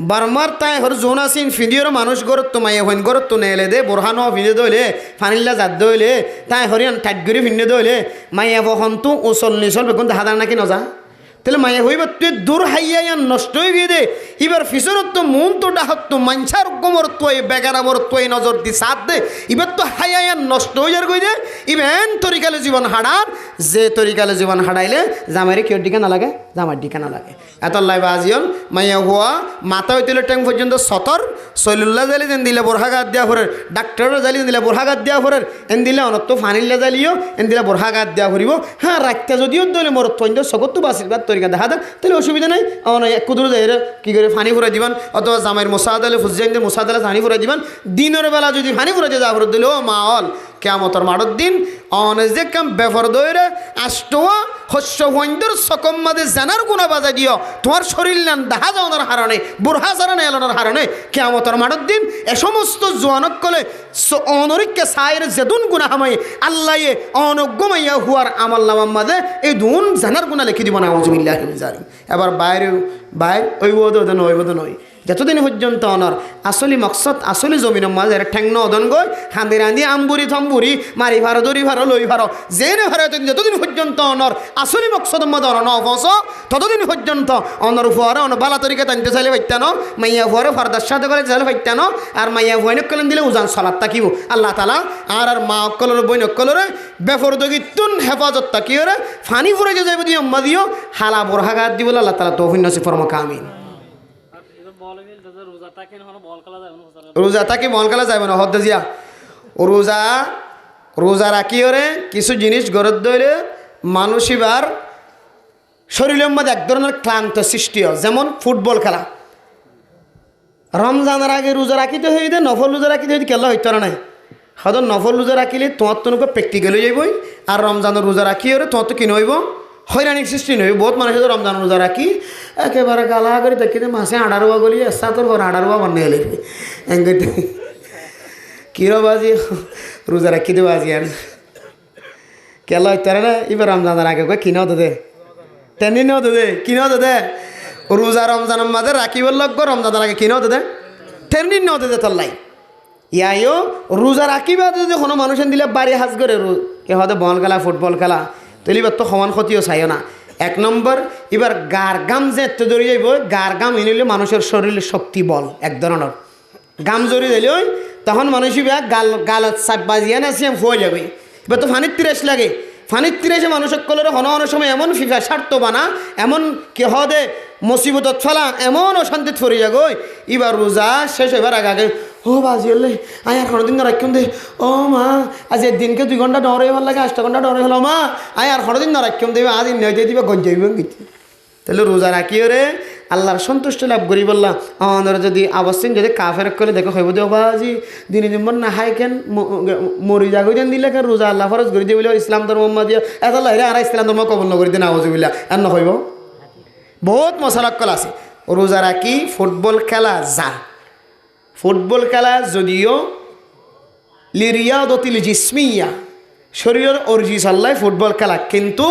বারমার তাই হর জোন আসিন ফিনিওর মানুষ গরত তো মাইয়া হইন গরত তো নেলে দে বোরহানো ফিনে দইলে ফানিল্লা জাত দইলে তাই হরিয়ান টাইট করি ফিনে দইলে মাইয়া বহন তো ওসল নিচল বেগুন হাদার নাকি নজা তাহলে মাইয়া হইব তুই দূর হাইয়া নষ্ট হয়ে গিয়ে দে এবার ফিসরত তো মন তো ডাহত তো মাঞ্চার গোমর তোই বেগারামর তোই নজর দি সাথ দে এবার তো হাইয়া নষ্ট হয়ে যার কই দে ইভেন তরিকালে জীবন হারার যে তরিকালে জীবন হারাইলে জামাইরে কেউ ডিকা না লাগে জামার ডিকা না লাগে এত লাইব আজিয়ন মাইয়া হওয়া মাথা হইতেলে ট্যাং পর্যন্ত সতর সৈলুল্লাহ জালি দেন দিলে বোরহাগাত দেওয়া ফরের ডাক্তারও জালি দিলে বোরহাগাত দেওয়া ফরের এন দিলে অনত ফানিল্লা জালিও এন দিলে বোরহাগাত দেওয়া ফুরিব হ্যাঁ রাখতে যদিও দলে মরত পর্যন্ত সকত তো বাসির তরিকা দেখা দেন তাহলে অসুবিধা নাই এক কুদুর যাই কী করে ফানি ফুরাই দিবান অথবা জামাইয়ের মোসাদ আলে ফুজাইনদের মোসাদ আলে ফানি ফুরাই দিবান দিনের বেলা যদি ফানি ফুরাইতে যা ফুরত দিলে ও মা অল কেমতর মাড়ত দিন অনেক কাম বেফর দইরে আষ্টওয়া শস্য হইন্দর সকম মাদে জানার গুণা বাজাই দিও তোমার শরীর নান দেখা যাওয়ার হারণে বুড়হা জানা এলানোর হারণে কেমতর মাড়ত দিন এ সমস্ত জোয়ানক কলে অনরিককে সাইয়ের যেদুন গুণা হামাই আল্লাহ অনজ্ঞমাইয়া হুয়ার আমার নামার মাঝে এই দুন জানার গুণা লিখে দিব না আউযুবিল্লাহি মিন জালিক এবার বাইরে ওই বোধ নয় যতদিন পর্যন্ত অনর আসলি মকসদ আসলি জমিনের মাঝে ঠ্যাং নদন গই হাঁদি রাঁধি আমবুরি থম্বুরি মারি ভারো দড়ি ভারো লই ভারো জেনে ভারো যতদিন পর্যন্ত অনর আসলি মকসদ মধ্যে অন নফস ততদিন পর্যন্ত অনর ফুয়ারে অন বালা তরিকে টানতে চাইলে পাইতানো মাইয়া ফুয়ারে ফারদার সাথে করে চাইলে পাইতানো আর মাইয়া ভয়নক কলেন দিলে উজান সলাত তাকিব আল্লাহ তালা আর মা অক্কলর বইনক কলরে বেফরদগিতুন হেফাজত তাকিওরে ফানি ফুরে যে যাইব দিয়ে আম্মা দিও হালা বরহাগাত দিব আল্লাহ তালা তৌফিক নসিব ফরমাক আমিন। রোজা তাকে বল খেলা যাবে না হদ্দে জিয়া রোজা রাখি ওরে কিছু জিনিস গরত দইলে মানুষ এবার শরীরের মধ্যে এক ধরনের ক্লান্ত সৃষ্টি হয়, যেমন ফুটবল খেলা। রমজানের আগে রোজা রাখিতে হইতে নফল রোজা রাখিতে হইতে কেলা হইতে নাই হয়তো নফল রোজা রাখিলে তোমার তো প্র্যাকটিক্যাল হয়ে যাবই, আর রমজানের রোজা রাখি ওরে তোমার তো কিনে হইব হয়রানির সৃষ্টি নয়। বহুত মানুষের রমজান রোজা রাখি একেবারে গালা করে দেখিতে মাসে 18 গলি এসা তোর ঘর 18 বানিয়ে লাগবে এঙ্গেতে কিরো বাজি রোজা রাখি বাজি আর কেলা হইতে না। এবার রমজানের আগে কয় কিনেও দে তেমনি নেও দে কিনেও দে রোজা রমজানের মাঝে রাখিবার লগ্য রমজানের আগে কিনেও দে তেমনি নেও দে তোর লাই ইয়াইও রোজা রাখিবা যদি কোনো মানুষের দিলে বাড়ি হাজ করে কে হয়তো বল খেলা ফুটবল খেলা তাহলে এবার তো সমান ক্ষতিও চাইও না। এক নম্বর এবার গার গাম যে এত জড়ি যাইব গার গাম এনিলে মানুষের শরীরে শক্তি বল এক ধরনের গাম জড়ি দিলে তখন মানুষ গালত চাপ বাজিয়ে না সে হয়ে যাবে। এবার তো ফানির তিরেস লাগে ফানির তিরেসে মানুষের কলরে হন অনেক সময় এমন ফিফা স্বার্থ বানা এমন কে হদে মুসিবতত ফেলা এমন অশান্তিত ফরি যাগই। এবার রোজা শেষ এবার আগে আগে ও বাজি হলে আয় আর কোনো দিন রাখুন দে ও মা আজ দিনকে 2 ঘন্টা ডরে ভাল লাগে 8 ঘন্টা ডরে হলো মা আয় আর কোনো দিন রাখুন দেবে আজ নয় দিবে গজ যাইব গীত তাহলে রোজা রাখিও রে আল্লাহর সন্তুষ্ট লাভ করি বললাম। আমাদের যদি আবশ্যক যদি কাফের করে দেখো হইব দে বাজি দিনে দিন না হাই কেন মরি যাগো যেন দিলে কেন রোজা আল্লাহ ফরজ করে দিয়ে বলে ইসলাম ধর্ম দিয়ে এত লাইলে আর ইসলাম ধর্ম কবল নকরি দিয়ে নাওজুবিল্লাহ আর নহইব বহুত মশালক্কল আছে। রোজা রাখি ফুটবল খেলা যা ফুটবল খেলা যদিও লিরিয়াদতিল জিসমিয়া শরীরের অর্জি চাল্লায় ফুটবল খেলা, কিন্তু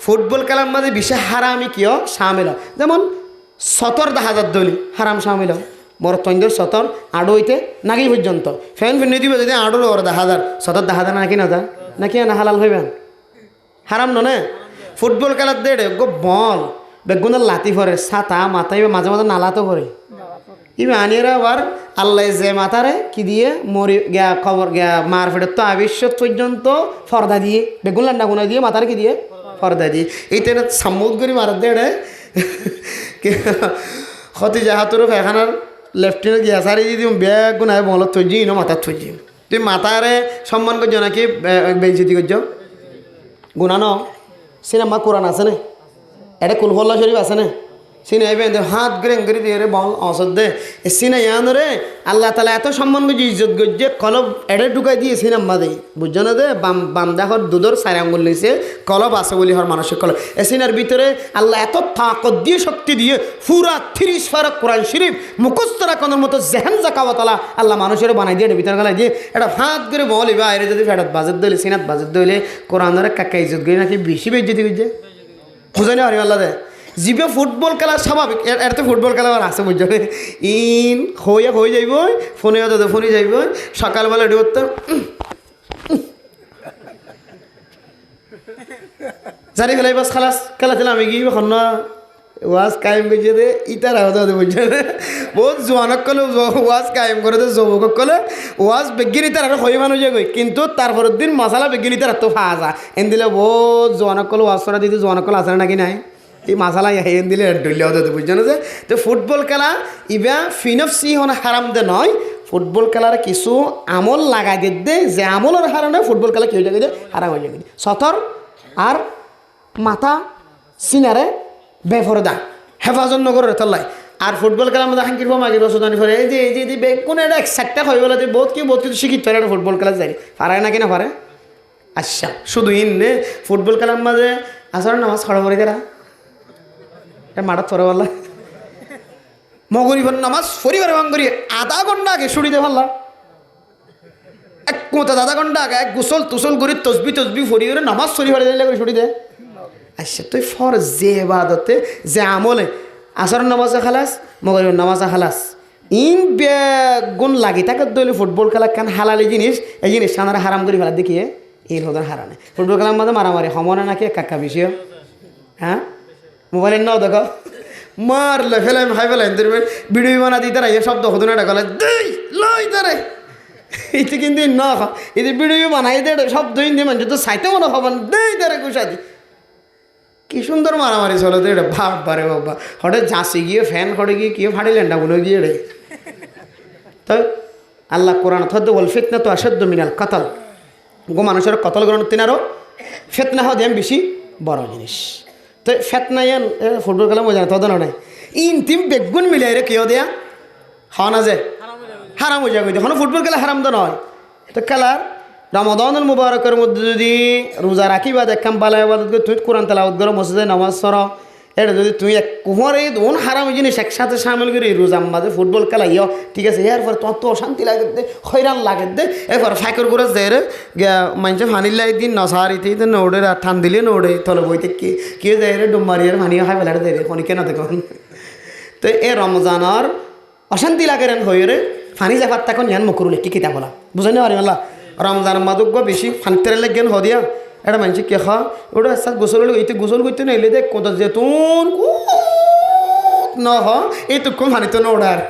ফুটবল খেলার মধ্যে বিশেষ হারামি কিয় সামিল যেমন সতর 10,000 দলি হারাম সামিল বড় তন্দের সতর আড়ো হইতে নাকি পর্যন্ত ফ্যান ফিনে দিবে যদি আড়ো ওর 10,000 সতর 10,000 নাকি না নাকি না হালাল হইবেন হারাম ননে। ফুটবল খেলার দেড়ে গো বল বেগুনের লাতি ভরে ছাতা মাথায় মাঝে মাঝে নালাতো ভরে ইবে আনিয়েরা আবার আল্লাহ যে মাথারে কি দিয়ে মরি গিয়া খবর গিয়া মার ফেটে তো আবিষ্যৎ পর্যন্ত ফর্দা দিয়ে বেগুন লান্ডা গুনা দিয়ে মাথার কি দিয়ে ফর্দা দিয়ে এইটা সামুদ করি মারার দেড়ে ক্ষতি জাহাতুর এখানার লেফটেন্ট গিয়া সারি যদি ব্যাগ গুনায় বলত থইজি ইনো মাথার থইজি তুই মাথারে সম্মান করছো নাকি বেইজ্জতি করছো গুনানো সিনেমা কোরআন আছে না এটা কুলফল্লা শরীফ আছে না সিনাই বেঁধে হাত গ্রেং করে দিয়ে রে বল অসদ দে সিনাই আন রে আল্লাহ তালা এত সম্মান করছে ইজ্জত করছে কলব এড়ে ঢুকাই দিয়ে সিনেমা দেয় বুঝছো না দে বাম দেখর দুধর 4 আঙ্গুল নিয়েছে কলব আছে বলি হর মানুষের কলব এ সিনার ভিতরে আল্লাহ এত তাকত দিয়ে শক্তি দিয়ে পুরা 30 পারা কোরআন শরীফ মুখস্থ রাখানোর মতো জেহেন জাকাওয়াতালা আল্লাহ মানুষের বানাই দিয়ে ভিতরে গেলায় দিয়ে এটা হাত করে বলি বা এর যদি ফেরত বাজেট দইলে সিনাত বাজেট দইলে কোরআনের কাকা ইজ্জত করি নাকি বেশি বেজ্জতি করছে বুঝানি হারি আল্লাহ দে জিবে ফুটবল খেলা স্বাভাবিক এর তো ফুটবল খেলা আছে বুঝছো ইন হয়ে যাইব ফোনে দাদা ফোনে যাইব সকালবেলা এটি করতে জানি ফেলাই বাস খালাস খেলা ছিল আমি গিয়ে এখন না ওয়াজ কায়েম করছে দে ইতার আহত বুঝছে বহুত জোয়ানক কলে ওয়াজ কায়েম করে দে যুবকক কলে ওয়াজ বেগিন ইতার আর হয়ে মানুষ গই কিন্তু তারপরের দিন মশালা বেগিন ইতার তো ফাঁসা যা এন দিলে বহুত জোয়ানক কলে ওয়াজ করা দিতে জোয়ানক কল আছে নাকি নাই এই মশালা হেন দিলে ডলিয়াও দিতে বুঝছো না যে তো ফুটবল খেলা ইবা ফিনফসি হন হারাম দে নয় ফুটবল খেলার কিছু আমল লাগাই দে যে আমলের হারানে ফুটবল খেলা কি হয়ে যায় হারাম হয়ে যায় সতর আর মাথা সিনারে বেফরদা হেফাজত নগরের তল্লাই আর ফুটবল খেলার মধ্যে হাঙ্কির মাগির রসদানি ফরে এই যে কোন এটা একসাথে হয়ে গেলে যে বহুত কিছু শিখিত পারে ফুটবল খেলা যাই পারে না কিনা পারে আচ্ছা শুধু ইনে ফুটবল খেলার মাঝে আসর নামাজ খড়া করে দেরা মাঠত ফরে পারলা মগরিবর নামাজ পরিবার ভাঙ্গরি আধা ঘন্টা আগে শুড়িতে পারলা এক কোথা আধা ঘন্টা আগে এক গোসল তুসল করি তসবি ফরি করে নামাজ পরিবার দিলে করে শুড়ি দে আচ্ছা তুই ফর যে বাদতে যে আমলে আসর নামাজে খালাস মগরিবর নামাজে খালাস ইন বেগুন লাগি তাকে দইলে ফুটবল খেলা কান হালালি জিনিস এই জিনিস সানারা হারাম করে ফেলা দেখিয়ে এই হদার হারানে ফুটবল খেলার মধ্যে মারামারি সমরে নাকি কাকা বিষয় হ্যাঁ মোবাইলের নাও দেখো মারলে ফেলাই হাই ফেলাই ভিডিও বানা দিতে রাই শব্দ হতো না গলে দেই লই তারে এইটা কিন্তু ন এই ভিডিও বানাই দে শব্দ হিন্দি মানুষ তো সাইতে মনে হবেন দেই তারে কুসাদি কি সুন্দর মারামারি চলো তো এটা ভাব বারে বাবা হঠাৎ ঝাঁসি গিয়ে ফ্যান হটে গিয়ে কেউ ফাটিলেন না বলে গিয়ে রে তো আল্লাহ কোরআন থদ্দ বল ফিতনা তো আসাদ্দ মিনাল কাতাল গো মানুষের কতল গ্রহণ তিনারও ফেতনা হওয়া দেন বেশি বড় জিনিস তো ফেতনা ইয়ান ফুটবল খেলা মজা না তদ নাই ইনতিম বেগুন মিলাই রে কেউ দেয়া হওয়া না যে হারাম হয়ে যাবে দেখো ফুটবল খেলা হারাম তো নয় তো খেলার রমাদানুল মুবারকের মধ্যে যদি রোজা রাখি বা দেখাম বালা ইবাদত করে তুই কোরআন তেলাওয়াত করো মসজিদে নামাজ পড়ো এটা যদি তুই এক কুমার এই দোন হারাম জিনিস একসাথে সামিল করি রোজা মাঝে ফুটবল খেলা ইয় ঠিক আছে এরপর তত অশান্তি লাগে দে হয়রান লাগে দে এরপর ফাঁকর করে দে রে মানুষের ফানির লাই দিন নসারিতে নৌড়ে ঠান দিলে নৌড়ে তলে বইতে কে যায় রে ডুমারি আর ফানি খাই ফেলাটা দেয় রে ফনি কেন দেখুন তো এ রমজানের অশান্তি লাগে রেন হয়ে রে ফানি জাফার তখন ইয়ান মুখরুলে কি কিতা বলা বুঝাই না পারি আল্লাহ রমজান মাদক বেশি ফানিতে লেগেন হদিয়া এটা মানুষ কে খা ওটা সাথে গোসল এইতে গোসল করতে না এলে দেখ কোথা যে তোর ন হ এইটুকুন ফানিতে না ওড়ার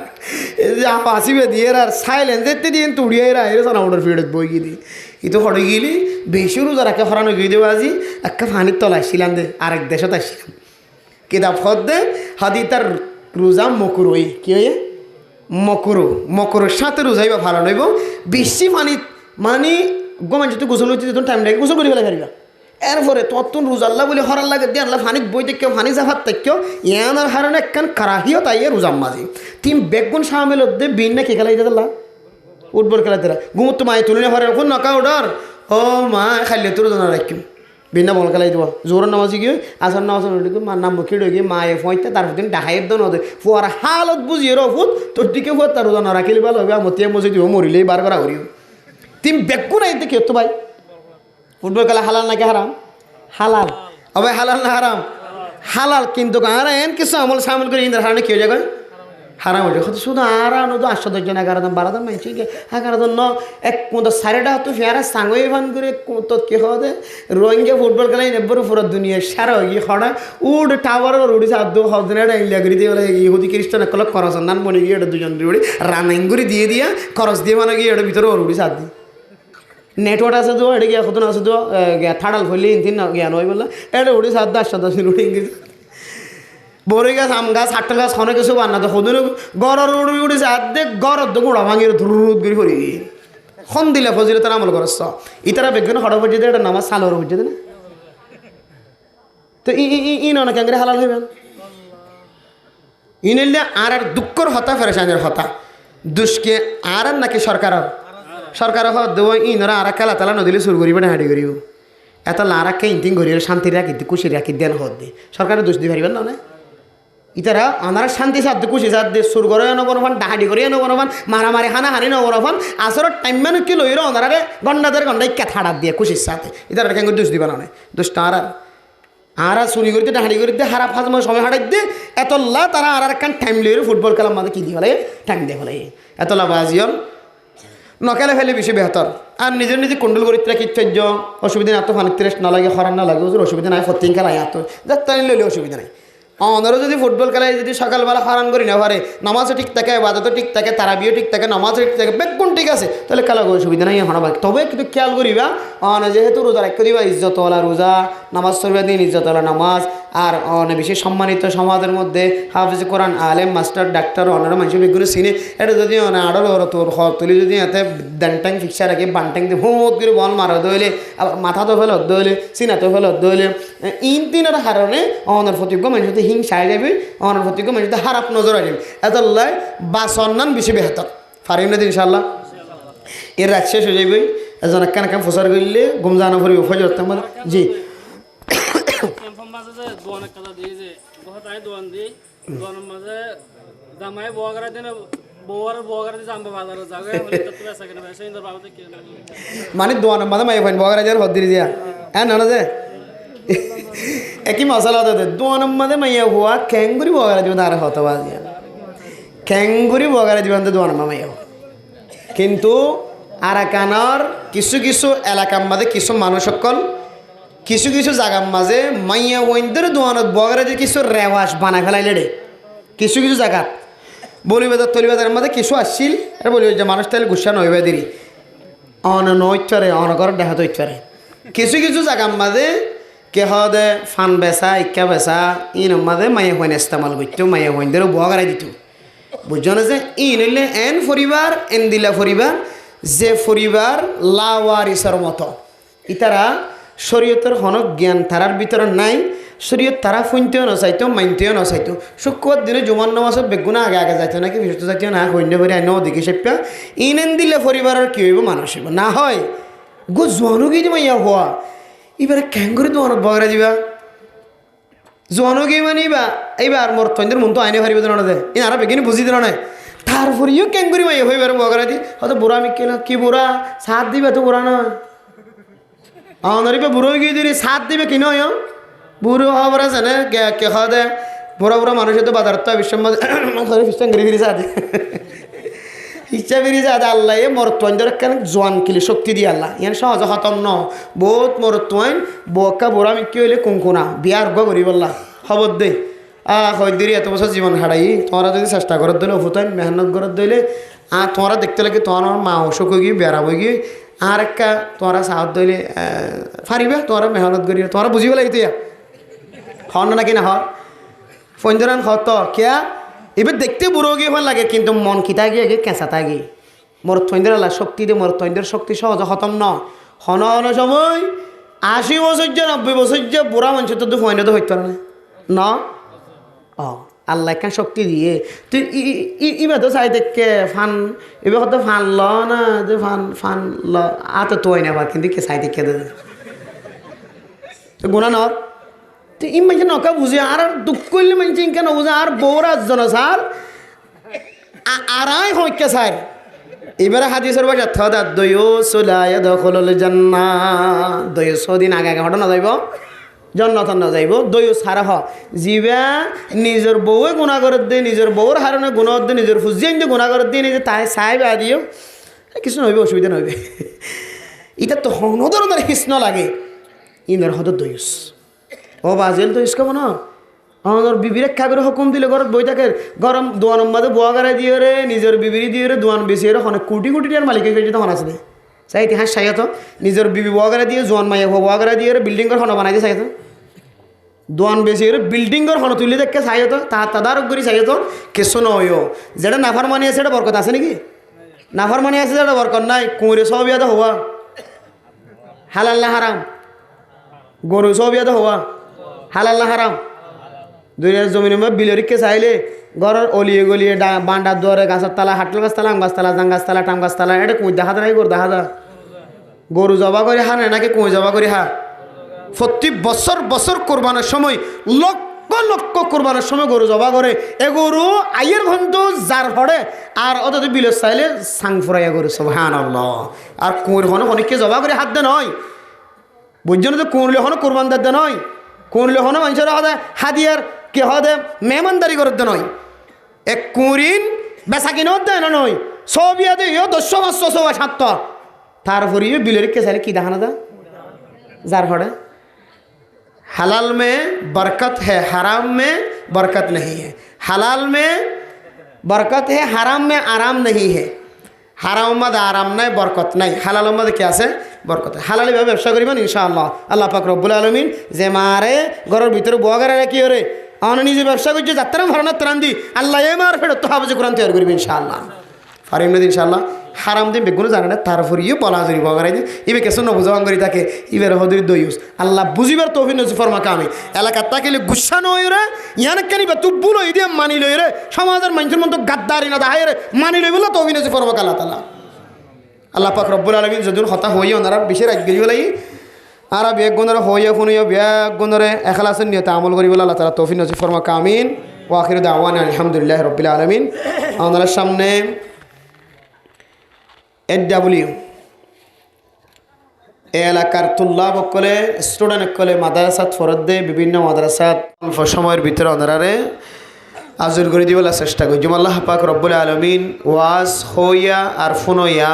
আসিবে দিয়ে আর সাইলেন্স দেখতে দিয়ে তুড়িয়ে এর সানা ওটার ফিরত বই গিয়ে দিই ইতো হরে গেলি বেশি রোজা রাখে হরানো গিয়ে দেবো আজি একটা ফানির তলা আসছিলাম দে আরেক দেশত আসছিলাম কিতাব হদ দে হাদি তার রোজা মকুর ওই কি হয়ে মকরের সাথে রোজাইবা ভালো নইব বেশি পানি মানে গোমান যদি গোসল হইতে তখন টাইম লাগে গোসল করে ফেলে ফেলবা এরপরে তত্তুন রোজাল্লা বলে হরার লাগে দিয়ে আল্লাহ ফানিক বই দেখেও ফানি জাফাত দেখেও ইয়ানার হারণে একখান কারাহিও তাই রোজাম মাঝে তিন বেগুন সামিল দে বিন না কে খেলাই দিলা ফুটবল খেলাতে ঘুমত মায়ে তুলে হরে এখন নকা ওডার ও মা খাইলে তোর জানা রাখিম বিনা বল খেলাই দেবো জোরের নামাজি গিয়ে আসর নামাজ মার নাম মুখে গিয়ে মায়ে ফোঁতে তারপর দিন ডাহাইয়ের দন হতে ফুয়ার হালত বুঝিয়ে র ফুট তোর দিকে ফুয়ার তার রোজা না রাখিলে ভালো হবে মতিয়া মজে দিব মরিলেই বার করা করিও তিন বেগুন আইতে কে তো ভাই ফুটবল খেলা হালাল নাকি হারাম হালাল হবে হালাল না হারাম হালাল কিন্তু আর এন কিছু আমল সামিল করে ইন্দ্র হারানে কেউ জায়গায় হারাম হয়ে যায় শুধু আরানো তো 810 11 12 মাইছি 11 ন এক কোন সারেটা তো ফেরা সাঙ্গই ভান করে তো কি হবে রোহিঙ্গা ফুটবল খেলাই নেবর পুরো দুনিয়া সারা হয়ে গিয়ে খড়া উড টাওয়ার উড়ি সাদ্দ হজনেটা ইন্ডিয়া করে দিয়ে ইহুদি খ্রিস্টান কল করস নান মনে গিয়ে এটা দুজন উড়ি রানিং করে দিয়ে দিয়া খরচ দিয়ে মানে গিয়ে এটা ভিতরে উড়ি সাদ দি নেটওয়ার্ক আছে তো এটা গিয়া কত আছে তো থাড়াল ফলি ইনতিন জ্ঞান হয়ে বললা এটা উড়ি সাদ 810 উড়ি ইংরেজি বড়ি গাছ আম গাছ হাট্টাল গাছ অনেক কিছু বান্না তো সদুন গড়ের উড়ি উড়িছে আর্ধে গড়ের তো গোড়া ভাঙিয়ে ধুরুদ করে পড়ি খন দিলে ফজিলে তারা আমল করছ ইতারা বেগুন হড় পর্যন্ত এটা নামাজ সালোর পর্যন্ত না তো ইন অনেক আঙ্গরে হালাল হইবেন ইনলে আর দুঃখর হতা ফেরেশানের হতা দুষ্কে আর নাকি সরকার হত দেব ইনরা আর কালা তালা নদিলে সুর করিবে না হাঁটি করিব এত লারাকে ইনতিং করিবে শান্তি রাখি খুশি রাখি দেন হত দে সরকারের দোষ দিয়ে পারিবেন না ইতারা আনারা শান্তি সাধ্য খুশি সাধ্য সুর করে নবনফান ডাহাডি করে নবনফান মারামারি হানাহানি নবনফান আসর টাইম মানে কি লইর ওনারে গন্ডাদের গন্ডাই কেথাড়া দিয়ে খুশির সাথে ইতারা কেন দোষ দিবা না দোষটা আর চুরি করতে ডাহাডি করতে হারা ফাঁস মাস সময় হাঁটাই দিয়ে এতলা তারা আর কান টাইম লইর ফুটবল খেলার মাঝে কি দিয়ে ফেলে টাইম দিয়ে ফেলে এতলা বাজিয়ল নকেলে ফেলে বেশি বেহতর আর নিজের নিজে কুণ্ডল করিতে কিচ্ছার্য অসুবিধা না এত ফানিতে রেস্ট না লাগে খরান না লাগে অসুবিধা নাই ফতিং খেলায় এত যাত্রা লইলে অসুবিধা নাই আমাদেরও যদি ফুটবল খেলায় যদি সকালবেলা হারান করি না পারে নামাজও ঠিক থাকে বাদাতও ঠিক থাকে তারাবিও ঠিক থাকে নামাজও ঠিক থাকে বেগুন ঠিক আছে তাহলে খেলা অসুবিধা নাই এখন তবে কিন্তু খেয়াল করিবা যেহেতু রোজা রাখ দিবা ইজ্জতওয়ালা রোজা নামাজ চলবে দিন ইজ্জতওয়ালা নামাজ আর অনেক বেশি সম্মানিত সমাজের মধ্যে হাফিজ কোরআন আলেম মাস্টার ডাক্তার অনেরা মানুষের বেগুলো চিনে এটা যদি আড়ল ওরা তোর হর তুলি যদি এতে ডানটাং ফিক্সার রাখে বানটাং দিয়ে হুঁত করে বল মারা দইলে আবার মাথা তো ফেলে দইলে চিনা তো ফেলে দইলে ইন তিনের কারণে অনার প্রতিজ্ঞ মানুষ হিংসা যাবে অনার প্রতিজ্ঞ মানুষ হারাপ নজর আসবে এত লাই বা সন্নান বেশি বেহতর ফারিম না ইনশাল্লাহ এর রাত শেষ হয়ে যাবে এজন কান কান ফসার করলে ঘুম জানা পড়বে ফজর জি দোয়ানের কথা দিয়ে যে তাই দোয়ান দিই দোয়ানের মাঝে জামাই বগারা দিনে বগারা দিয়ে জামবা বাজারে যাবে মানে দোয়ানের মাঝে মাই ফাইন বগারা যার হদ্দির দিয়া হ্যাঁ না যে একই মশলা দোয়ানের মাঝে মাইয়া হওয়া ক্যাঙ্গুরি বগারা দিব তার হতো বাজিয়া ক্যাঙ্গুরি বগারে দিবেন তো দোয়ান মামাইও কিন্তু আরাকানর কিছু কিছু এলাকার মাঝে কিছু মানুষ সকল কিছু কিছু জায়গার মাঝে মাইয়া ওইন্দের দোয়ানত বগারে দিয়ে কিছু রেওয়াজ বানায় ফেলাইলে রে কিছু কিছু জায়গাত বলিবাজার তলিবাজারের মাঝে কিছু আসছিল আর বলি যে মানুষ তাহলে গুসা নইবে দিরি নইচারে অনকর দেখা তো ইচ্ছারে কিছু কিছু জায়গার মাঝে কে হদে ফান বেচা ইক্কা বেচা ইন মাঝে মাইয়া হইন ইস্তেমাল করতো মাইয়া হইনদের বগারাই দিত বুঝছো না যে ইন হইলে এন পরিবার এন দিলা পরিবার যে পরিবার লাওয়ারিসের মতো ইতারা শরীয়তের হনক জ্ঞান তারার ভিতরে নাই শরীয়ত তারা ফুনতেও নচাইতো মানতেও নচাইতো শুক্রবার দিনে জুমান নামাজত বেগুনা আগে আগে যাইতো নাকি বিশেষ যাইতো না সৈন্য করে আইন দিকে সেপ্পা ইনেন দিলে পরিবারের কি হইব মানুষ হইব না হয় গো জোয়ানো কি যে ইয়া হওয়া এবারে কেন করে দোয়ানত বগরা দিবা জোয়ানো কি মানে এইবার মোর তন্দের মন তো আইনে পারিব না দে ইনারা বেগিনি বুঝি দিল না তারপরেও কেন করি মাইয়া হইবার বগরা দি হয়তো বুড়া আমি কেন কি বুড়া সাথ দিবে তো বুড়া নয় আমাদের বুড়ো গিয়ে দিলে সাথ দিবে কি নয় বুড়ো হবার আছে না কে খাওয়া দেয় বুড়া বুড়া মানুষের তো বাজার তো বিশ্বের মধ্যে ফিস্টান ঘিরে ফিরে সাথে ইচ্ছা ফিরে সাথে আল্লাহ এ মরত্বর কেন জোয়ান কিলে শক্তি দিয়ে আল্লাহ ইয়ান সহজ খতম ন বহুত মরত্বইন বকা বুড়া আমি কি হইলে কুঙ্কুনা বিয়ার গো করি বললা খবর দে হয়দিরি এত বছর জীবন হারাই তোমরা যদি চেষ্টা করার দিলে ফুতাইন মেহনত করার দিলে তোমরা দেখতে লাগে তোমার মা অসুখ হয়ে গিয়ে বেড়াবো গিয়ে আর একটা তোমরা সাহস দিলে ফারিবে তোমরা মেহনত করি তোমরা বুঝিব লাগিতে হন নাকি না হর ফঞ্জরান হত কিয়া এবার দেখতে বুড়ো গিয়ে ভাল লাগে কিন্তু মন কিতা গিয়ে গিয়ে কেঁচা থাকি মোর থৈন্দের আল্লাহ শক্তি দিয়ে মোর থৈন্দের শক্তি সহজ খতম ন হন হন সময় 80 বছর যে 90 বছর যে বুড়া মানুষের তো ফোনে তো হইতে পারে না আল্লাহ কেন শক্তি দিয়ে তুই ইবা তো চাই দেখে ফান এবার কত ফান ল না যে ফান ল তো তোই না আবার কিন্তু কে চাই দেখে দে গুণা নর তো ই মানুষ নকা বুঝে আর দুঃখ করলে মানুষ ইনকা নবুঝে আর বউরা জন স্যার আরাই হইকে স্যার এবারে হাদিসের বাসা থদা দয়ো সোলায় দখল জান্না দয়ো দিন আগে আগে ঘটনা যাইব জন্নত না যাইব দয়ো সারা হ জিবা নিজের বউয়ে গুণা করে দিয়ে নিজের বউর হারণে গুণা দিয়ে নিজের ফুজিয়ে যে গুণা করে দিয়ে নিজে তাই চাই বা দিও কিছু নইবে অসুবিধা নইবে এটা তো হনদর কৃষ্ণ লাগে ইন্দর হদ দয়ুস ও বাজেল তো ইস্কাব না আমার বিবিরে খাগরে হুকুম দিলে ঘরত বই থাকে গরম দোয়ান মাঝে বোয়া গাড়াই দিয়ে রে নিজের বিবিরি দিয়ে রে দোয়ান বেশি রে অনেক কোটি কোটি টাকার মালিকের কাছে তখন আছে চাই ইতিহাস চাইতো নিজের বিবি বোয়া গাড়াই দিয়ে জোয়ান মাইয়া বোয়া গাড়াই দিয়ে রে বিল্ডিং ঘর হন বানাই দিয়ে চাইতো দোয়ান বেশি রে বিল্ডিং ঘর হন তুলি দেখে চাইতো তাদারক করি চাইতো কিছু নয় যেটা নাফার মানি আছে এটা বরকত আছে নাকি নাফার মানি আছে যেটা বরকত নাই কুঁড়ে সব ইয়াদা হওয়া হালাল না হারাম গরু সব ইয়াদা হওয়া হালাল না হারাম দুনিয়ার জমিনের মধ্যে বিলরিককে চাইলে ঘরের অলিয়ে গলিয়ে বান্ডার দুয়ারে গাছের তালা হাটল গাছতলা আম গাছতলা জাং গাছতলা টাম গাছতলা এটা কুঁই দেখা যায় গরু দেখা যায় গরু জবা করে হা না নাকি কুঁই জবা করে হা প্রতি বছর বছর কোরবানের সময় লক্ষ লক্ষ কোরবানের সময় গরু জবা করে এ গরু আইয়ের ঘন্ট যার হড়ে আর অত বিলের চাইলে সাং ফুরাইয়া গরু সুবহানাল্লাহ আর কুঁর হন অনেককে জবা করে হাত দে নয় বুঝছো না তো কুঁরলে হন কোরবান দে নয় কুঁরলে হন মানুষের হদে হাদিয়ার কে হদে মেহমানদারি করতে নয় এক কুঁরিন বেচা কিনত দেয় না নয় সব ইয়াদে 10-500 তারপরে বিলের কে চাইলে কি দেখানো দা যার হড়ে हलाल में बरकत है हराम में बरकत नहीं है हलाल में बरकत है हराम में आराम नहीं है हराम मद आराम नहीं बरकत नहीं हलाल मद क्या से बरकत है हलाल भाई व्यवसा करें इंशाल्लाह अल्लाह पाक रब्बुल आलमीन जे मारे घर भीतर बोगारे कि रे आने निजे व्यवसा कर যাত্রা ভরনা ত্রাণ দি আল্লাহ এ মার ফেরত তো হাফেজ কোরআন তৈরি করবে ইনশাআল্লাহ ফারিম নদী ইনশাআল্লাহ হারাম দিন বেগুন জানে না তারপরেও বলা জরি বগারাই দি ইবে কেসন নবুজান করি থাকে ইবের হদরি দয়ুস আল্লাহ বুঝিবার তৌফিক নসিব ফরমা কামে এলাকা তাকিলে গুচ্ছা নয় রে ইয়ান কানি বা তুবুল হই দিয়া মানি লই রে সমাজের মানুষের মতো গাদ্দারি না দাহাই রে মানি লই বলে তৌফিক নসিব ফরমা আল্লাহ তাআলা আল্লাহ পাক রব্বুল আলামিন যদুন হতা হই ওনারা বিশেষ রাখগি বলাই আর বেগ গুণরে হইয়া ফুনিয়া বেগ গুণরে ইখলাসের নিয়তে আমল করি বলে আল্লাহ তাআলা তৌফিক নসিব ফরমা কামিন ওয়া আখিরু দাওয়ানা আলহামদুলিল্লাহি রাব্বিল আলামিন আমাদের সামনে NW এলাকার তুল্লাব কলে স্টুডেন্ট কলে মাদ্রাসাত ফরদ দে বিভিন্ন মাদ্রাসাত অল্প সময়ের ভিতরে ওনারারে আজর করে দিবলার চেষ্টা করছি আল্লাহ পাক রব্বুল আলমিন ওয়াজ হইয়া আর ফোনইয়া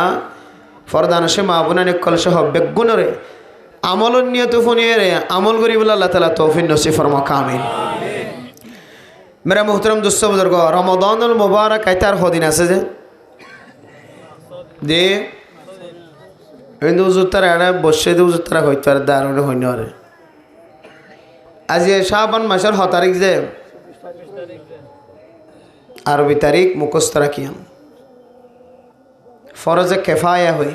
ফরদানসে মা বোনানে কলসহ বেগুণরে আমল নিয়ত ফোনিয়ে আমল করি বলে আল্লাহ তালা তৌফিক নসিব ফরমা কামিল। মেরা মোহতরম দুস্থ বুজুর্গ রমাদানুল মুবারক আইতার হদিন আছে যে কিন্তু উজুর এড়ে বসে দিয়ে উজুর তারা হইতে পারে দারুণ হইন আরে আজ শাবান মাসের 6 তারিখ যে আরবি তারিখ মুখস্থ রাখিয়াম ফরজে কেফায়া হই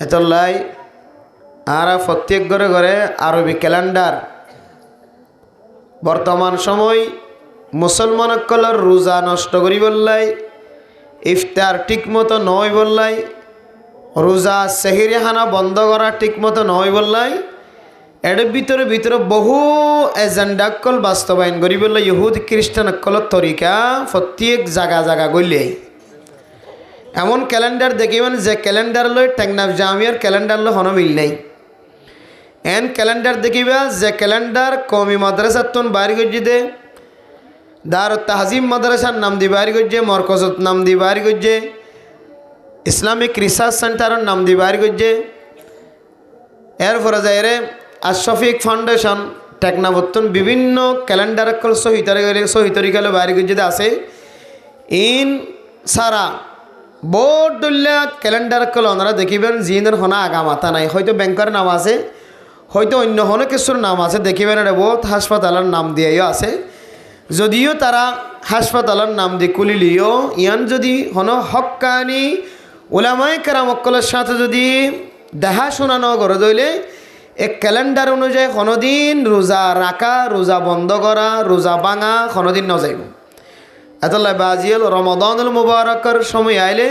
এতলাই আর প্রত্যেক ঘরে ঘরে আরবি ক্যালেন্ডার বর্তমান সময় মুসলমানসকলের রোজা নষ্ট করি বললাই ইফতার ঠিক মতো নয় বললাই রোজা সেহরি হানা বন্ধ করা ঠিক মতো নয় বললাই এর ভিতরে বহু এজেন্ডাকল বাস্তবায়ন করি বললাই ইহুদ খ্রিস্টানসকলের তরিকা প্রত্যেক জায়গা গইলে এমন ক্যালেন্ডার দেখিবেন যে ক্যালেন্ডার লই টেকনাফ জামিয়ার ক্যালেন্ডার লই হন মিল নাই এন ক্যালেন্ডার দেখিবা যে ক্যালেন্ডার কওমি মাদ্রাসার তুন বাইর গজ্জে দারুত তাহজিম মাদ্রাসার নাম দি বাইর গজ্জে মরকজত নাম দি বাইর গজ্জে ইসলামিক রিসার্চ সেন্টারের নাম দি বাইর গজ্জে এরপরে যায় রে আশফিক ফাউন্ডেশন টেকনাফতুন বিভিন্ন ক্যালেন্ডার কল সহি তরিকালে বাইর গজ্জে আছে ইন সারা বোর্ড দল্লা ক্যালেন্ডার কল ওনারা দেখিবেন জিনের হনা আগা মাথা নাই হয়তো ব্যাংকের নাম আছে হয়তো অন্য হনো কিছুর নাম আছে দেখিবেন এটা বহুত হাসপাতালের নাম দিয়েও আছে যদিও তারা হাসপাতালের নাম দিয়ে কুলিলিও ইয়ান যদি হনো হক্কানি ওলামায়ে কেরামকলের সাথে যদি দেখা শোনানো করে দইলে এক ক্যালেন্ডার অনুযায়ী কোনোদিন রোজা রাখা রোজা বন্ধ করা রোজা ভাঙা কোনোদিন ন যাইব এতলাই বাজিল রমাদানুল মুবারকের সময় আইলে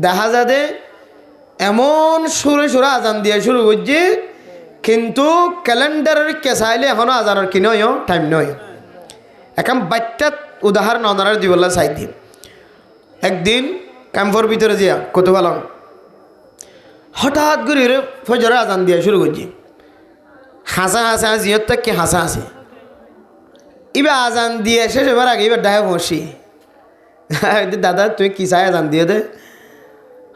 দেখা যাবে এমন সুরে আজান দিয়ে শুরু করছে কিন্তু ক্যালেন্ডারের কেসাইলে এখনও আজানের কি নয় টাইম নয় এখন বাচ্চাত উদাহরণ অনার দিবল্লা চাই দিন একদিন ক্যাম্পর ভিতরে দিয়া কত ভালো হঠাৎ করে ফজরে আজান দিয়ে শুরু করছি হাসা জিয়ত কি হাসা আছে এবার আজান দিয়ে শেষ এবার আগে এবার ডাহে বসি দাদা তুই কি চাই আজান দিয়ে দে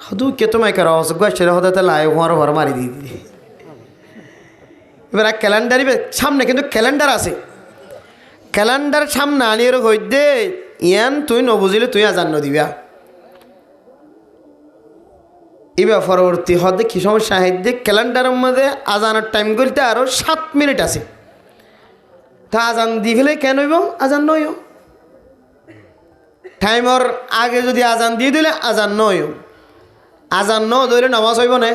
হদু কে তোমায় কেন গাছের হতে লাই হওয়ার ঘর মারি দিয়ে দিদি এবার ক্যালেন্ডার সামনে কিন্তু ক্যালেন্ডার আছে ক্যালেন্ডার সামনে আনিয়ে হই দে ইয়ান তুই নবুঝিলে তুই আজান দিবা এবার পরবর্তী হদে কি সমস্যা হয় ক্যালেন্ডারের মধ্যে আজানের টাইম করতে আরও 7 মিনিট আছে তা আজান দি ফেলে কেন হইব আজান নয় টাইমর আগে যদি আজান দিয়ে দিলে আজান নয় আজান ন ধরলে নামাজ হইব না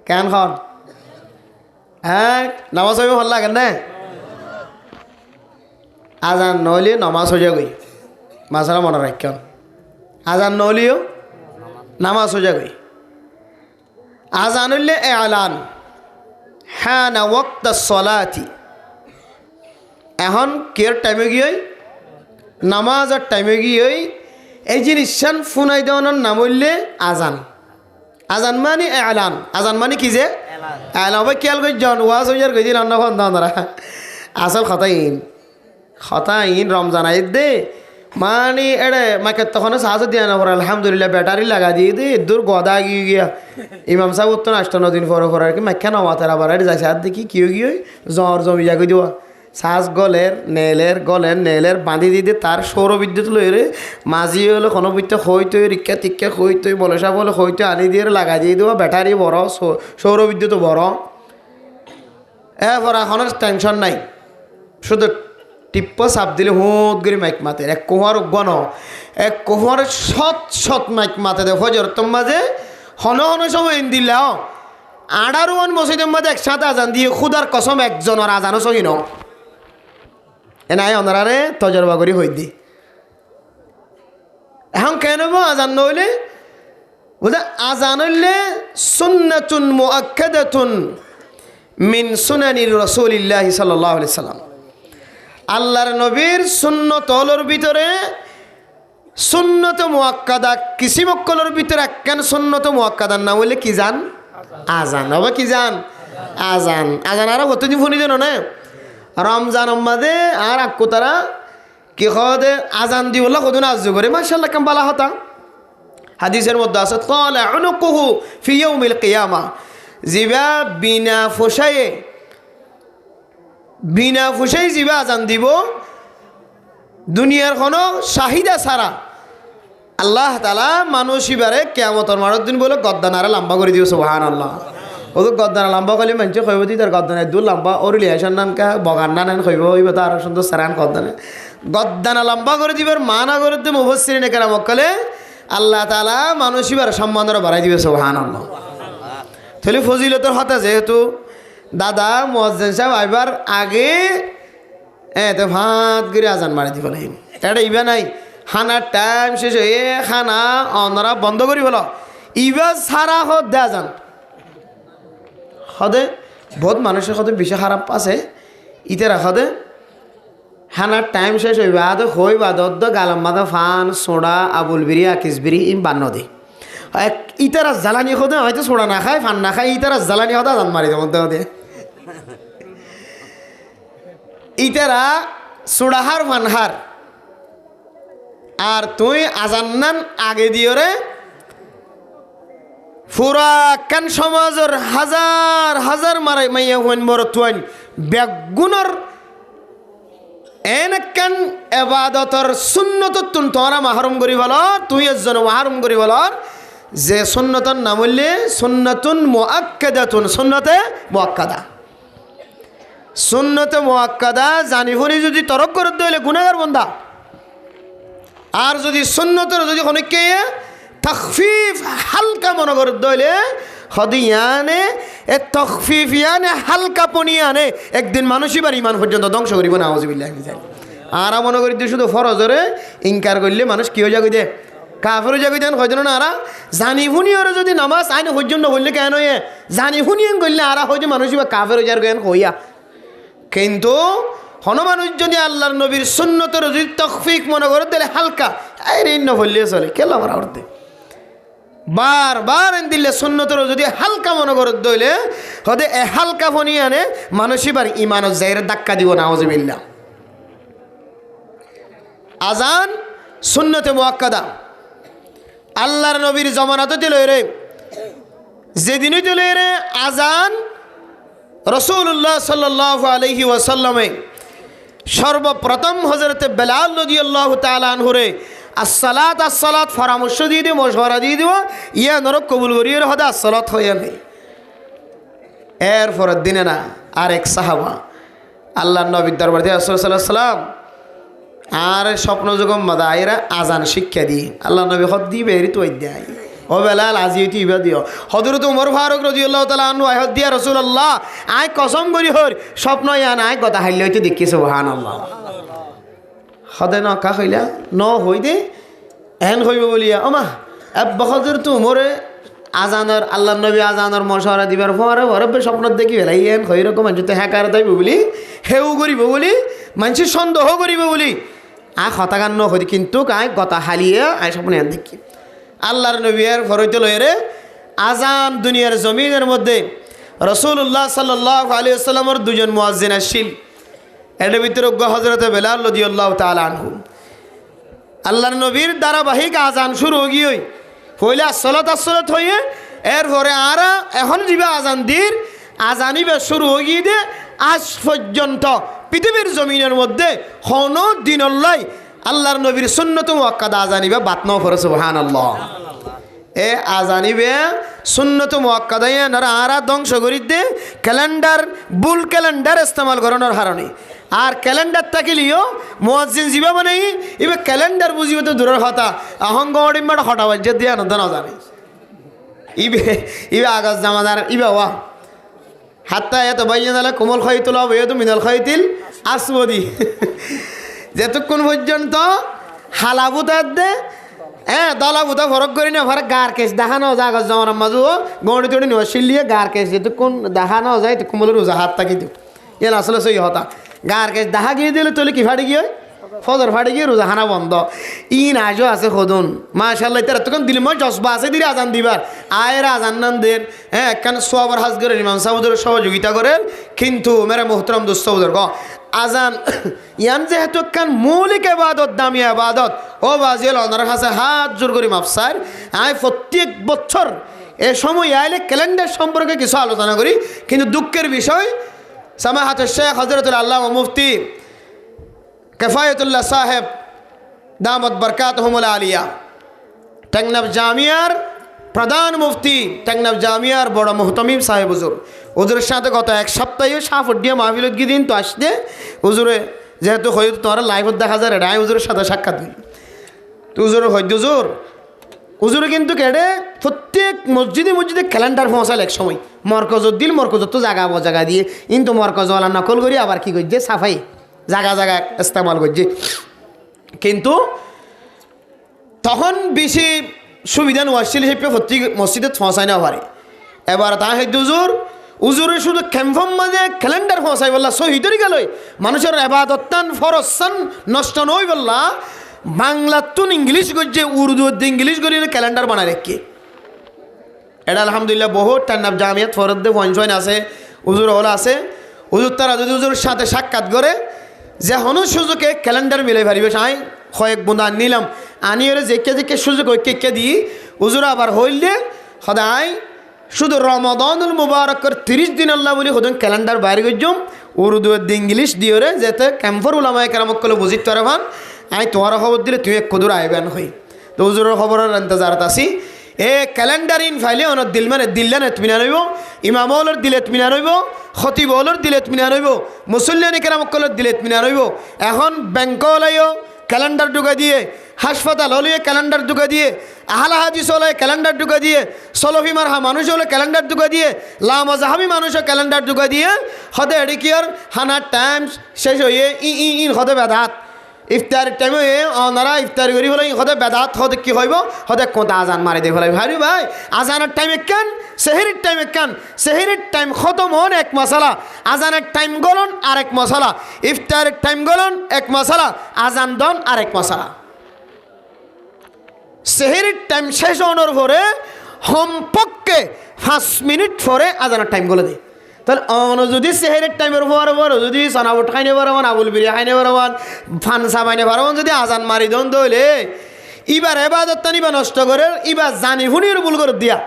কেন খন হ্যাঁ নামাজ হইব ভাল লাগে না আজান নহলে নামাজ হয়ে যাবই মাসালা মনে রাখ আজান নহলেও নামাজ হয়ে যাবে আজান হইলে এলান হ্যাঁ না ওয়াক্ত সলাতি এখন কের টাইমে গিয়ে নামাজের টাইমে গিয়ে এই জিনিস ফোনাই দেওয়ানোর নাম হইলে আজান আজান মানে এলান আজান মানে কি যে এলান ভাই খেয়াল করি জন ওয়াজ হইয়ার গেছি রান্না খান দাঁড়া আসল খতাইন রমজান আইত দে মানে এড়ে মাকে তখন সাহায্য দিয়ে না পড়া আলহামদুলিল্লাহ ব্যাটারি লাগা দিয়ে দে দূর গদা গিয়ে গিয়া ইমাম সাহেব উত্তর 8-9 দিন পরে আর কি মাখা নমাতের আবার এটা যাইছে আর দেখি কি গিয়ে জ্বর জমি জাগি দেওয়া শ্বাস নেলের বাঁধি দিয়ে তার সৌর বিদ্যুৎ লইরে মাঝি হলে কোনো বিদ্যুৎ হইতো রিক্কা টিক্কা হইতো বলসা বলে হইতো আনি দিয়ে লাগা দিয়ে দেওয়া ব্যাটারি বড় সৌর বিদ্যুৎ বড় এরপর এখন টেনশন নাই শুধু টিপ্প চাপ দিলে হুঁত করে মাইক মাতে এক কোহার গণ এক কোহার সৎ মাইক মাতে দে ফজর তোর মাঝে হন সময় দিলে আড়ারুয়ান মসজিদের মাঝে একসাথে আজান দিয়ে খুদার কসম একজনের আজানও সহি ন এনাই অনারে তজরবা করি হই দি এখন কেন আজান নইলে বুঝা আজান হইলে সুন্নাতুন মুআক্কাদাতুন মিন সুনানির রাসূলিল্লাহি সাল্লাল্লাহু আলাইহি সাল্লাম আল্লাহর নবীর সুন্নত হলোর ভিতরে সুন্নত মুআক্কাদা কিসি মক্কলের ভিতরে একখান সুন্নত মুআক্কাদার নাম হইলে কি জান আজান হবে কি জান আজান আরো কতদিন ফোনি দেন না রমজান মাঝে আর আকু তারা কি খদে আজান দি বললা কদুন আজ করে মাশাআল্লাহ কাম বালা হতা হাদিসের মধ্যে আছে ক্বালা উনকুহু ফি ইয়াউমিল কিয়ামা জিবা বিনা ফুসাই জিবা আজান দিব দুনিয়ার কোনো চাহিদা ছাড়া আল্লাহ তাআলা মানুষ ইবারে কিয়ামতের মারত দিন বলে গদ্দানারে লম্বা করে দিও সুবহানাল্লাহ ও তো গদ্দানা লম্বা করলে মানুষ কইব দি তার গদ্দানা দূর লম্বা ওরলি হাসান নাম কা বগান না নেন কইব হইব তো আরো সুন্দর সারান গদ্দানা লম্বা করে দিবার মানা করে দিবে মুফাসসিরিনে কেরাম বলে আল্লাহ তাআলা মানুষ ইবার সম্মানরে বাড়াই দিবে সুবহানাল্লাহ তাহলে ফজিলতের হতা যেহেতু দাদা মুয়াজ্জিন সাহেব আইবার আগে তো ভাত করে আজান মারি দিব লাগে এটা ইবা নাই খানার টাইম শেষ হয়ে খানা অনরা বন্ধ করি বলো ইবা সারা হদ দেয়া যান সদে বহুত মানুষের সদে বেশি খারাপ আছে ইতেরা সদে খানার টাইম শেষ হইবা আদে হই বাদত গালাম মাদা ফান সোডা আবুল বিরি আকিস বিরি ইম বান্ন দে ইতারা জ্বালানি হদে হয়তো সোডা না খায় ফান না খায় ইতারা জ্বালানি হদা আজান মারি দেব মধ্যে ইতারা সোডাহার ফানহার আর তুই আজান নান আগে দিও রে পুরা কান সমাজের হাজার হাজার মারাই মাইয়া হইন বড় তুইন বেগুনর এনকান ইবাদতর সুন্নত তুন তোরা মাহরুম করি বল তুই একজন মাহরুম করি বল যে সুন্নতর নাম হইলে সুন্নাতুন মুআক্কাদাতুন সুন্নতে মুআক্কাদা সুন্নতে মুআক্কাদা জানি হরি যদি তরক করে দিলে গুনাহগার বান্দা আর যদি সুন্নতের যদি অনেককে তখফিফ হালকা মনে করে দইলে হদিয়ানে এ তখফিফ ইয়ানে হালকা পনিয়ানে একদিন মানুষই বার ইমান পর্যন্ত ধ্বংস করিব না আউযুবিল্লাহি মিন যালিক আর মনে করি শুধু ফরজরে ইনকার করলে মানুষ কি হয়ে যাবে দে কাফের যাবে দেন হয়তো না আর জানি শুনিওরে যদি নামাজ আইন পর্যন্ত বললে কেন হয়ে জানি শুনিয়েন করলে আর হয়তো মানুষই বা কাফের যার গেন হইয়া কিন্তু হনুমানুষ যদি আল্লাহর নবীর সুন্নতের যদি তখফিক মনে করে দিলে হালকা এই ঋণ বললে চলে কেল আমার অর্থে বারবার দিলে সুন্নতের যদি হালকা মনে করে দইলে হতে এ হালকা ফনি আনে মানুষই বার ইমানত জাহির ধাক্কা দিব না আউযুবিল্লাহ আজান সুন্নতে মুআক্কাদা আল্লাহর নবীর জমানাতে দিল রে যেদিনই দিল রে আজান রাসূলুল্লাহ সাল্লাল্লাহু আলাইহি ওয়াসাল্লামে সর্বপ্রথম হযরতে বেলাল রাদিয়াল্লাহু তাআলা আনহুরে আসসালাত আসসালাত পরামর্শ দিয়ে দিব মশওয়ারা দিয়ে দিব ইয়া নরক কবুল করিয়ে হদা আসসালাত হইয়া নেই এর পরের দিনে না আরেক সাহাবা আল্লাহর নবীর দরবার দিয়ে রাসূল সাল্লাল্লাহু আলাইহি ওয়াসাল্লাম আর স্বপ্ন যুগম মাদাইরা আজান শিক্ষা দি আল্লাহ নবী হদ দিবে এরি তো দেয় ও বেলাল আজি এটি ইবা দিও হযরত ওমর ফারুক রাদিয়াল্লাহু তাআলা আনহু আয় দিয়া রাসূলুল্লাহ আয় কসম করি হর স্বপ্ন ইয়ান আয় কথা হাইলে হইতে দেখি সুবহানাল্লাহ হদে না কা কইলা ন হই দে এন হইব বলিয়া ওমা আব্বা হযরত ওমরে আজানের আল্লাহর নবী আজানের মশওয়ারা দিবার পরে বরবে স্বপ্ন দেখি বেলাই এন হই রকম যদি হ্যাকার তাইব বলি হেউ করিব বলি মানুষ সন্দেহ করিব বলি আ হতাগান ন হই কিন্তু আয় কথা হালিয়ে আয় স্বপ্ন এন দেখি আল্লাহর নবীর ফরইতে লয়েরে আজান দুনিয়ার জমিনের মধ্যে রাসূলুল্লাহ সাল্লাল্লাহু আলাইহি ওয়াসাল্লামের দুজন মুয়াজ্জিন আসিল এর ভিতরে হযরতে বেলাল রাদিয়াল্লাহু তাআলা আনহু আল্লাহর নবীর ধারাবাহিক আজান শুরু হই হইলে আসসালাত হইয়ে এরপরে আর এখন যাবে আজান দির আজানিবে শুরু হই দে আজ পর্যন্ত পৃথিবীর জমিনের মধ্যে কোনো দিনল্লাই আল্লাহর নবীর সুন্নত মুআক্কাদা আজানিবে বাতনা করে সুবহানাল্লাহ এ আজানিবে সুন্নত মুআক্কাদা নারা আরা ধ্বংস করি দে ক্যালেন্ডার বুল ক্যালেন্ডার ইস্তেমাল করানোর হারণে আর ক্যালেন্ডার থাকিলেও মুয়াজ্জিন জিবা মানে ইবে ক্যালেন্ডার বুঝিবে তো দূরের কথা অহংগড়ি মাড হটাবাই যে দিয়া না জানে ইবে আগস্ট জামাদার ইবে ওয়া হাত্তা এত বাইয়ানালা কোমল খাইতুলা বইয়ে তো মিনাল খাইতিল আসবদি যেতক্ষণ পর্যন্ত হালাবুতার দে দলাবুতা ফরক করি না ফরক গার কেস দেখানো যায় আগস্ট জামানার মাজু গড়ি তড়ি নিয়ে শিলিয়ে গার কেস যেতক্ষণ দেখানো যায় তো কোমলের রোজা হাত থাকি দিও এন আসলে সই হতা গার কেস দেখা গিয়ে দিলে তোলে কি ফাটি গিয়ে ফজর ফাটি গিয়ে রোজা খানা বন্ধ ইন আজও আছে খোদন মাশাআল্লাহ তারা তখন দিলে মই জজবা আছে দিলে আজান দিবার আয়ের আজান নান দের একখান সোয়াবার হাজ করে ইমাম সাহুদের সহযোগিতা করেন কিন্তু মেরা মোহতরম দোস্ত গ আজান ইয়ান যেহেতু একখান মৌলিক এবাদত দামি এবাদত ও বাজিল ওনার কাছে হাত জোর করি মাফসার আমি প্রত্যেক বছর এ সময় আইলে ক্যালেন্ডার সম্পর্কে কিছু আলোচনা করি কিন্তু দুঃখের বিষয় সামাহাত শেখ হজরতুল আল্লাহ মুফতি কেফায়তুল্লাহ সাহেব দামত বরকাতহুমুল আলিয়া টেকনাফ জামিয়ার প্রধান মুফতি টেকনাফ জামিয়ার বড় মুহতমিম সাহেব হুজুরের সাথে গত এক সপ্তাহে সাফুডিয়া মাহফিলত গিয়ে দিন তো আসতে হুজুরে যেহেতু হয়তো তোমার লাইভত দেখা যায় এটা হুজুরের সাথে সাক্ষাৎ দিন তো হুজুরের হয়তো হুজুরে কিন্তু কেটে প্রত্যেক মসজিদে ক্যালেন্ডার পৌঁছাল এক সময় মরকজত দিল মরকজত তো জায়গা জায়গা দিয়ে কিন্তু মরকজওয়ালা নকল করি আবার কি করছে সাফাই জায়গা ইস্তেমাল করছে কিন্তু তখন বেশি সুবিধা নোয়াছিল হিসেবে প্রত্যেক মসজিদে পৌঁছায় না পারে এবার তা হয়তো উজুরে শুধু ক্যাম্পম মাঝে ক্যালেন্ডার পৌঁছাই বললা শহীদরি গেল মানুষের এবাদত্তান ফরসান নষ্ট নই বললা বাংলা তুন ইংলিশ করছে উর্দু ইংলিশ করি ক্যালেন্ডার বানায় রেখে এটা আলহামদুলিল্লাহ বহুত টান্নাব জামিয়াত ফরদ্দে পঞ্চয়ন আছে উজুর ওলা আছে উজুর তারা যদি উজুর সাথে সাক্ষাৎ করে যে হনু সুযোগে ক্যালেন্ডার মিলে পারিবে সাই কয়েক বুন্দা নিলাম আনি ওরে যে সুযোগ ওই কেকে দিই উজুর আবার হইলে সদায় শুধু রমাদানুল মুবারকর 30 দিন আল্লাহ বলি হদন ক্যালেন্ডার বাইরে গজ্জম উর্দু ইংলিশ দিয়ে রে যেতে ক্যাম্পর উলামায়ে কেরামক কলে বুঝিত পারে ভান আই তোমার খবর দিলে তুই এক কদুর আইবেন হই তো হুজুরের খবরের ইন্তজারত আছি এ ক্যালেন্ডার ইন ফাইলে ওনার দিল মানে দিল্লান এতমিনা রইব ইমাম ওলর দিল এতমিনা রইব খতিব ওলর দিল এতমিনা রইব মুসল্লিয়ানি কেরামক কলের দিল এতমিনা রইব এখন ব্যাংক হলাইও ক্যালেন্ডার ঢুকা দিয়ে হাসপাতাল হলিয়ে ক্যালেন্ডার ঢুকা দিয়ে আহলা হাদিস হলে ক্যালেন্ডার ঢুকা দিয়ে সলফি মারহা মানুষ হলে ক্যালেন্ডার ঢুকা দিয়ে লামা জাহাবি মানুষও ক্যালেন্ডার ঢুকা দিয়ে হতে এডিকিয়ার হানার টাইমস শেষ হয়ে ইন হতে বেদাত ইফতারের টাইমে ওনারা ইফতার করি হলে হতে বেদাত হতে কি হইব হতে কোথা আজান মারি দিয়ে ফেলাই ভাই ভাই আজানের টাইমে কেন সেহেরির টাইমে কেন সেহেরির টাইম খতম হন এক মশালা আজানের টাইম গলন আর এক মশালা ইফতারের টাইম গলন এক মশালা আজান দন আর এক মশালা সেহেরির টাইম শেষ হওয়ার পরে কমপক্ষে 5 মিনিট পরে আজানের টাইম বলে দেয় তাহলে অন যদি সেহেরের টাইমের পর যদি সনাবট খাইনে পারবান আবুল বিরিয়া খাইনে পারবান ফানসা বাইনে পারবান যদি আজান মারি দন দইলে ইবার এবাদত তানিবা নষ্ট করে ইবার জানি ফুনির ভুল করে দিয়া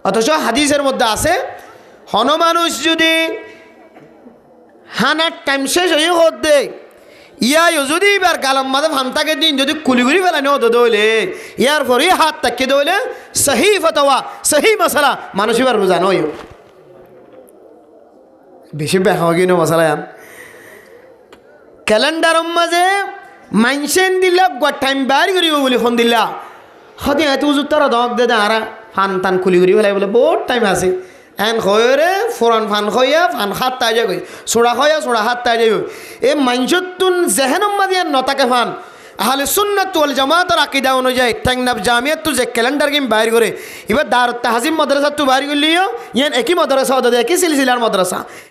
অথচ হাদিসের মধ্যে আছে হন মানুষ যদি হানার টাইম শেষ হয়ে হত দেয় ইয়াও যদি এবার গালাম মাঝে ভান্তাকে দিন যদি কুলিগুলি ফেলানি হতো দইলে ইয়ার পরে হাত তাকিয়ে দইলে সহি ফতোয়া সহি মশলা মানুষ এবার বোঝা নয় বেশি ব্যাখ্যা কিনো মশলা ইয়ান ক্যালেন্ডার মাঝে মাইনসেন দিলা টাইম বার করিব বলে ফোন দিলা হতে এত উজুর তারা দক দে আরা ফান টান কুলিগুলি ফেলাই বলে বহুত টাইম আছে এন খয়রে ফোরান ফান খয়া ফান হাত তাই যাই সোড়া খয়া সোড়া হাত তাই যাই এ মাইনসতুন জেহেনম মাদিয়ান নতাকে ফান আহলে সুন্নাত ওয়াল জামাতের আকীদা অনুযায়ী টেকনাফ জামিয়াত তো যে ক্যালেন্ডার গেম বাইর করে এবার দারুত তাহজিম মাদ্রাসা তো বাইর করলিও ইয়ান একই মাদ্রাসা ওদের একই সিলসিলার মাদ্রাসা